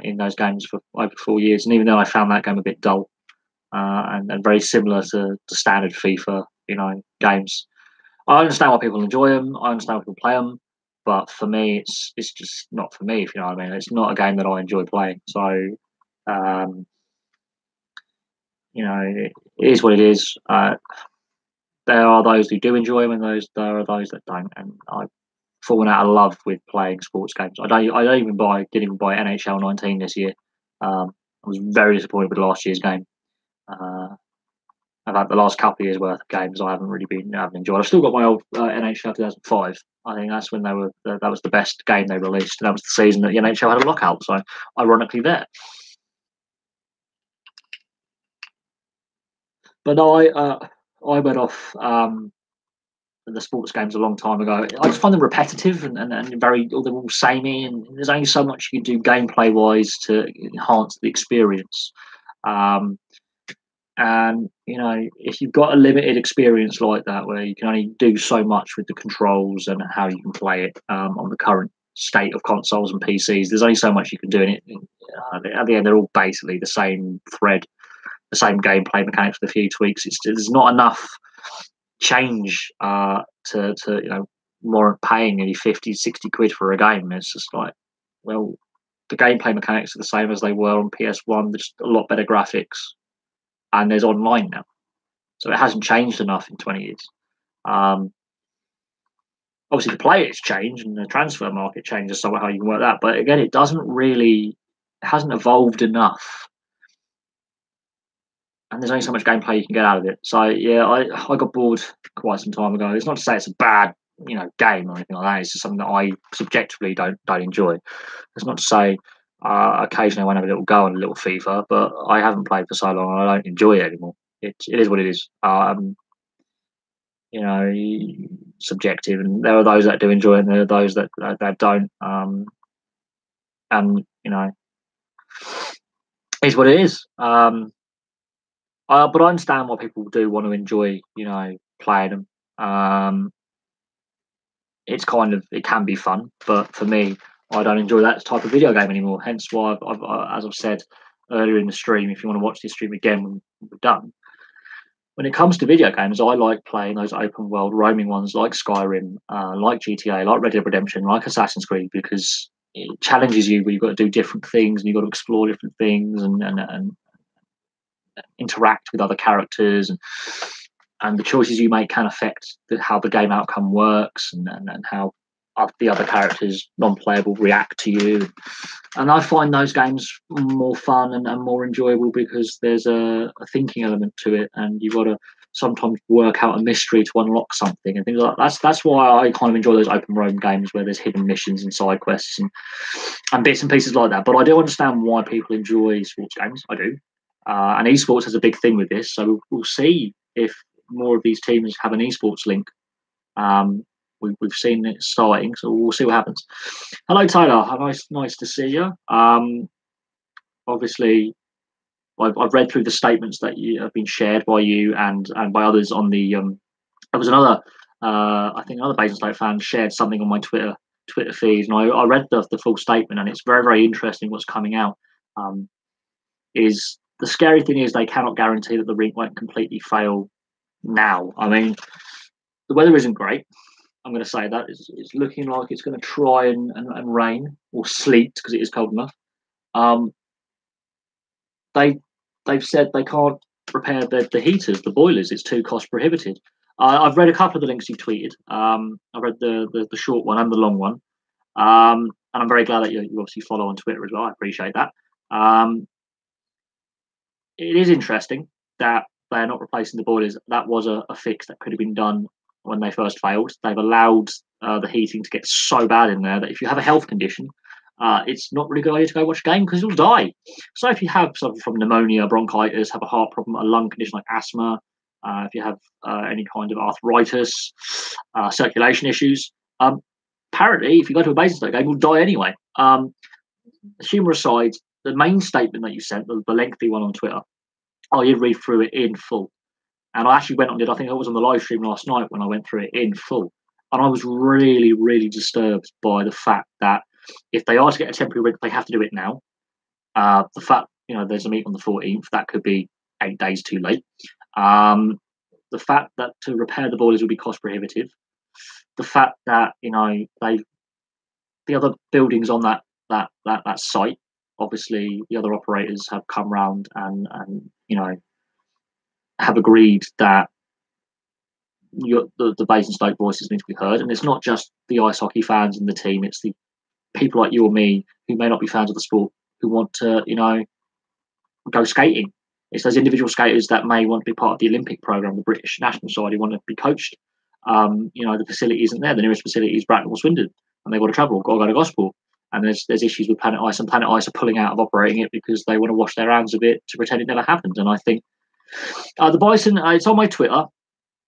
in those games for over 4 years, and even though I found that game a bit dull and very similar to standard FIFA, games. I understand why people enjoy them. I understand why people play them, but for me, it's just not for me. If you know what I mean, it's not a game that I enjoy playing. So, it is what it is. There are those who do enjoy them, and there are those that don't. And I've fallen out of love with playing sports games. I didn't even buy NHL 19 this year. I was very disappointed with last year's game. About the last couple of years worth of games, I haven't enjoyed. I've still got my old NHL 2005. I think that's when that was the best game they released. And that was the season that the NHL had a lockout. So, ironically, there. But no, I went off the sports games a long time ago. I just find them repetitive and very. They're all samey, and there's only so much you can do gameplay wise to enhance the experience. And if you've got a limited experience like that, where you can only do so much with the controls and how you can play it on the current state of consoles and PCs, there's only so much you can do in it. At the end, they're all basically the same thread, the same gameplay mechanics with a few tweaks. There's not enough change to warrant paying nearly 50, 60 quid for a game. It's just like, well, the gameplay mechanics are the same as they were on PS1, just a lot better graphics. And there's online now, so it hasn't changed enough in 20 years. Obviously, the players change and the transfer market changes, so how you can work that. But again, it hasn't evolved enough, and there's only so much gameplay you can get out of it. So yeah, I got bored quite some time ago. It's not to say it's a bad game or anything like that. It's just something that I subjectively don't enjoy. It's not to say. Occasionally, I want to have a little go on a little FIFA, but I haven't played for so long, and I don't enjoy it anymore. It is what it is. Subjective, and there are those that do enjoy it, and there are those that don't. And is what it is. But I understand why people do want to enjoy, playing them. It can be fun, but for me, I don't enjoy that type of video game anymore. Hence why, as I've said earlier in the stream, if you want to watch this stream again when we're done, when it comes to video games, I like playing those open world roaming ones like Skyrim, like GTA, like Red Dead Redemption, like Assassin's Creed, because it challenges you where you've got to do different things and you've got to explore different things and interact with other characters, and the choices you make can affect how the game outcome works and how the other characters, non-playable, react to you. And I find those games more fun and more enjoyable because there's a thinking element to it, and you've got to sometimes work out a mystery to unlock something and things like that. That's why I kind of enjoy those open roam games where there's hidden missions and side quests and bits and pieces like that. But I do understand why people enjoy sports games. I do. And esports has a big thing with this, so we'll see if more of these teams have an esports link. We've seen it starting, so we'll see what happens. Hello, Tyler. Nice to see you. Obviously, I've read through the statements that have been shared by you and by others on the. There was another, I think another Basingstoke fan shared something on my Twitter feed, and I read the full statement, and it's very interesting what's coming out. Is the scary thing is they cannot guarantee that the rink won't completely fail now. I mean, the weather isn't great. I'm going to say that it's looking like it's going to try and rain or sleet because it is cold enough. They've said they can't repair the heaters, the boilers. It's too cost prohibitive. I've read a couple of the links you've tweeted. I've read the short one and the long one, and I'm very glad that you obviously follow on Twitter as well. I appreciate that. It is interesting that they're not replacing the boilers. That was a fix that could have been done when they first failed. They've allowed the heating to get so bad in there that if you have a health condition, it's not really a good idea to go watch a game because you'll die. So if you have something from pneumonia, bronchitis, have a heart problem, a lung condition like asthma, if you have any kind of arthritis, circulation issues, apparently if you go to a Basingstoke game, you'll die anyway. Humour aside, the main statement that you sent, the lengthy one on Twitter, I did read through it in full. And I actually went on it. I think I was on the live stream last night when I went through it in full. And I was really, really disturbed by the fact that if they are to get a temporary rink, they have to do it now. The fact, there's a meet on the 14th, that could be 8 days too late. The fact that to repair the boilers would be cost prohibitive. The fact that, the other buildings on that site, obviously the other operators have come round and have agreed that the Basingstoke voices need to be heard, and it's not just the ice hockey fans in the team; it's the people like you or me who may not be fans of the sport who want to, go skating. It's those individual skaters that may want to be part of the Olympic program, the British national side, who want to be coached. The facility isn't there. The nearest facility is Bracknell or Swindon, and they've got to travel, got to go to Gosport. And there's issues with Planet Ice, and Planet Ice are pulling out of operating it because they want to wash their hands of it to pretend it never happened. And I think the Bison, it's on my Twitter,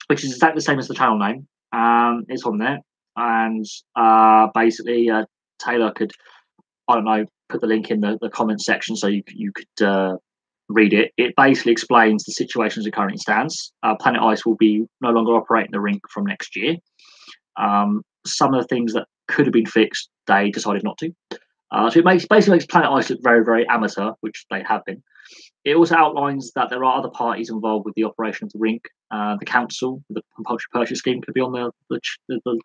which is exactly the same as the channel name. It's on there, and basically Taylor could, I don't know, put the link in the comment section so you could read it. It basically explains the situation as it currently stands. Planet Ice will be no longer operating the rink from next year. Some of the things that could have been fixed, they decided not to. So it basically makes Planet Ice look very, very amateur, which they have been. It also outlines that there are other parties involved with the operation of the rink. The council, the compulsory purchase scheme, could be on the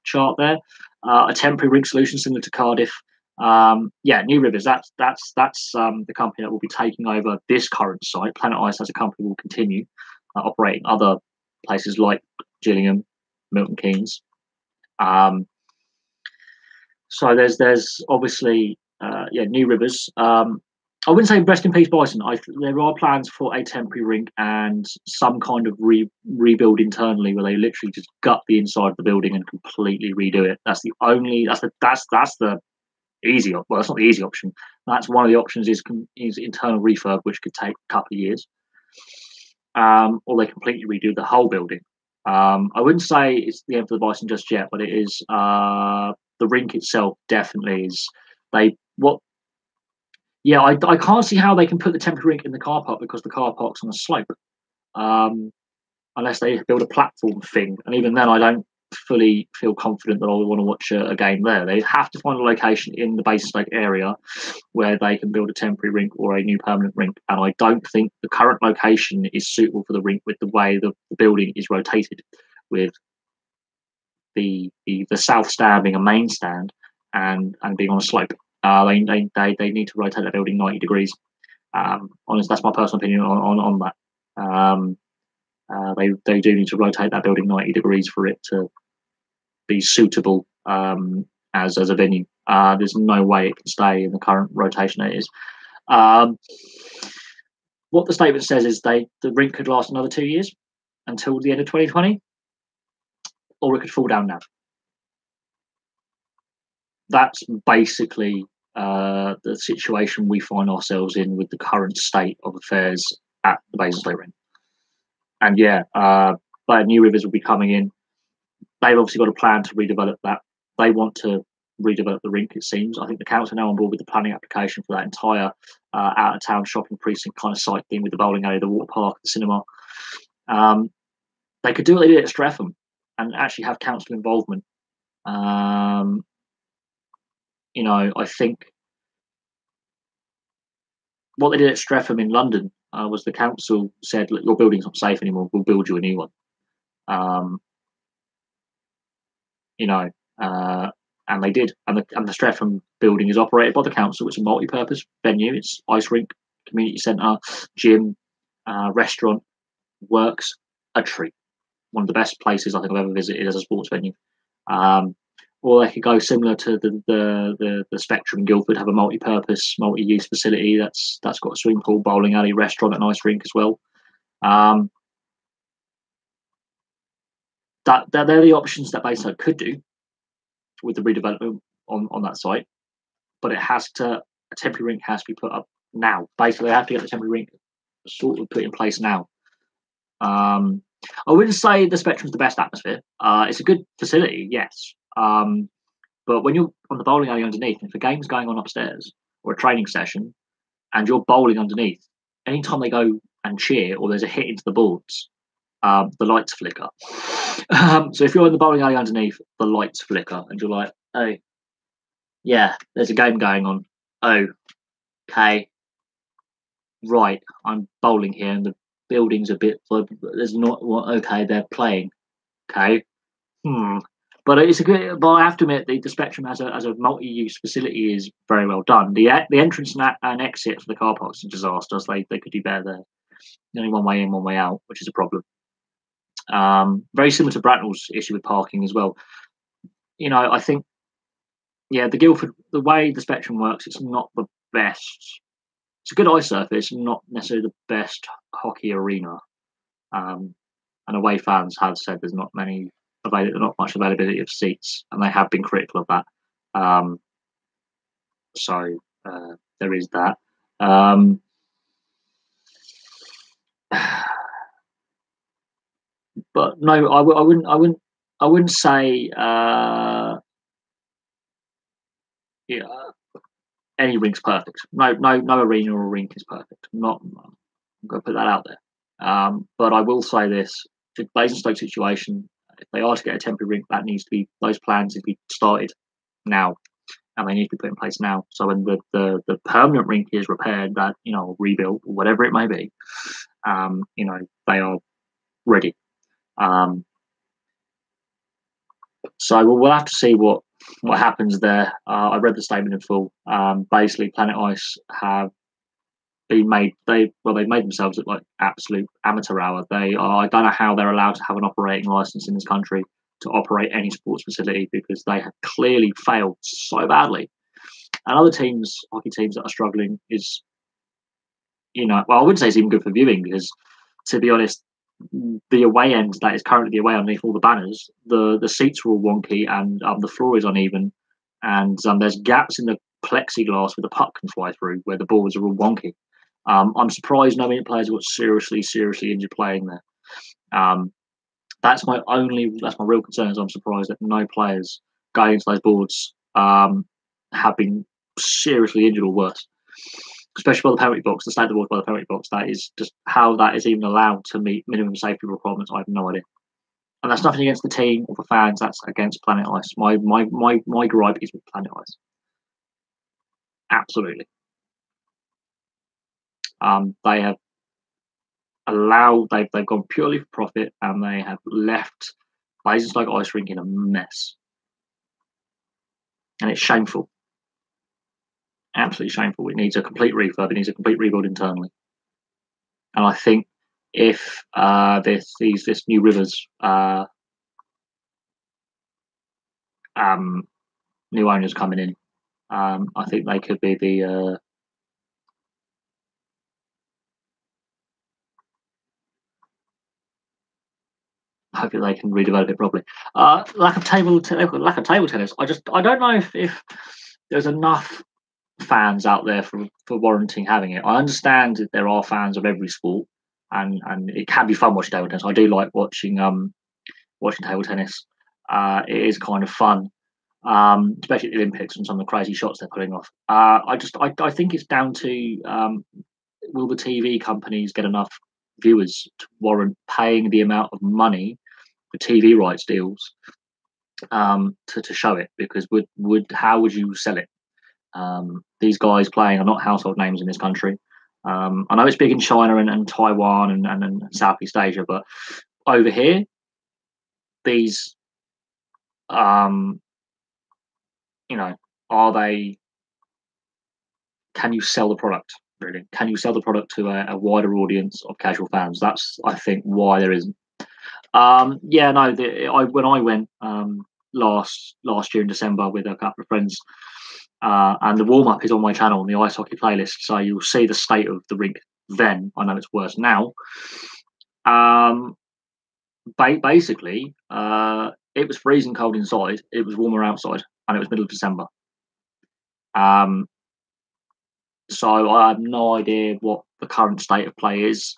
chart there. A temporary rink solution similar to Cardiff. New Rivers. That's the company that will be taking over this current site. Planet Ice as a company will continue operating other places like Gillingham, Milton Keynes. So there's obviously New Rivers. I wouldn't say rest in peace Bison. There are plans for a temporary rink and some kind of rebuild internally where they literally just gut the inside of the building and completely redo it. That's the easy. Well, that's not the easy option. That's one of the options is internal refurb, which could take a couple of years. Or they completely redo the whole building. I wouldn't say it's the end for the Bison just yet, but it is. The rink itself definitely is. I can't see how they can put the temporary rink in the car park because the car park's on a slope. Unless they build a platform thing, and even then, I don't fully feel confident that I would want to watch a game there. They have to find a location in the Basingstoke area where they can build a temporary rink or a new permanent rink, and I don't think the current location is suitable for the rink with the way the building is rotated, with the south stand being a main stand and being on a slope. They need to rotate that building 90 degrees. Honestly, that's my personal opinion on that. They do need to rotate that building 90 degrees for it to be suitable as a venue. There's no way it can stay in the current rotation it is. What the statement says is the rink could last another 2 years. until the end of 2020, or it could fall down now. That's basically the situation we find ourselves in with the current state of affairs at the Basingstoke Ring. And yeah, but new rivers will be coming in. They've obviously got a plan to redevelop that. They want to redevelop the rink, it seems. I think the council are now on board with the planning application for that entire out of town shopping precinct kind of site thing with the bowling alley, the water park, the cinema. They could do what they did at Streatham and actually have council involvement. You know, I think what they did at Streatham in London was the council said, "Look, your building's not safe anymore. We'll build you a new one." You know, and they did. And the Streatham building is operated by the council. It's a multi-purpose venue. It's ice rink, community centre, gym, restaurant, works, a treat. One of the best places I think I've ever visited as a sports venue. Or they could go similar to the Spectrum in Guildford, have a multi-purpose, multi-use facility that's got a swimming pool, bowling alley, restaurant, and ice rink as well. They're the options that Basingstoke could do with the redevelopment on that site, but a temporary rink has to be put up now. Basically, they have to get the temporary rink sort of put in place now. I wouldn't say the Spectrum's the best atmosphere. It's a good facility, yes. But when you're on the bowling alley underneath, if a game's going on upstairs or a training session and you're bowling underneath, anytime they go and cheer or there's a hit into the boards, the lights flicker. So if you're in the bowling alley underneath, the lights flicker and you're like, oh, yeah, there's a game going on. Oh, okay. Right, I'm bowling here and the building's a bit, there's not, well, okay, they're playing. Okay. But it's a good. But I have to admit, the Spectrum as a multi-use facility is very well done. The entrance and exit for the car parks are disasters. They could do better there. Only one way in, one way out, which is a problem. Very similar to Bracknell's issue with parking as well. You know, I think, yeah, the way the Spectrum works, it's not the best. It's a good ice surface, not necessarily the best hockey arena. And away fans have said there's not much availability of seats, and they have been critical of that. So there is that. But no, I wouldn't say yeah, any rink's perfect. No arena or rink is perfect. I'm going to put that out there. But I will say this: the Basingstoke situation, if they are to get a temporary rink, those plans need to be started now, and they need to be put in place now. So when the permanent rink is repaired, that rebuilt, or whatever it may be, they are ready. So we'll have to see what happens there. I read the statement in full. Basically, Planet Ice have been made. They've made themselves look like absolute amateur hour. I don't know how they're allowed to have an operating license in this country to operate any sports facility, because they have clearly failed so badly. And other teams, hockey teams that are struggling, is, well, I wouldn't say it's even good for viewing, because, to be honest, the away end that is currently the away underneath all the banners, the seats are all wonky, and the floor is uneven, and there's gaps in the plexiglass where the puck can fly through, where the boards are all wonky. I'm surprised no players got seriously injured playing there. That's my real concern, is I'm surprised that no players going into those boards have been seriously injured or worse. Especially by the penalty box, the state of the board by the penalty box. That is just how that is even allowed to meet minimum safety requirements. I have no idea. And that's nothing against the team or the fans. That's against Planet Ice. My gripe is with Planet Ice. Absolutely. They have they've gone purely for profit, and they have left Basingstoke Ice Rink in a mess. And it's shameful. Absolutely shameful. It needs a complete refurb. It needs a complete rebuild internally. And I think if this New Rivers new owners coming in, I think they could be the hopefully they can redevelop it properly. Lack of table tennis. I don't know if there's enough fans out there for warranting having it. I understand that there are fans of every sport, and it can be fun watching table tennis. I do like watching table tennis. It is kind of fun, especially at the Olympics and some of the crazy shots they're pulling off. I think it's down to will the TV companies get enough viewers to warrant paying the amount of money for TV rights deals to show it? Because how would you sell it? These guys playing are not household names in this country. I know it's big in China and Taiwan and Southeast Asia, but over here, these, are they? Can you sell the product? Really? Can you sell the product to a wider audience of casual fans? That's, I think, why there isn't. Yeah, no. When I went last year in December with a couple of friends, and the warm up is on my channel on the ice hockey playlist, so you'll see the state of the rink then. I know it's worse now. Basically, it was freezing cold inside. It was warmer outside, and it was middle of December. So I have no idea what the current state of play is.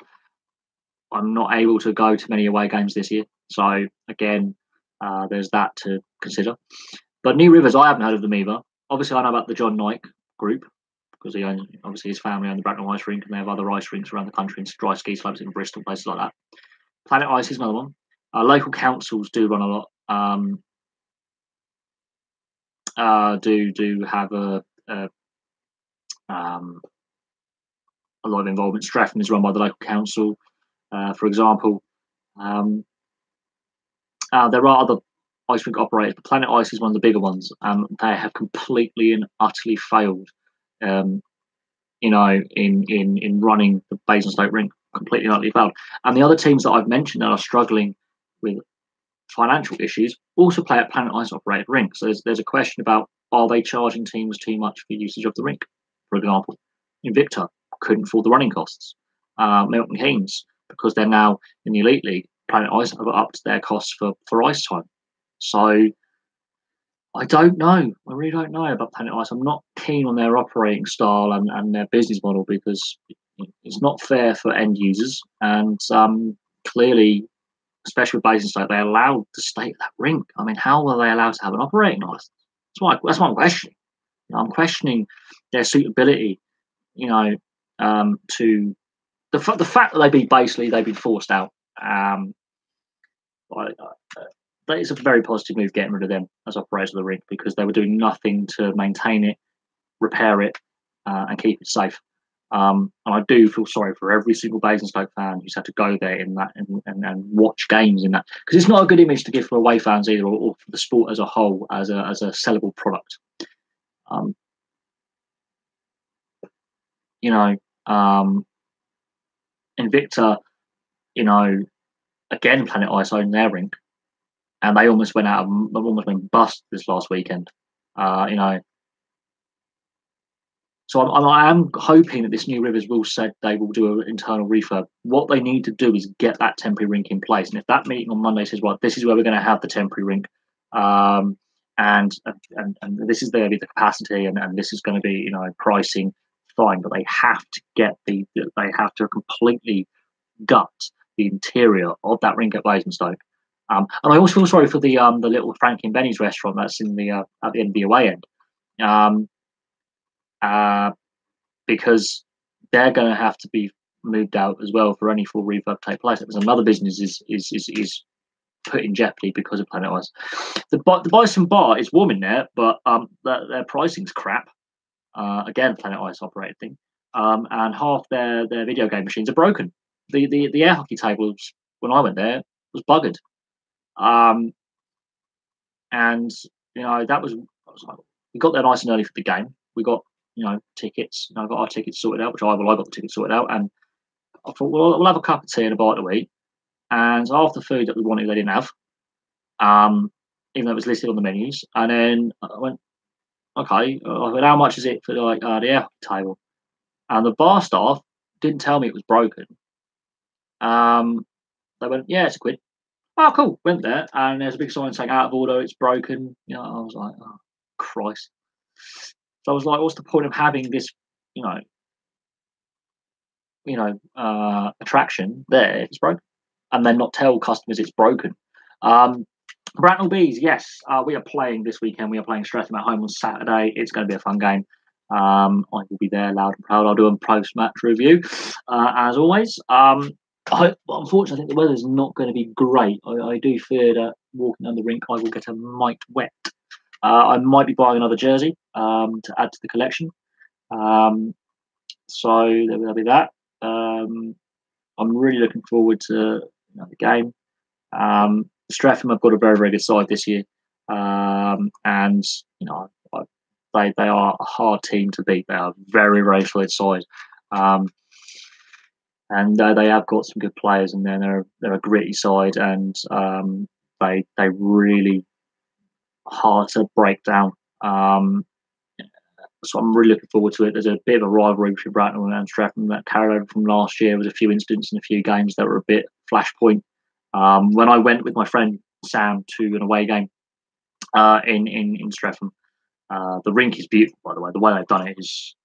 I'm not able to go to many away games this year, so again, there's that to consider. But New Rivers, I haven't heard of them either. Obviously, I know about the John Nike group because obviously his family own the Bracknell Ice Rink, and they have other ice rinks around the country and dry ski slopes in Bristol, places like that. Planet Ice is another one. Local councils do run a lot. Do have a lot of involvement. Streatham is run by the local council, for example. There are other ice rink operators, but Planet Ice is one of the bigger ones. They have completely and utterly failed, in running the Basingstoke rink. Completely and utterly failed. And the other teams that I've mentioned that are struggling with financial issues also play at Planet Ice operated rinks. So there's a question about, are they charging teams too much for usage of the rink? For example, Invicta couldn't afford the running costs. Milton Keynes, because they're now in the Elite League, Planet Ice have upped their costs for ice time. So I don't know. I really don't know about Planet Ice. I'm not keen on their operating style and their business model, because it's not fair for end users. And clearly, especially with Basingstoke, they allowed the state of that rink. I mean, how are they allowed to have an operating license? That's what I'm questioning. I'm questioning their suitability. To the fact that they've been forced out. That is a very positive move, getting rid of them as operators of the rink, because they were doing nothing to maintain it, repair it, and keep it safe. And I do feel sorry for every single Basingstoke fan who's had to go there in that and watch games in that, because it's not a good image to give for away fans either, or for the sport as a whole as a sellable product. Invicta, again, Planet Ice owned their rink, and they almost went bust this last weekend. So I am hoping that this New Rivers will said they will do an internal refurb. What they need to do is get that temporary rink in place. And if that meeting on Monday says, well, this is where we're going to have the temporary rink, and this is the capacity, and this is going to be pricing, fine. But they have to completely gut the interior of that rink at Basingstoke. And I also feel sorry for the little Frankie and Benny's restaurant that's in the at the end of the away end. Because they're going to have to be moved out as well for any full refurb to take place. Because another business is put in jeopardy because of Planet Ice. The Bison Bar is warm in there, but their pricing's crap. Again, Planet Ice operated thing, and half their video game machines are broken. The air hockey tables when I went there was buggered, and that was like, we got there nice and early for the game. We got tickets. I got our tickets sorted out, I got the tickets sorted out, and I thought, well, we'll have a cup of tea and a bite to eat. And half the food that we wanted, they didn't have, even though it was listed on the menus. And then I went, okay, I went, how much is it for the air table? And the bar staff didn't tell me it was broken. They went, yeah, it's £1. Oh, cool. Went there, and there's a big sign saying out of order. It's broken. You know, I was like, oh Christ. So I was like, what's the point of having this, you know, attraction there if it's broken, and then not tell customers it's broken. Bracknell Bees, yes, we are playing this weekend. We are playing Streatham at home on Saturday. It's going to be a fun game. I will be there, loud and proud. I'll do a post-match review, as always. Unfortunately, I think the weather's not going to be great. I do fear that walking down the rink, I will get a mite wet. I might be buying another jersey to add to the collection. So there'll be that. I'm really looking forward to the game. Streatham have got a very, very good side this year, and they are a hard team to beat. They are a very, very solid side, and they have got some good players, and then they're a gritty side, and they really hard to break down. So I'm really looking forward to it. There's a bit of a rivalry between Bracknell and Streatham that carried over from last year. There was a few incidents in a few games that were a bit flashpoint. When I went with my friend Sam to an away game in Streatham, the rink is beautiful, by the way. The way they've done it is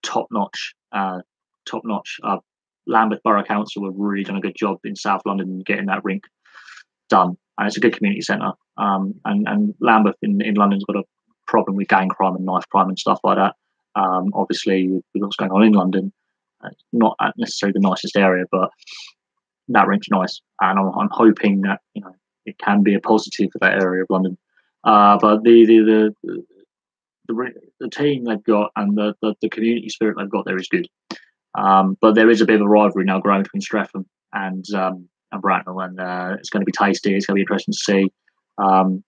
top notch. Top notch. Lambeth Borough Council have really done a good job in South London getting that rink done, and it's a good community centre. And Lambeth in London's got a problem with gang crime and knife crime and stuff like that. Obviously, with what's going on in London, not necessarily the nicest area, but that rink's nice, and I'm hoping that it can be a positive for that area of London. But the team they've got and the community spirit they've got there is good. But there is a bit of a rivalry now growing between Streatham and Bracknell, and it's going to be tasty. It's going to be interesting to see. And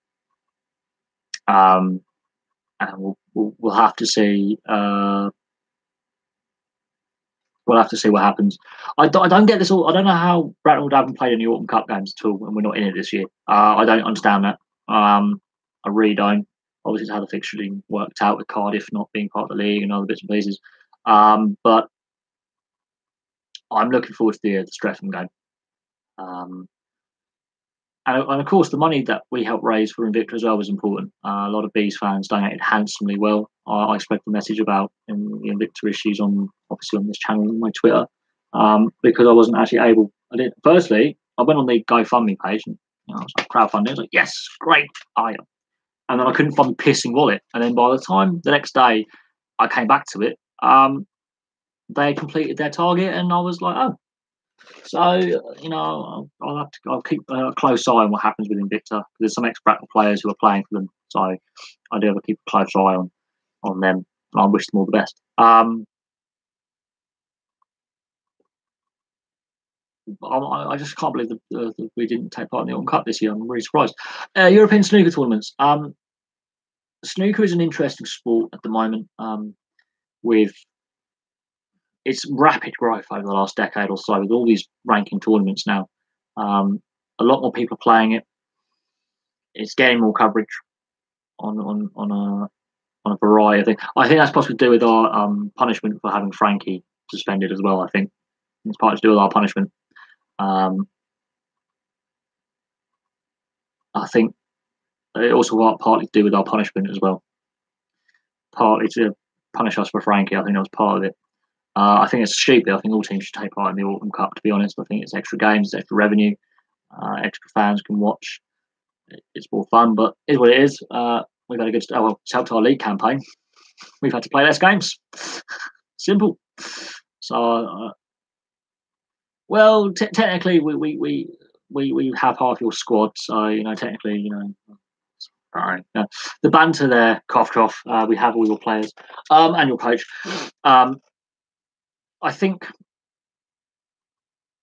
we'll have to see. We'll have to see what happens. I don't get this all. I don't know how Bracknell haven't played any Autumn Cup games at all, and we're not in it this year. I don't understand that. I really don't. Obviously, it's how the fixturing worked out with Cardiff not being part of the league and other bits and pieces. But I'm looking forward to the Streatham game. And of course, the money that we helped raise for Invicta as well was important. A lot of Bees fans donated handsomely well. I expect the message about the Invicta issues on this channel on my Twitter, because I wasn't actually able. Firstly, I went on the GoFundMe page and I was like, crowdfunding. I was like, yes, great, and then I couldn't find the pissing wallet. And then by the time the next day I came back to it, they completed their target, and I was like, oh. So I'll keep a close eye on what happens with Invicta. There's some ex-Bracknell players who are playing for them, so I do have to keep a close eye on them, and I wish them all the best. I just can't believe that we didn't take part in the Autumn Cup this year. I'm really surprised. European snooker tournaments. Snooker is an interesting sport at the moment, with its rapid growth over the last decade or so, with all these ranking tournaments now. A lot more people are playing it. It's getting more coverage on a variety of things. I think that's possibly to do with our punishment for having Frankie suspended as well. I think it's partly to do with our punishment. I think it also partly to do with our punishment as well. Partly to punish us for Frankie. I think that was part of it. I think it's stupid. I think all teams should take part in the Autumn Cup, to be honest. I think it's extra games, it's extra revenue, extra fans can watch. It's more fun, but it is what it is. We've had a good it's helped our league campaign. We've had to play less games. Simple. So, technically, we have half your squad, so technically, all right. The banter there, cough cough. We have all your players, and your coach. I think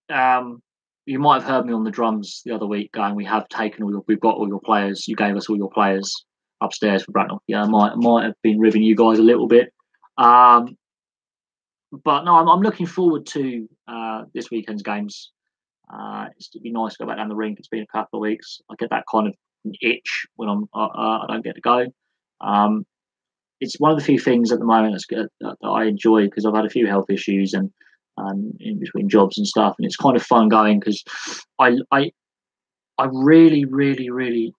you might have heard me on the drums the other week going, we've got all your players. You gave us all your players upstairs for Bracknell. Yeah, I might have been ribbing you guys a little bit. But no, I'm looking forward to this weekend's games. It'd be nice to go back down the rink. It's been a couple of weeks. I get that kind of itch when I don't get to go. It's one of the few things at the moment that I enjoy, because I've had a few health issues and in between jobs and stuff, and it's kind of fun going, because I I really, really, really.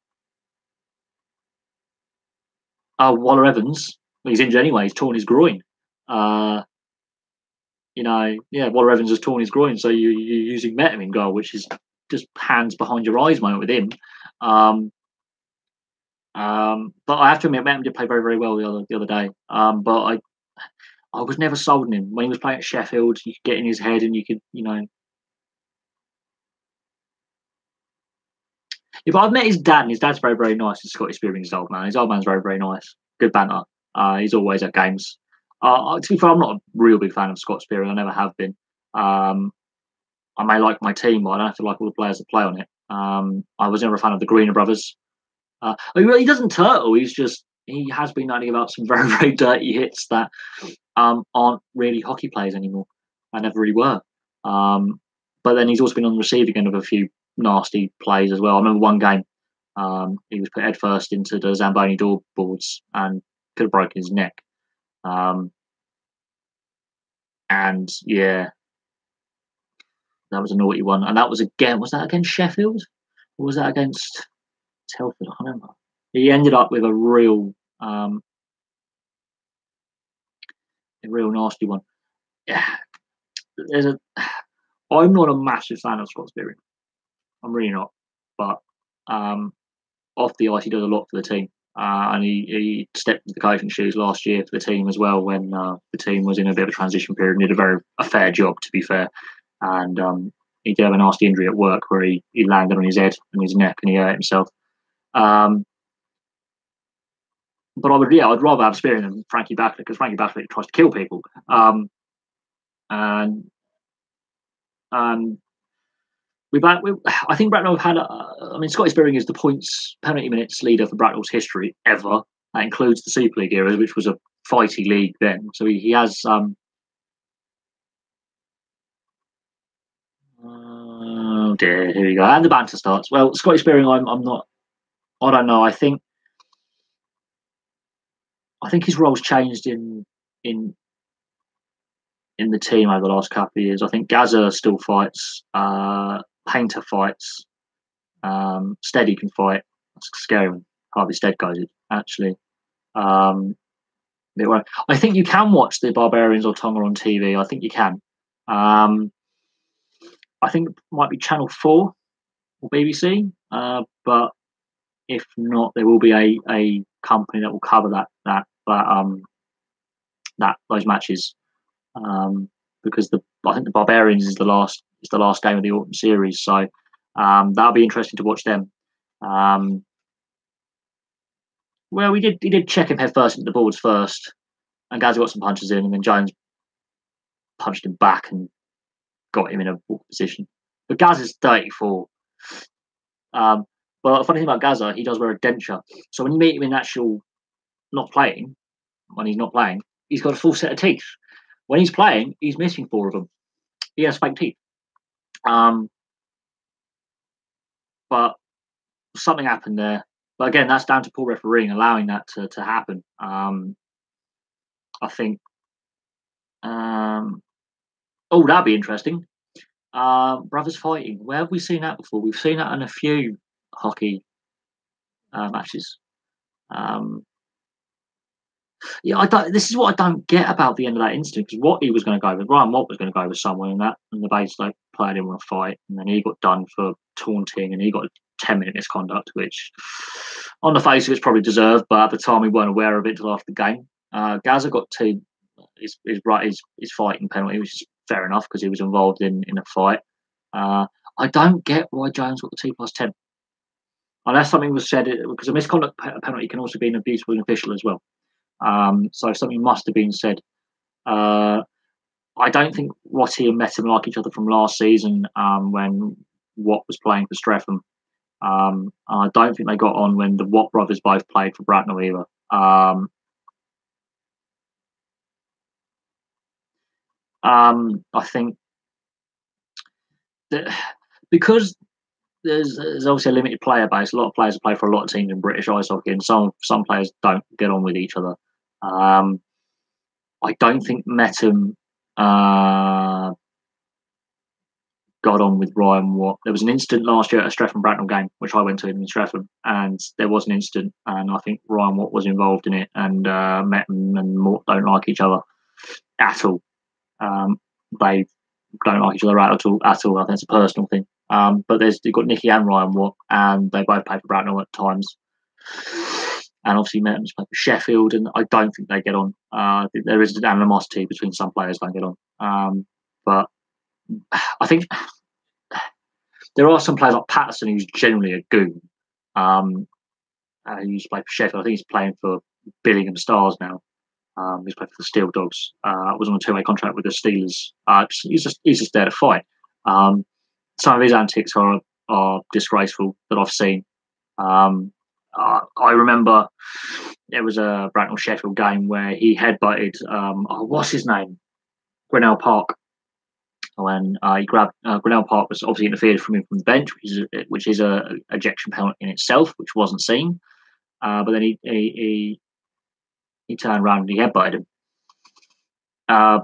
Waller Evans, well, he's injured anyway. He's torn his groin. Uh, yeah, Waller Evans has torn his groin, so you're using Metam in goal, which is just hands behind your eyes moment with him. Um, but I have to admit, Metam did play very, very well the other day. But I was never sold on him when he was playing at Sheffield. You could get in his head, and you could, If I've met his dad, and his dad's very, very nice. He's Scottish Spearing, his old man. His old man's very, very nice. Good banter. He's always at games. To be fair, I'm not a real big fan of Scott Spearing. I never have been. Um, I may like my team, but I don't have to like all the players that play on it. I was never a fan of the Greener brothers. He doesn't turtle. He has been learning about some very, very dirty hits that aren't really hockey players anymore. I never really were. But then he's also been on the receiving end of a few nasty plays as well. I remember one game, he was put head first into the Zamboni door boards and could have broken his neck. And yeah, that was a naughty one. And was that against Sheffield? Or was that against Telford? I can't remember. He ended up with a real nasty one. Yeah, I'm not a massive fan of Scott Spearing. I'm really not. But off the ice, he does a lot for the team. And he stepped into the coaching shoes last year for the team as well when the team was in a bit of a transition period and did a fair job, to be fair. And he did have a nasty injury at work where he landed on his head and his neck and he hurt himself. But I'd rather have Spearing than Frankie Backlick because Frankie Backlick tries to kill people. And I think Bracknell had. Scotty Spearing is the points penalty minutes leader for Bracknell's history ever. That includes the Super League era, which was a fighty league then. So he has. Oh dear, here we go. And the banter starts. Well, Scotty Spearing, I'm not. I don't know. I think his role's changed in the team over the last couple of years. I think Gaza still fights. Painter fights. Steady can fight. That's scary when Harvey Stead goes in, actually. I think you can watch the Barbarians or Tonga on TV. I think you can. I think it might be Channel 4 or BBC. But if not, there will be a company that will cover those matches. Because I think the Barbarians is the last game of the autumn series. So that'll be interesting to watch them. Well, he did check him head first into the boards first, and Gaz got some punches in, and then Jones punched him back and got him in a walk position. But Gaz is 34. But the funny thing about Gaza, he does wear a denture. So when you meet him in actual when he's not playing, he's got a full set of teeth. When he's playing, he's missing 4 of them. He has fake teeth. But something happened there. But again, that's down to poor refereeing, allowing that to happen. I think. That'd be interesting. Brothers fighting. Where have we seen that before? We've seen that in a few hockey matches. This is what I don't get about the end of that incident, because what he was going to go with, Ryan Watt was going to go with someone in that, and the base player didn't want to fight, and then he got done for taunting, and he got a 10-minute misconduct, which on the face of it's probably deserved, but at the time we weren't aware of it until after the game. Gaza got his fighting penalty, which is fair enough because he was involved in a fight. I don't get why Jones got the T+10. Unless something was said, because a misconduct penalty can also be an abuse of an official as well. So something must have been said. I don't think Watty and Metam like each other from last season when Watt was playing for Streatham. I don't think they got on when the Watt brothers both played for Bracknell either. I think that because there's obviously a limited player base, a lot of players play for a lot of teams in British ice hockey, and some players don't get on with each other. I don't think Metam got on with Ryan Watt. There was an incident last year at a Streatham Bracknell game, which I went to in Streatham, and there was an incident, and I think Ryan Watt was involved in it, and Metten and Mort don't like each other at all. They don't like each other at all. I think it's a personal thing. But you've got Nicky and Ryan Watt, and they both play for Bracknell at times. And obviously Metten's played for Sheffield, and I don't think they get on. There is an animosity between some players don't get on. But I think there are some players like Patterson who's generally a goon. He used to play for Sheffield. I think he's playing for Billingham Stars now. He's played for the Steel Dogs. Was on a 2-way contract with the Steelers. He's just there to fight. Some of his antics are disgraceful that I've seen. I remember there was a Bracknell Sheffield game where he headbutted what's his name? Grinnell Park. When he grabbed Grinnell Park was obviously interfered from him from the bench, which is a ejection penalty in itself, which wasn't seen. But then he turned around and he headbutted him.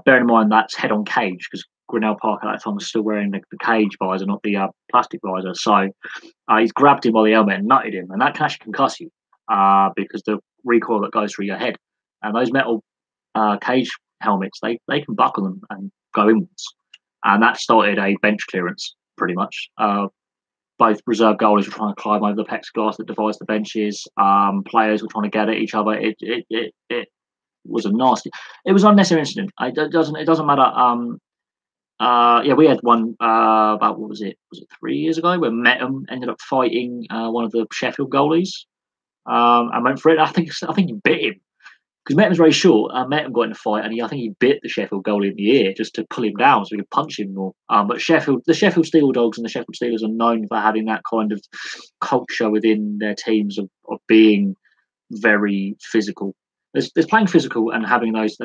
Bearing in mind that's head on cage because Grinnell Park at that time was still wearing the cage visor, not the plastic visor. So he's grabbed him by the helmet and nutted him, and that can actually concuss you because the recoil that goes through your head. And those metal cage helmets, they can buckle them and go inwards. And that started a bench clearance, pretty much. Both reserve goalies were trying to climb over the plexiglass that divides the benches. Players were trying to get at each other. It was a nasty. It was an unnecessary incident. It doesn't matter. We had one about what was it? Was it 3 years ago where Metten ended up fighting one of the Sheffield goalies and went for it. I think he bit him because Metten's very short. Metten got in a fight and I think he bit the Sheffield goalie in the ear just to pull him down so he could punch him more. But the Sheffield Steel Dogs and the Sheffield Steelers are known for having that kind of culture within their teams of being very physical. There's playing physical and having those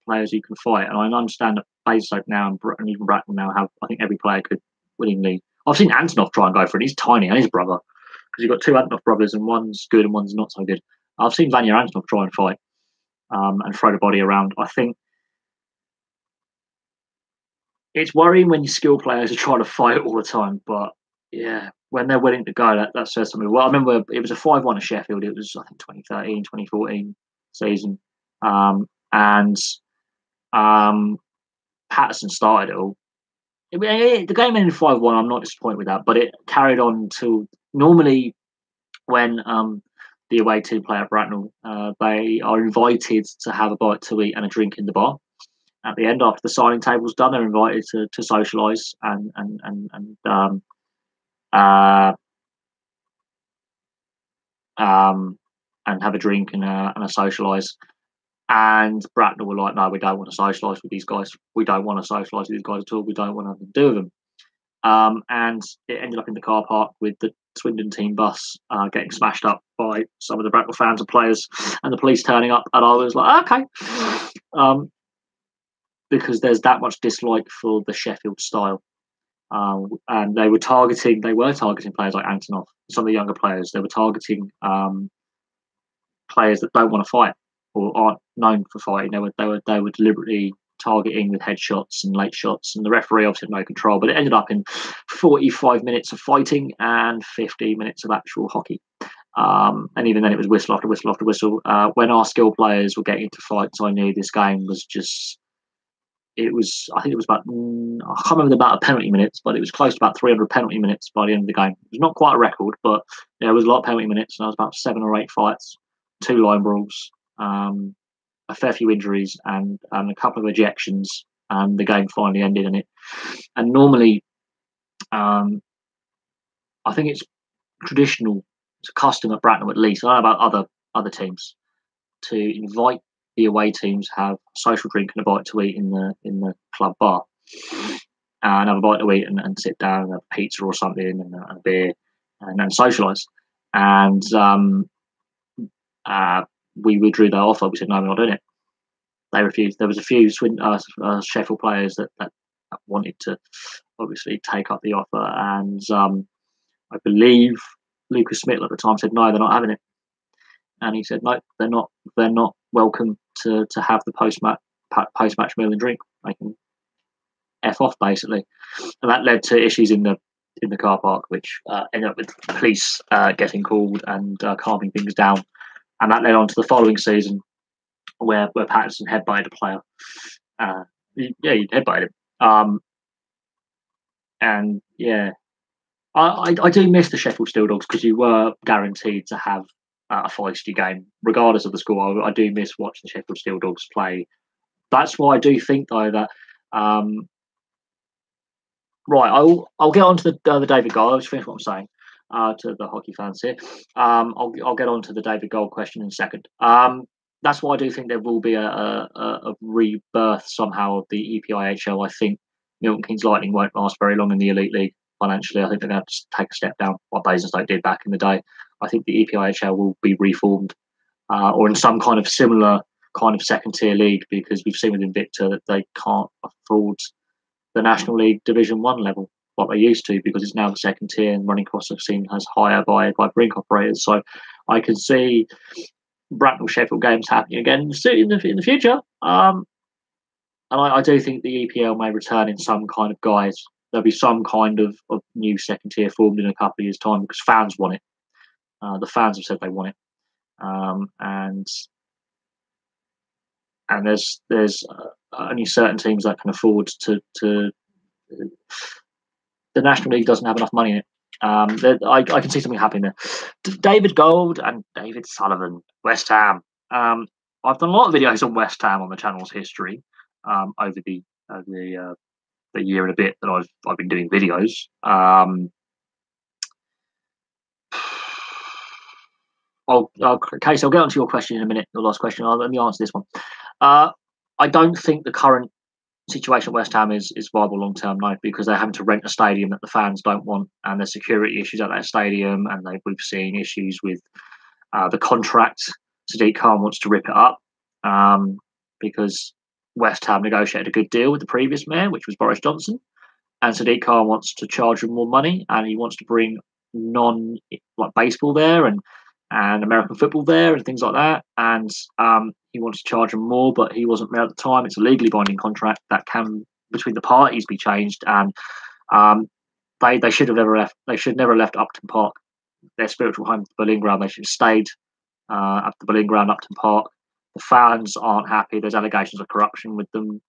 players you can fight. And I understand that Basingstoke now and even Bracknell now have. I think every player could willingly. I've seen Antonov try and go for it. He's tiny, and his brother, because you've got two Antonov brothers, and one's good and one's not so good. I've seen Vanya Antonov try and fight and throw the body around. I think it's worrying when your skill players are trying to fight all the time, but yeah, when they're willing to go, that says something. Well, I remember it was a 5-1 at Sheffield. It was, I think, 2013, 2014 season. And Patterson started it all. The game ended 5-1. I'm not disappointed with that, but it carried on to normally when the away team play at Bracknell, they are invited to have a bite to eat and a drink in the bar. At the end, after the signing table's done, they're invited to socialise and have a drink and a socialise. And Bracknell were like, no, we don't want to socialise with these guys. We don't want to socialise with these guys at all. We don't want nothing to do with them. And it ended up in the car park with the Swindon team bus getting smashed up by some of the Bracknell fans and players and the police turning up. And I was like, okay. Because there's that much dislike for the Sheffield style. And they were targeting players like Antonov, some of the younger players. They were targeting players that don't want to fight or aren't known for fighting. They were deliberately targeting with headshots and late shots, and the referee obviously had no control. But it ended up in 45 minutes of fighting and 50 minutes of actual hockey. And even then, it was whistle after whistle after whistle. When our skill players were getting into fights, I knew this game was just. I think it was about, I can't remember the amount of penalty minutes, but it was close to about 300 penalty minutes by the end of the game. It was not quite a record, but there was a lot of penalty minutes, and there was about 7 or 8 fights, 2 line brawls, a fair few injuries, and a couple of ejections, and the game finally ended. And normally, I think it's traditional, it's a custom at Bracknell at least. I don't know about other teams to invite the away teams have a social drink and a bite to eat in the club bar, and have a bite to eat and sit down and have pizza or something and a beer and then socialise. And we withdrew that offer. We said no, we're not doing it. They refused. There was a few Sheffield players that wanted to obviously take up the offer, and I believe Lucas Smith at the time said no, they're not having it. And he said no, they're not welcome to have the post match meal and drink. F off basically, and that led to issues in the car park, which ended up with police getting called and calming things down, and that led on to the following season where Patterson headbutted a player. He headbutted him, and yeah, I do miss the Sheffield Steel Dogs because you were guaranteed to have a feisty game regardless of the score. I do miss watching the Sheffield Steel Dogs play. That's why I do think though that. Right, I'll get on to the David Gold. I'll just finish what I'm saying to the hockey fans here. I'll get on to the David Gold question in a second. That's why I do think there will be a rebirth somehow of the EPIHL. I think Milton Keynes Lightning won't last very long in the Elite League financially. I think they're going to have to take a step down, what Basingstoke did back in the day. I think the EPIHL will be reformed or in some kind of similar kind of second tier league, because we've seen with Invicta that they can't afford the National League Division 1 level what they used to, because it's now the second tier and running costs are seen as higher by brink operators. So I can see Bracknell Sheffield games happening again in the future. And I do think the EPL may return in some kind of guise. There'll be some kind of new second tier formed in a couple of years' time because fans want it. The fans have said they want it. And there's only certain teams that can afford to. The National League doesn't have enough money in it. I can see something happening there. David Gold and David Sullivan, West Ham. I've done a lot of videos on West Ham on the channel's history over the year and a bit that I've been doing videos. Okay, so I'll get onto your question in a minute. Your last question. Let me answer this one. I don't think the current situation at West Ham is viable long term, no, because they're having to rent a stadium that the fans don't want, and there's security issues at that stadium, and we've seen issues with the contract. Sadiq Khan wants to rip it up because West Ham negotiated a good deal with the previous mayor, which was Boris Johnson, and Sadiq Khan wants to charge him more money, and he wants to bring like baseball there and American football there and things like that, and he wants to charge him more, but he wasn't there at the time. It's a legally binding contract that can between the parties be changed, and they should have never left. They should never have left Upton Park, their spiritual home, the Berlin Ground. They should have stayed at the Berlin Ground, Upton Park. The fans aren't happy. There's allegations of corruption with them.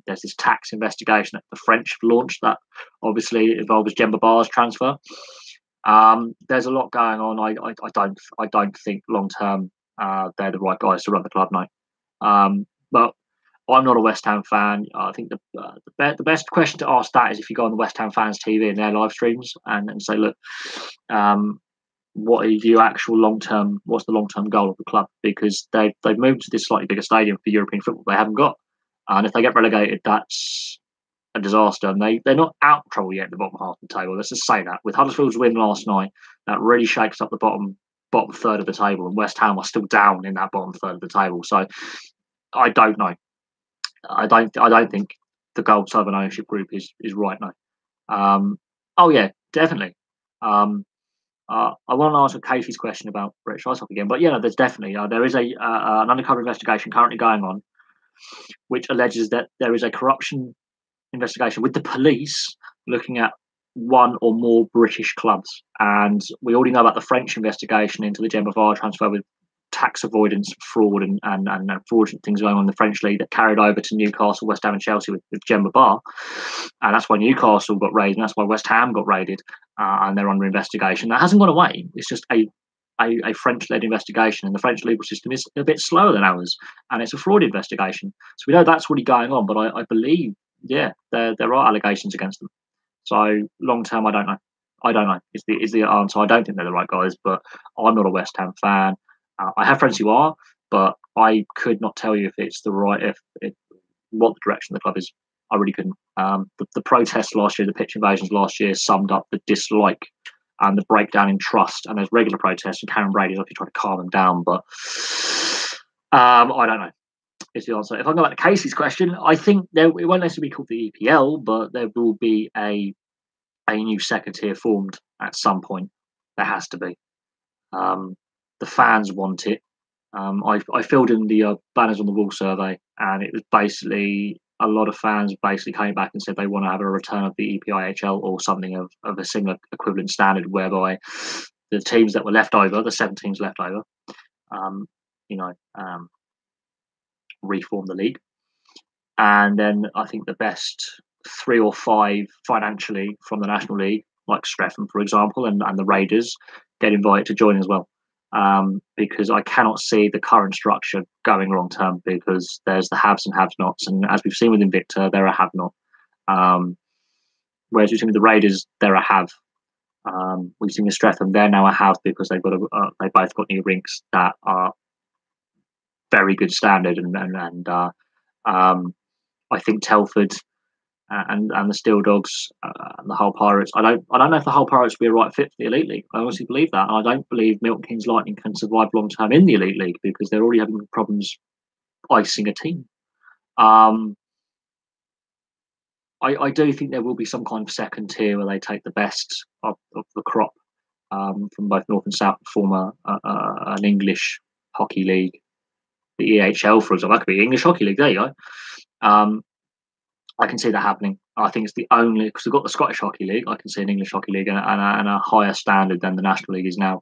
There's this tax investigation that the French have launched that obviously involves Demba Ba's transfer. There's a lot going on. I don't think long term they're the right guys to run the club now. But I'm not a West Ham fan. I think the best question to ask that is if you go on the West Ham fans TV and their live streams and say, look, what is your actual long term? What's the long term goal of the club? Because they've moved to this slightly bigger stadium for European football. They haven't got, and if they get relegated, that's a disaster. And they're not out of trouble yet at the bottom half of the table. Let's just say that with Huddersfield's win last night, that really shakes up the bottom third of the table, and West Ham are still down in that bottom third of the table. So I don't know. I don't think the Gold Southern ownership group is right now. Oh yeah, definitely. I want to answer Casey's question about British ice hockey again, but yeah, no, there's definitely there is an undercover investigation currently going on, which alleges that there is a corruption investigation with the police looking at one or more British clubs, and we already know about the French investigation into the Demba Ba transfer with tax avoidance, fraud, and fraudulent things going on in the French league that carried over to Newcastle, West Ham, and Chelsea with Demba Ba, and that's why Newcastle got raided, and that's why West Ham got raided, and they're under investigation. That hasn't gone away. It's just a French-led investigation, and the French legal system is a bit slower than ours, and it's a fraud investigation. So we know that's really going on, but I believe, yeah, there are allegations against them. So long term, I don't know. I don't know. Is the answer? I don't think they're the right guys, but I'm not a West Ham fan. I have friends who are, but I could not tell you if it's the right, if what the direction of the club is. I really couldn't. The protests last year, the pitch invasions last year, summed up the dislike and the breakdown in trust. And there's regular protests, and Karen Brady's obviously trying to calm them down, but I don't know. Is the answer. If I go back to Casey's question, I think it won't necessarily be called the EPL, but there will be a new second tier formed at some point. There has to be. The fans want it. I filled in the banners on the wall survey, and it was basically a lot of fans basically came back and said they want to have a return of the EPIHL or something of a similar equivalent standard, whereby the teams that were left over, the 7 teams left over, um, you know, reform the league. And then I think the best 3 or 5 financially from the National League, like Streatham, for example, and the Raiders, get invited to join as well. Because I cannot see the current structure going long term, because there's the haves and have-nots. And as we've seen with Invicta, they're a have-not. Whereas we've seen with the Raiders, they're a have. We've seen with Streatham, they're now a have because they've got they both got new rinks that are very good standard. And I think Telford and the Steel Dogs and the Hull Pirates. I don't know if the Hull Pirates would be a right fit for the Elite League. I honestly believe that. And I don't believe Milton Keynes Lightning can survive long term in the Elite League, because they're already having problems icing a team. I do think there will be some kind of second tier where they take the best of the crop from both North and South, form an English hockey league. The EHL, for example, that could be English Hockey League. There you go. I can see that happening. I think it's the only, because we've got the Scottish Hockey League. I can see an English Hockey League and a higher standard than the National League is now,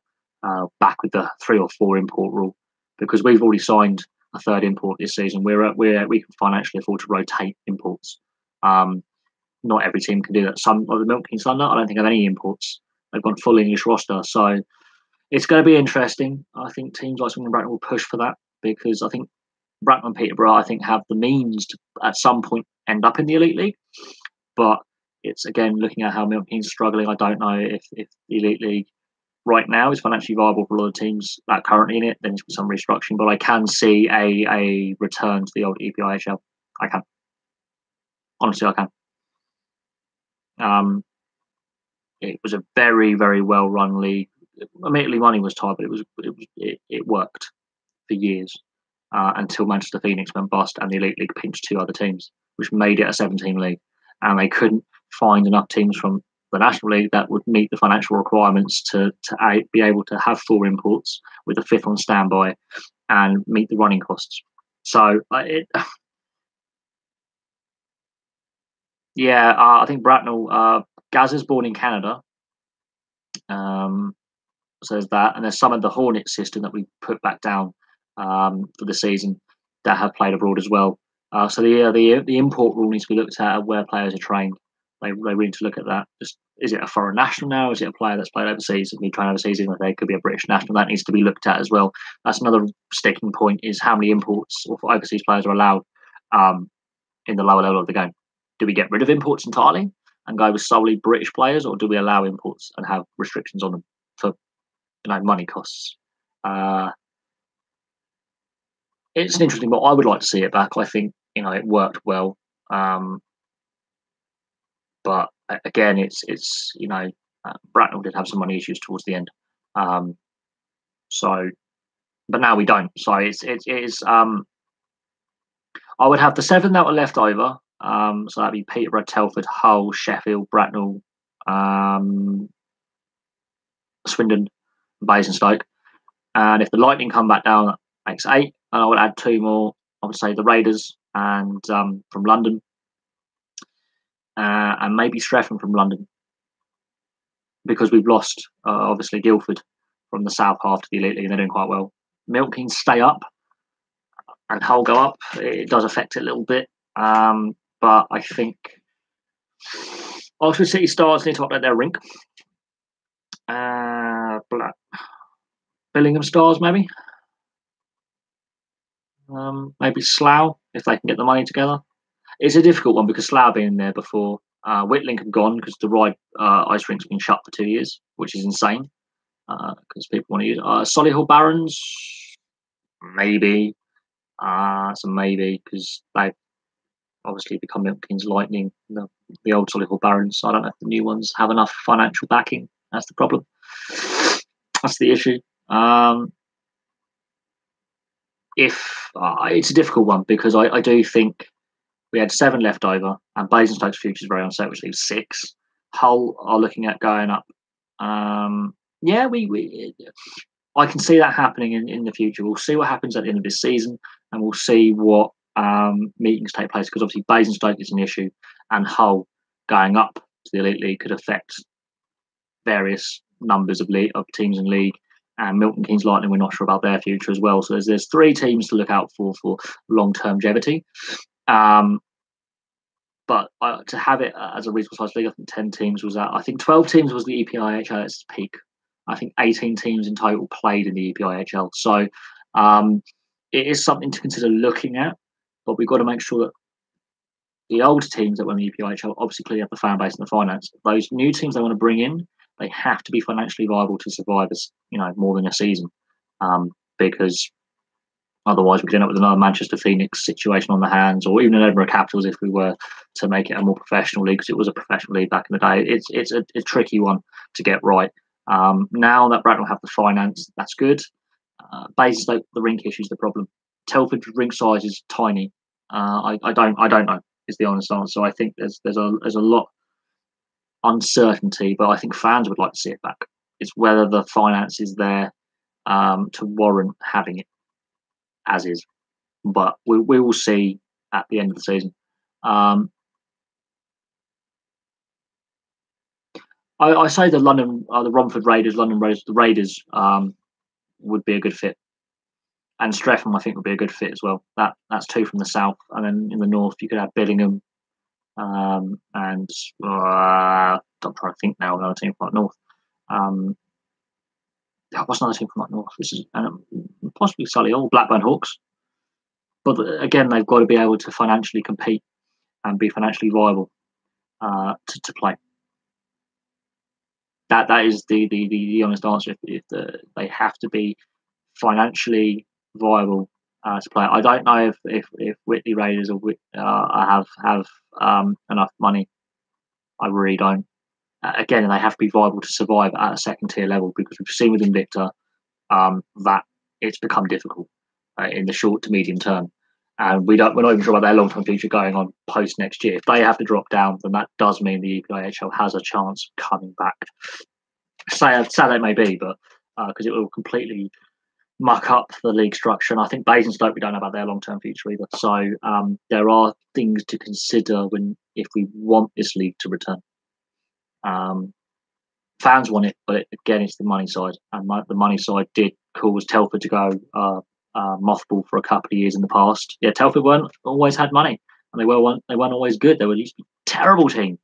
back with the 3 or 4 import rule, because we've already signed a 3rd import this season. We can financially afford to rotate imports. Not every team can do that. Some, like the Milton Keynes Thunder, I don't think have any imports. They've gone full English roster, so it's going to be interesting. I think teams like Swindon and Bratton will push for that, because I think Bratton and Peterborough, I think, have the means to at some point end up in the Elite League. But it's, again, looking at how Milton Keynes are struggling, I don't know if the Elite League right now is financially viable for a lot of teams that are currently in it. Then there's some restructuring, but I can see a return to the old EPIHL. I can. Honestly, I can. It was a very, very well run league. Immediately money was tight, but it worked for years. Until Manchester Phoenix went bust and the Elite League pinched 2 other teams, which made it a 7-team league. And they couldn't find enough teams from the National League that would meet the financial requirements to be able to have 4 imports with a 5th on standby and meet the running costs. So I think Bracknell, Gaz is born in Canada. So there's that, and there's some of the Hornet system that we put back down for the season that have played abroad as well. So the import rule needs to be looked at where players are trained. They really need to look at that. Just, is it a foreign national now? Is it a player that's played overseas and we train overseas? Even they could be a British national. That needs to be looked at as well. That's another sticking point: is how many imports or overseas players are allowed in the lower level of the game. Do we get rid of imports entirely and go with solely British players, or do we allow imports and have restrictions on them for money costs? It's an interesting, but I would like to see it back. I think it worked well, but again, it's Bracknell did have some money issues towards the end, so but now we don't. So it is. I would have the 7 that were left over. So that'd be Peterborough, Telford, Hull, Sheffield, Bracknell, Swindon, Basingstoke. And if the Lightning come back down, that makes 8. And I would add 2 more. I would say the Raiders and from London, and maybe Streatham from London, because we've lost obviously Guildford from the south half to the Elite League, and they're doing quite well. Milton Keynes stay up, and Hull go up. It does affect it a little bit, but I think Oxford City Stars need to update their rink. Billingham Stars, maybe. Maybe Slough, if they can get the money together. It's a difficult one because Slough been there before. Whitlink have gone because the Ryde ice rink's been shut for 2 years, which is insane because people want to use it. Solihull Barons, maybe. So maybe because they've obviously become Milton Keynes Lightning, the old Solihull Barons. So I don't know if the new ones have enough financial backing. That's the problem. That's the issue. If it's a difficult one because I do think we had 7 left over, and Basingstoke's future is very uncertain, which leaves 6. Hull are looking at going up. I can see that happening in the future. We'll see what happens at the end of this season, and we'll see what meetings take place, because obviously Basingstoke is an issue, and Hull going up to the Elite League could affect various numbers of teams in league. And Milton Keynes Lightning, we're not sure about their future as well. So there's 3 teams to look out for long-term longevity. But to have it as a reasonable size league, I think 10 teams was at. I think 12 teams was the EPIHL at its peak. I think 18 teams in total played in the EPIHL. So it is something to consider looking at. But we've got to make sure that the older teams that won the EPIHL obviously clearly have the fan base and the finance. Those new teams they want to bring in, they have to be financially viable to survive as more than a season, because otherwise we could end up with another Manchester Phoenix situation on the hands, or even an Edinburgh Capitals if we were to make it a more professional league, because it was a professional league back in the day. It's a tricky one to get right. Now that Bracknell have the finance, that's good. Basingstoke, the rink issue is the problem. Telford's rink size is tiny. I don't know is the honest answer. I think there's a lot uncertainty, but I think fans would like to see it back. It's whether the finance is there to warrant having it as is, but we will see at the end of the season. I say the Romford Raiders, London Raiders, the Raiders would be a good fit, and Streatham I think would be a good fit as well. That's 2 from the south, and then in the north you could have Billingham, and I'm trying to think now another team from up north. What's another team from up north? This is possibly Solihull, Blackburn Hawks. But again, they've got to be able to financially compete and be financially viable to play. That is the honest answer. If they have to be financially viable to play. I don't know if Whitley Raiders or have enough money. I really don't. Again, they have to be viable to survive at a second tier level, because we've seen with Invicta that it's become difficult in the short to medium term, and we're not even sure about their long term future going on post next year. If they have to drop down, then that does mean the EPIHL has a chance of coming back. Sad it may be, but because it will completely muck up the league structure. And I think Basingstoke, we don't know about their long term future either. So there are things to consider if we want this league to return. Fans want it, but again, it's the money side, and the money side did cause Telford to go mothball for a couple of years in the past. Yeah, Telford weren't always had money, and they weren't always good. They were used to be a terrible team,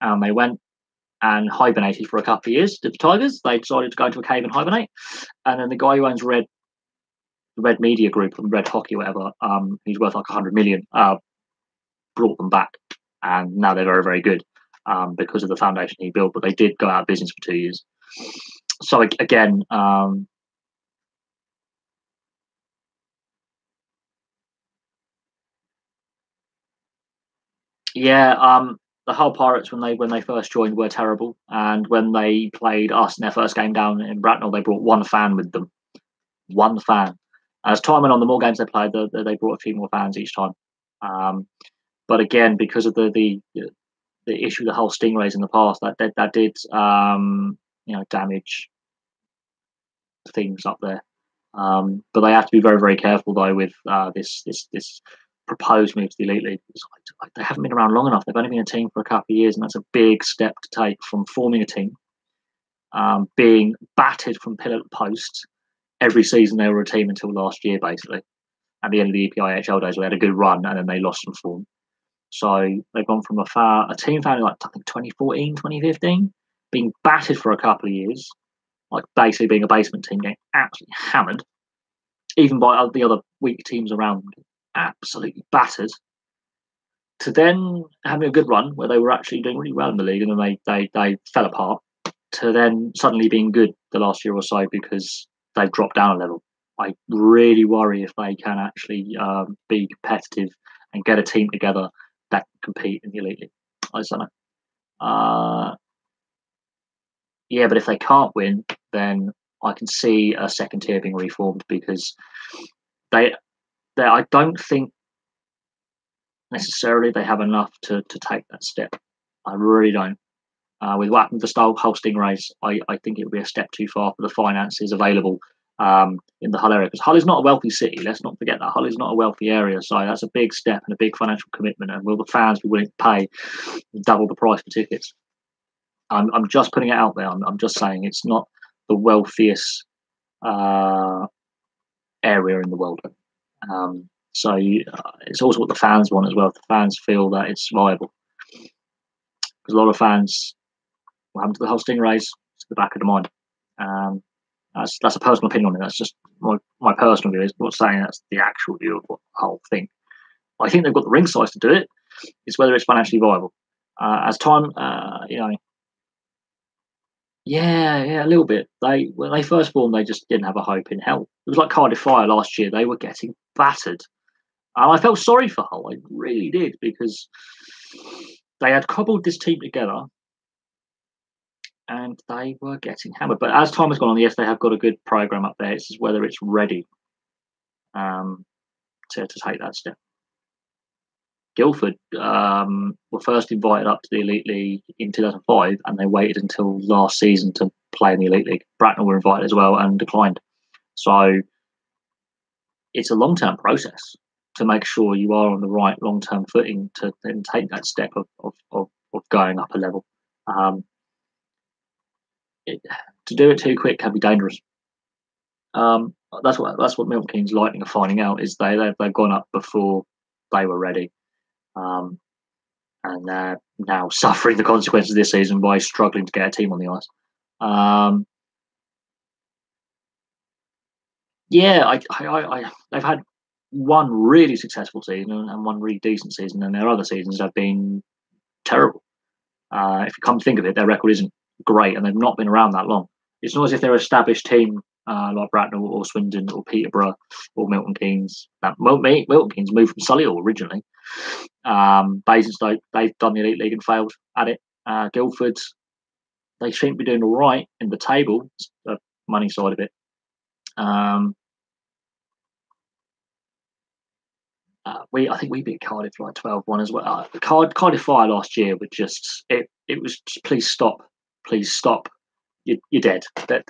and they went and hibernated for a couple of years. The Tigers, they decided to go into a cave and hibernate, and then the guy who owns Red Media Group and Red Hockey, whatever, he's worth like 100 million, brought them back, and now they're very, very good. Because of the foundation he built, but they did go out of business for 2 years. So again, the Hull Pirates when they first joined were terrible, and when they played us in their first game down in Bracknell, they brought 1 fan with them. 1 fan. As time went on, the more games they played, they brought a few more fans each time. But again, because of the issue with the Hull Stingrays in the past, that did damage things up there. But they have to be very, very careful though with this proposed move to the Elite League. They haven't been around long enough. They've only been a team for a couple of years, and that's a big step to take from forming a team, being battered from pillar to post. Every season they were a team until last year, basically. At the end of the EPIHL days, they had a good run, and then they lost some form. So they've gone from a team founded like I think 2014, 2015, being battered for a couple of years, like basically being a basement team, getting absolutely hammered, even by the other weak teams around, absolutely battered, to then having a good run where they were actually doing really well in the league, and then they fell apart, to then suddenly being good the last year or so because they've dropped down a level. I really worry if they can actually be competitive and get a team together that can compete in the Elite League. I don't know. But if they can't win, then I can see a second tier being reformed, because I don't think necessarily they have enough to take that step. I really don't. With what happened to the Hull Stingrays, I think it would be a step too far for the finances available in the Hull area, because Hull is not a wealthy city. Let's not forget that Hull is not a wealthy area, so that's a big step and a big financial commitment. And will the fans be willing to pay double the price for tickets? I'm just putting it out there. I'm just saying it's not the wealthiest area in the world. So it's also what the fans want as well. If the fans feel that it's viable, because a lot of fans, what happened to the whole Stingrays, it's the back of the mind. That's a personal opinion on it. That's just my personal view. Is not saying that's the actual view of what the whole thing. I think they've got the ring size to do it. It's whether it's financially viable. As time, yeah, a little bit. When they first formed, they just didn't have a hope in hell. It was like Cardiff Fire last year. They were getting battered. I felt sorry for Hull. I really did, because they had cobbled this team together and they were getting hammered. But as time has gone on, yes, they have got a good program up there. It's just whether it's ready to take that step. Guildford were first invited up to the Elite League in 2005, and they waited until last season to play in the Elite League. Bracknell were invited as well and declined. So it's a long-term process to make sure you are on the right long-term footing to then take that step of going up a level. To do it too quick can be dangerous. That's what Milton Keynes Lightning are finding out, is they've gone up before they were ready. And they're now suffering the consequences this season by struggling to get a team on the ice. They've had one really successful season and one really decent season, and their other seasons have been terrible. If you come to think of it, their record isn't great, and they've not been around that long. It's not as if they're an established team like Bracknell or Swindon or Peterborough or Milton Keynes. Milton Keynes moved from Solihull originally. Basingstoke, they've done the Elite League and failed at it. Guildford, they seem to be doing all right in the table, the money side of it. I think we beat Cardiff like 12-1 as well. Cardiff Fire last year were just it was just, please stop, you're dead.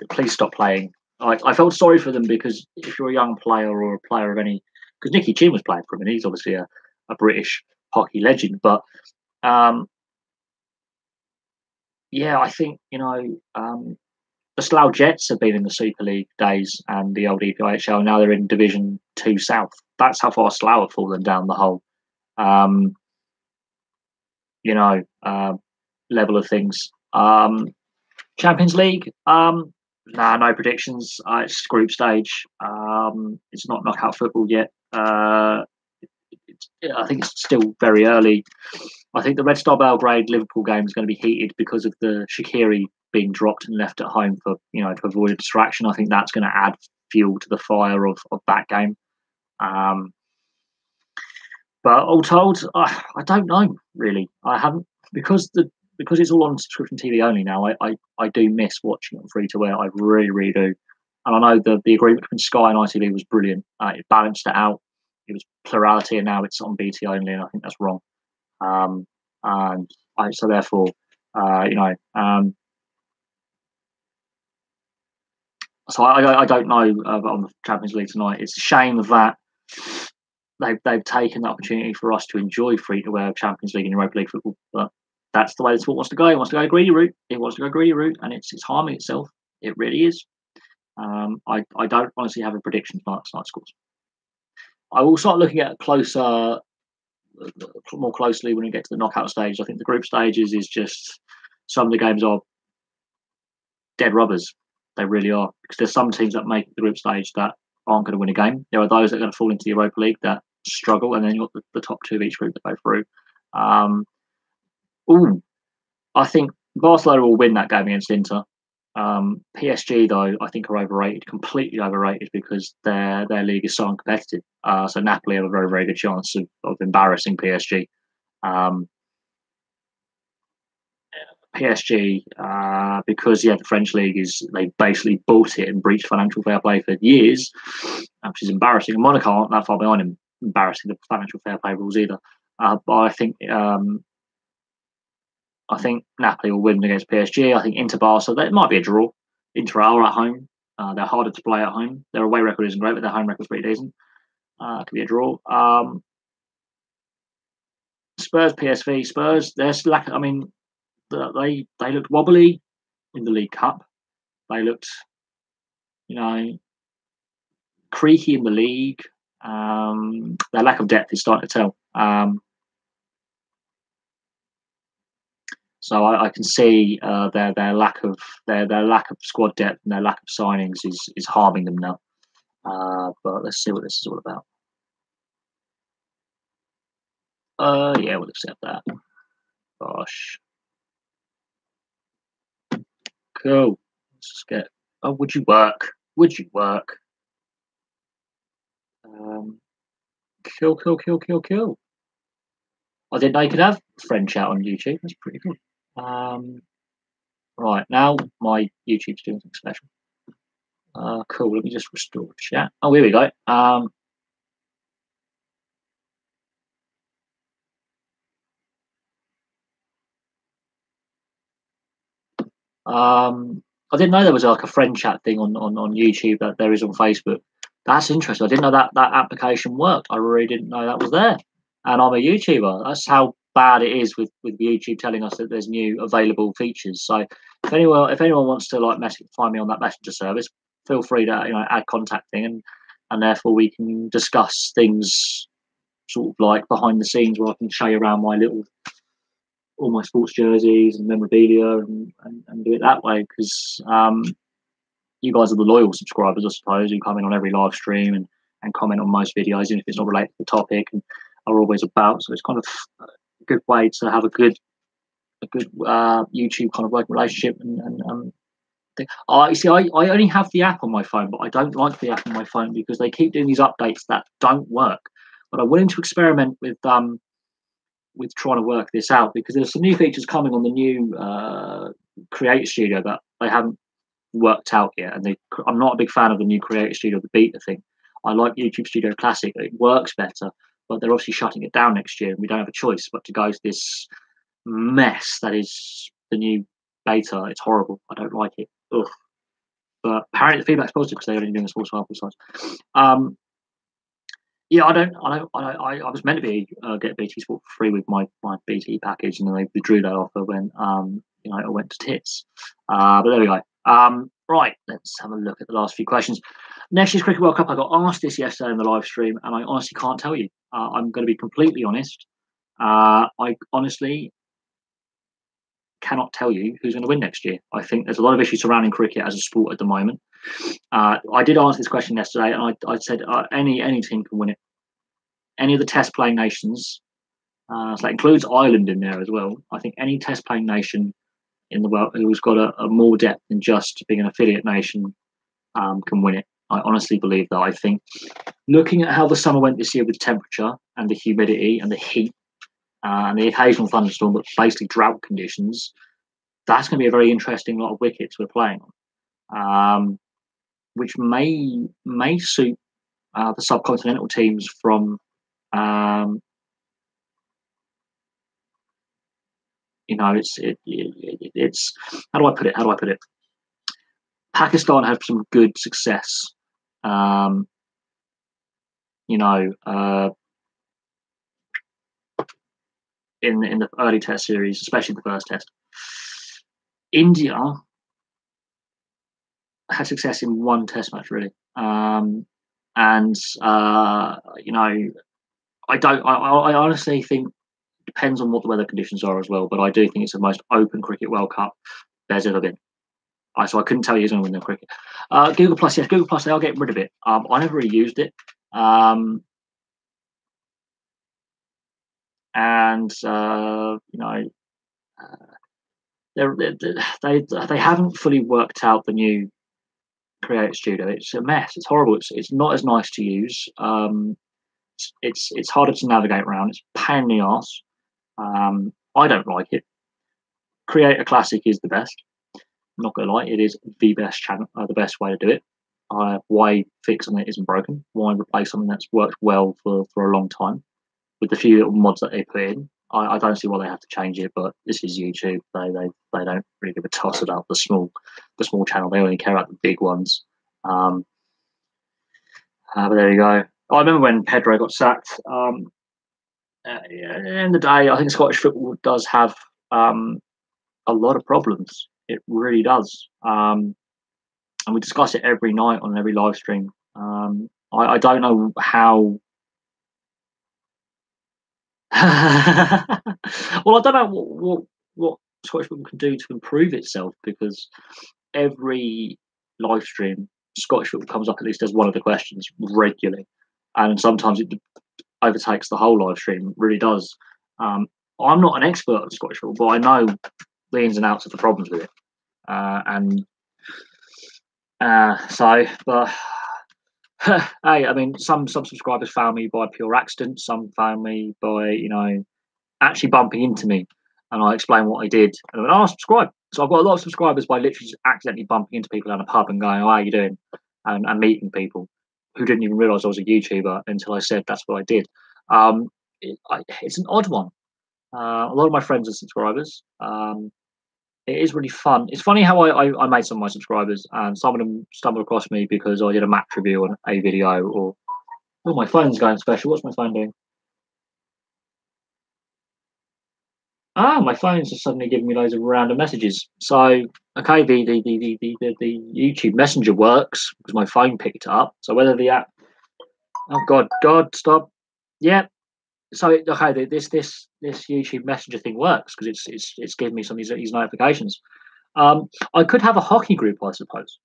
Please stop playing. I felt sorry for them, because if you're a young player or a player of any, because Nicky Chin was playing for him and he's obviously a British hockey legend, but I think the Slough Jets have been in the Super League days and the old EPIHL. Now they're in Division 2 South. That's how far Slough have fallen down the whole level of things. Champions League, no predictions. It's group stage. It's not knockout football yet. I think it's still very early. I think the Red Star Belgrade Liverpool game is going to be heated because of the Shaqiri being dropped and left at home to avoid a distraction. I think that's going to add fuel to the fire of that game. But all told, I don't know really. I haven't, because it's all on subscription TV only now. I do miss watching it on free to air. I really do. And I know the agreement between Sky and ITV was brilliant. It balanced it out. It was plurality, and now it's on BT only, and I think that's wrong. So therefore, so I don't know on the Champions League tonight. It's a shame that they've taken the opportunity for us to enjoy free to air Champions League and Europa League football, but that's the way the sport wants to go. It wants to go a greedy route. It wants to go a greedy route, and it's harming itself. It really is. I don't honestly have a prediction tonight scores. I will start looking at more closely when we get to the knockout stage. I think the group stages is just, some of the games are dead rubbers. They really are, because there's some teams that make the group stage that aren't going to win a game. There are those that are going to fall into the Europa League that struggle, and then you've got the top two of each group that go through. I think Barcelona will win that game against Inter. PSG, though, I think are overrated, completely overrated, because their league is so uncompetitive. So Napoli have a very, very good chance of embarrassing PSG. PSG, because the French league they basically bought it and breached financial fair play for years, which is embarrassing. And Monaco aren't that far behind him, embarrassing the financial fair play rules either. But I think Napoli will win against PSG. I think Inter Barca, that might be a draw. Inter are at home. They're harder to play at home. Their away record isn't great, but their home record's pretty decent. Could be a draw. Spurs, PSV, Spurs. There's lack. I mean, they looked wobbly in the League Cup. They looked, creaky in the league. Their lack of depth is starting to tell. So I can see their lack of squad depth and their lack of signings is harming them now. But let's see what this is all about. Yeah, we'll accept that. Gosh. Cool. Let's just get. Oh, would you work? Would you work? Kill. I didn't know you could have friend chat on YouTube. That's pretty cool. Right, now my YouTube's doing something special. Cool, let me just restore chat. Oh, here we go. I didn't know there was like a friend chat thing on YouTube that there is on Facebook. That's interesting. I didn't know that application worked. I really didn't know that was there. And I'm a YouTuber. That's how bad it is with YouTube telling us that there's new available features. So if anyone wants to like find me on that messenger service, feel free to add contacting and therefore we can discuss things sort of like behind the scenes where I can show you around all my sports jerseys and memorabilia and do it that way because you guys are the loyal subscribers, I suppose, who come in on every live stream and comment on most videos, even if it's not related to the topic, and are always about. So it's kind of a good way to have a good YouTube kind of working relationship. You see, I only have the app on my phone, but I don't like the app on my phone because they keep doing these updates that don't work. But I'm willing to experiment with trying to work this out because there's some new features coming on the new Creator Studio that they haven't worked out yet, and I'm not a big fan of the new Creator Studio, the beta thing. I like YouTube Studio Classic; it works better, but they're obviously shutting it down next year, and we don't have a choice but to go to this mess that is the new beta. It's horrible. I don't like it. Ugh. But apparently the feedback's positive because they're only doing a small sample size. Yeah, I was meant to get BT Sport for free with my BT package, and then they withdrew that offer when it went to tits. But there we go. Right, let's have a look at the last few questions. Next year's Cricket World Cup, I got asked this yesterday in the live stream, and I honestly can't tell you. I'm going to be completely honest. I honestly cannot tell you who's going to win next year. I think there's a lot of issues surrounding cricket as a sport at the moment. I did answer this question yesterday, and I said any team can win it. Any of the test playing nations, so that includes Ireland in there as well. I think any test playing nation in the world who's got a more depth than just being an affiliate nation can win it. I honestly believe that. I think looking at how the summer went this year with temperature and the humidity and the heat and the occasional thunderstorm, but basically drought conditions, that's going to be a very interesting lot of wickets we're playing on, which may suit the subcontinental teams from it's how do I put it? Pakistan had some good success, in the early test series, especially the first test. India had success in one test match really, I honestly think it depends on what the weather conditions are as well, but I do think it's the most open cricket World Cup there's ever been. So I couldn't tell you who's going to win the cricket. Google Plus, yes, Google Plus, they are getting rid of it. I never really used it. They haven't fully worked out the new Creator Studio. It's a mess. It's horrible. It's not as nice to use. It's harder to navigate around. It's a pain in the ass. I don't like it. Creator Classic is the best. I'm not gonna lie, it is the best channel, the best way to do it. Why fix something that isn't broken? Why replace something that's worked well for a long time with the few little mods that they put in? I don't see why they have to change it, but this is YouTube. They don't really give a toss about the small channel. They only care about the big ones. Um, but there you go. I remember when Pedro got sacked. At the end of the day, I think Scottish football does have a lot of problems. It really does. And we discuss it every night on every live stream. I don't know how. Well, I don't know what Scottish football can do to improve itself, because every live stream, Scottish football comes up at least as one of the questions regularly, and sometimes it overtakes the whole live stream. It really does. I'm not an expert on Scottish football, but I know the ins and outs of the problems with it, and but hey, I mean, some subscribers found me by pure accident. Some found me by actually bumping into me, and I explained what I did, and I went, "Oh, subscribe." So I've got a lot of subscribers by literally just accidentally bumping into people down a pub and going, "Oh, how you doing?" and meeting people who didn't even realise I was a YouTuber until I said that's what I did. It's an odd one. A lot of my friends are subscribers. It is really fun. It's funny how I made some of my subscribers, and some of them stumbled across me because I did a match review on a video, or oh, my phone's going special. What's my phone doing? Ah, my phone's just suddenly giving me loads of random messages. So, okay, the YouTube Messenger works because my phone picked it up. So whether the app, oh God, stop. Yeah. So okay, this YouTube Messenger thing works because it's giving me some of these notifications. I could have a hockey group, I suppose,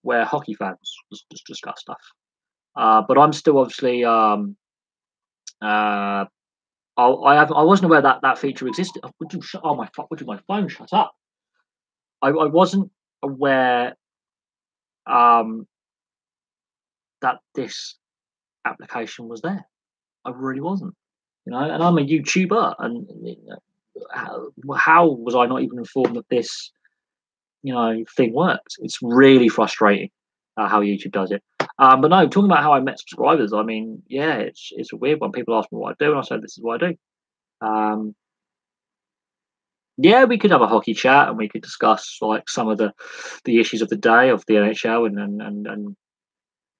where hockey fans just discuss stuff. But I'm still obviously uh, I wasn't aware that that feature existed. Oh, would you shut? Oh my fuck! Would you my phone shut up? I wasn't aware um, that this application was there. I really wasn't. And I'm a YouTuber, and how was I not even informed that this thing works? It's really frustrating how YouTube does it. But no, talking about how I met subscribers, I mean, yeah, it's a weird one. People ask me what I do, and I say this is what I do. Um, yeah, we could have a hockey chat, and we could discuss like some of the issues of the day of the NHL and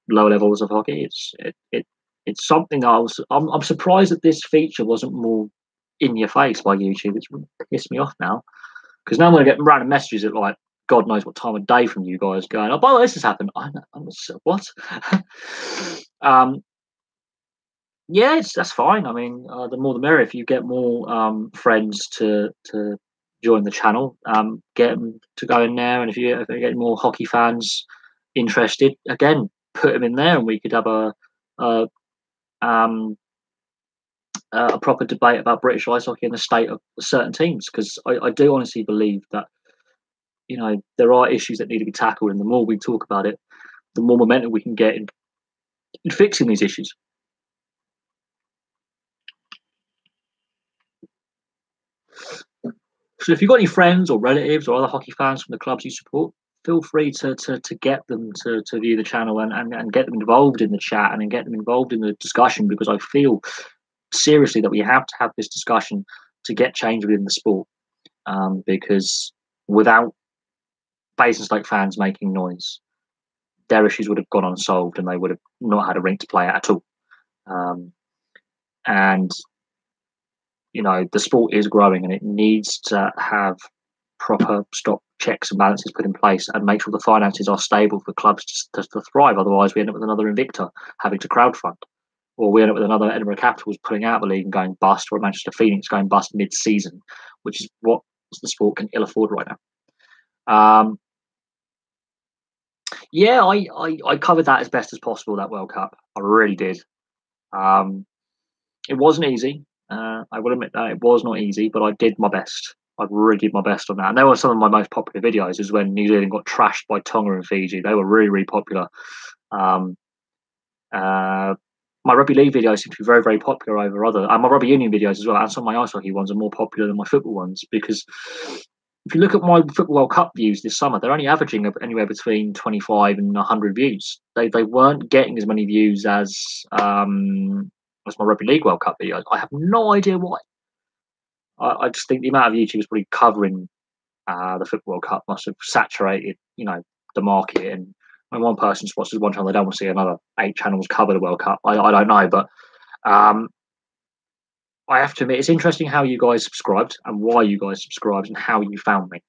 lower levels of hockey. It's something that I'm surprised that this feature wasn't more in your face by YouTube. It's really pissed me off now, because now I'm going to get random messages at like God knows what time of day from you guys going, oh, by the way, this has happened. I'm what? um, yeah, that's fine. I mean, the more the merrier. If you get more friends to join the channel, get them to go in there, and if you get more hockey fans interested, again, put them in there, and we could have a um, a proper debate about British ice hockey and the state of certain teams, because I do honestly believe that there are issues that need to be tackled, and the more we talk about it, the more momentum we can get in fixing these issues. So if you've got any friends or relatives or other hockey fans from the clubs you support, feel free to get them to view the channel, and get them involved in the chat, and get them involved in the discussion, because I feel seriously that we have to have this discussion to get change within the sport, because without Basingstoke fans making noise, their issues would have gone unsolved, and they would have not had a rink to play at all. And the sport is growing, and it needs to have proper stock checks and balances put in place, and make sure the finances are stable for clubs to thrive. Otherwise, we end up with another Invicta having to crowdfund, or we end up with another Edinburgh Capitals pulling out of the league and going bust, or Manchester Phoenix going bust mid-season, which is what the sport can ill afford right now. Yeah, I covered that as best as possible, that World Cup. I really did. It wasn't easy. I will admit that it was not easy, but I did my best. I really did my best on that. And they were some of my most popular videos, is when New Zealand got trashed by Tonga and Fiji. They were really, really popular. Um, my rugby league videos seem to be very, very popular over other, and my rugby union videos as well. And some of my ice hockey ones are more popular than my football ones, because if you look at my Football World Cup views this summer, they're only averaging anywhere between 25 and 100 views. They weren't getting as many views as my Rugby League World Cup videos. I have no idea why. I just think the amount of YouTubers probably covering the Football World Cup must have saturated, the market, and when one person watches one channel, they don't want to see another 8 channels cover the World Cup. I don't know, but um, I have to admit, it's interesting how you guys subscribed and why you guys subscribed and how you found me.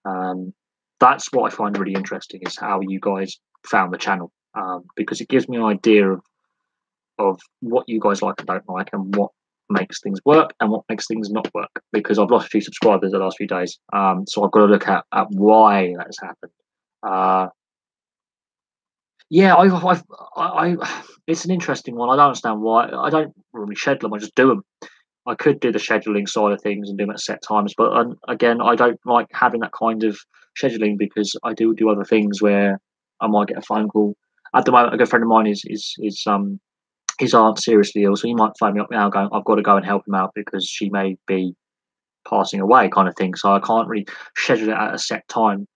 Um, that's what I find really interesting is how you guys found the channel, because it gives me an idea of what you guys like and don't like and what makes things work and what makes things not work. Because I've lost a few subscribers the last few days, so I've got to look at why that's happened. Yeah, it's an interesting one. I don't understand why. I don't really schedule them. I just do them. I could do the scheduling side of things and do them at set times, but again, I don't like having that kind of scheduling because I do other things where I might get a phone call. At the moment, a good friend of mine is his aunt seriously ill, so he might phone me up now, going, "I've got to go and help him out because she may be passing away," kind of thing. So I can't really schedule it at a set time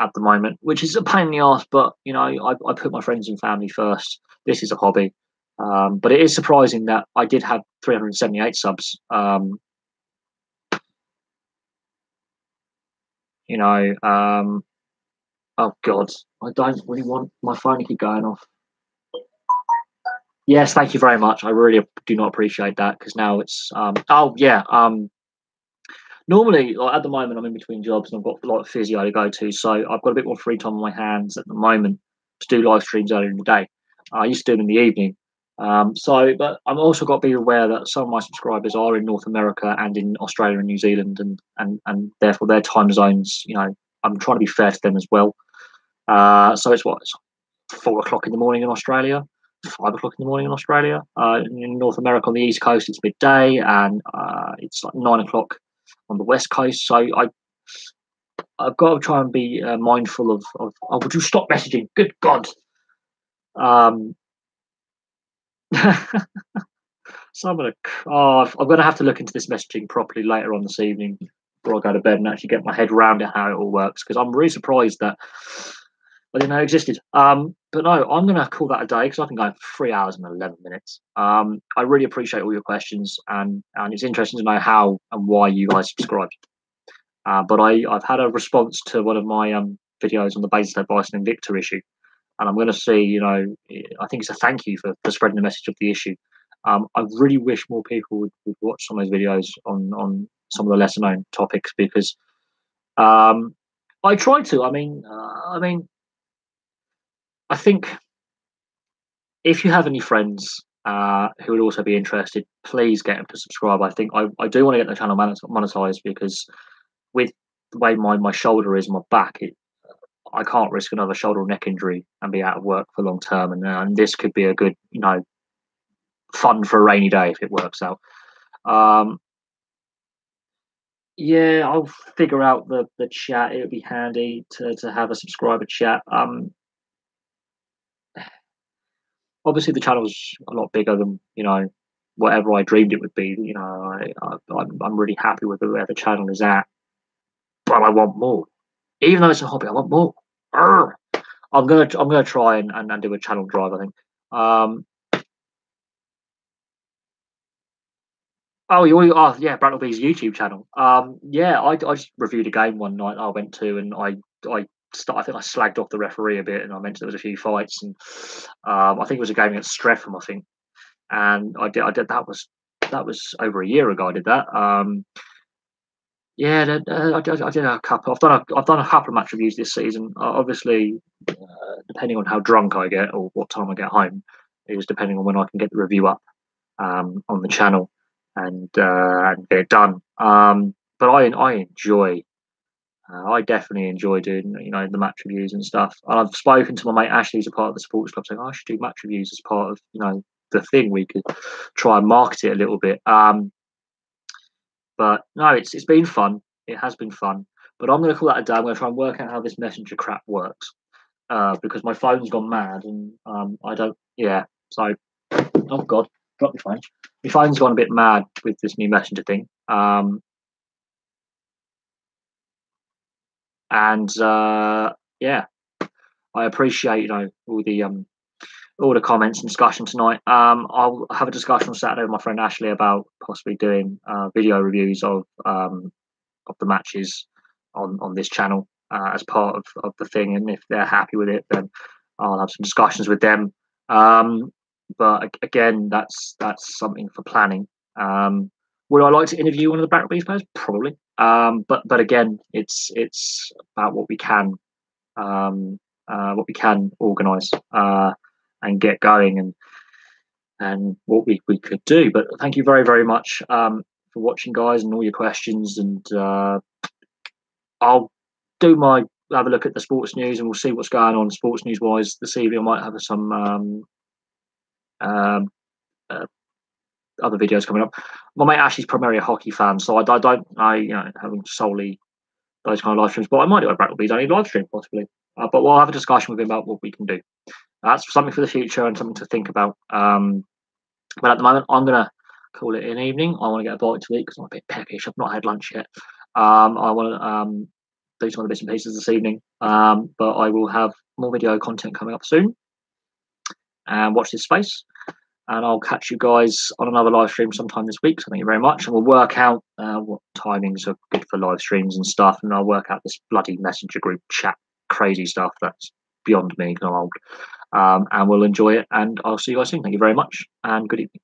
at the moment, which is a pain in the ass. But I put my friends and family first. This is a hobby, but it is surprising that I did have 378 subs. Oh God, I don't really want my phone to keep going off. Yes, thank you very much. I really do not appreciate that because now it's oh yeah. Normally, like, at the moment, I'm in between jobs and I've got a lot of physio to go to, so I've got a bit more free time on my hands at the moment to do live streams earlier in the day. I used to do them in the evening. But I'm also got to be aware that some of my subscribers are in North America and in Australia and New Zealand, and therefore their time zones. I'm trying to be fair to them as well. So it's 4 o'clock in the morning in Australia, 5 o'clock in the morning in Australia. In North America on the East Coast, it's midday, and it's like 9 o'clock on the West Coast. So I've got to try and be mindful of. Oh, would you stop messaging? Good God. Um, so I'm going to have to look into this messaging properly later on this evening before I go to bed and actually get my head around it, how it all works, because I'm really surprised that I didn't know it existed. But no, I'm going to call that a day because I've been going for 3 hours and 11 minutes. I really appreciate all your questions, and it's interesting to know how and why you guys subscribed. But I've had a response to one of my videos on the Basingstoke Bison Invicta issue, and I'm going to see, I think it's a thank you for spreading the message of the issue. I really wish more people would watch some of those videos on some of the lesser known topics because I try to. I think if you have any friends who would also be interested, please get them to subscribe. I think I do want to get the channel monetized because with the way my shoulder is, my back, I can't risk another shoulder or neck injury and be out of work for long term. And this could be a good, fun for a rainy day if it works out. Yeah, I'll figure out the chat. It would be handy to have a subscriber chat. Obviously the channel's a lot bigger than whatever I dreamed it would be. I'm really happy with where the channel is at, but I want more. Even though it's a hobby, I want more. Arr! I'm gonna try and do a channel drive. I think. Yeah, Brattleby's YouTube channel. Yeah, I just reviewed a game one night I went to, and I think I slagged off the referee a bit, and I mentioned there was a few fights, and I think it was a game against Streatham, I think, and I did that was over a year ago. I did that. Yeah, I did a couple. I've done a couple of match reviews this season. Obviously, depending on how drunk I get or what time I get home, is depending on when I can get the review up on the channel and get it done. But I enjoy. I definitely enjoy doing the match reviews and stuff. And I've spoken to my mate Ashley, who's a part of the sports club, saying I should do match reviews as part of the thing. We could try and market it a little bit. But no, it's been fun. It has been fun. But I'm going to call that a day. I'm going to try and work out how this messenger crap works because my phone's gone mad and I don't. Yeah. So, oh God, drop your phone. My phone's gone a bit mad with this new messenger thing. Yeah, I appreciate all the comments and discussion tonight. I'll have a discussion on Saturday with my friend Ashley about possibly doing video reviews of the matches on this channel. as part of the thing, and if they're happy with it, then I'll have some discussions with them. But again, that's something for planning. Would I like to interview one of the Black Rugby players? Probably. But again, it's about what we can organise and get going, and what we could do. But thank you very, very much for watching, guys, and all your questions. And I'll have a look at the sports news, and we'll see what's going on sports news wise this evening. I might have some other videos coming up. My mate Ashley's primarily a hockey fan, so I don't having solely those kind of live streams, but I might do a Black Rugby live stream possibly. But we'll have a discussion with him about what we can do. That's something for the future and something to think about. But at the moment, I'm gonna call it an evening. I want to get a bite to eat because I'm a bit peckish. I've not had lunch yet. I want to do some of the bits and pieces this evening. But I will have more video content coming up soon. And watch this space. And I'll catch you guys on another live stream sometime this week. So thank you very much. And we'll work out what timings are good for live streams and stuff. And I'll work out this bloody messenger group chat crazy stuff that's beyond me because I'm old. And we'll enjoy it. And I'll see you guys soon. Thank you very much. And good evening.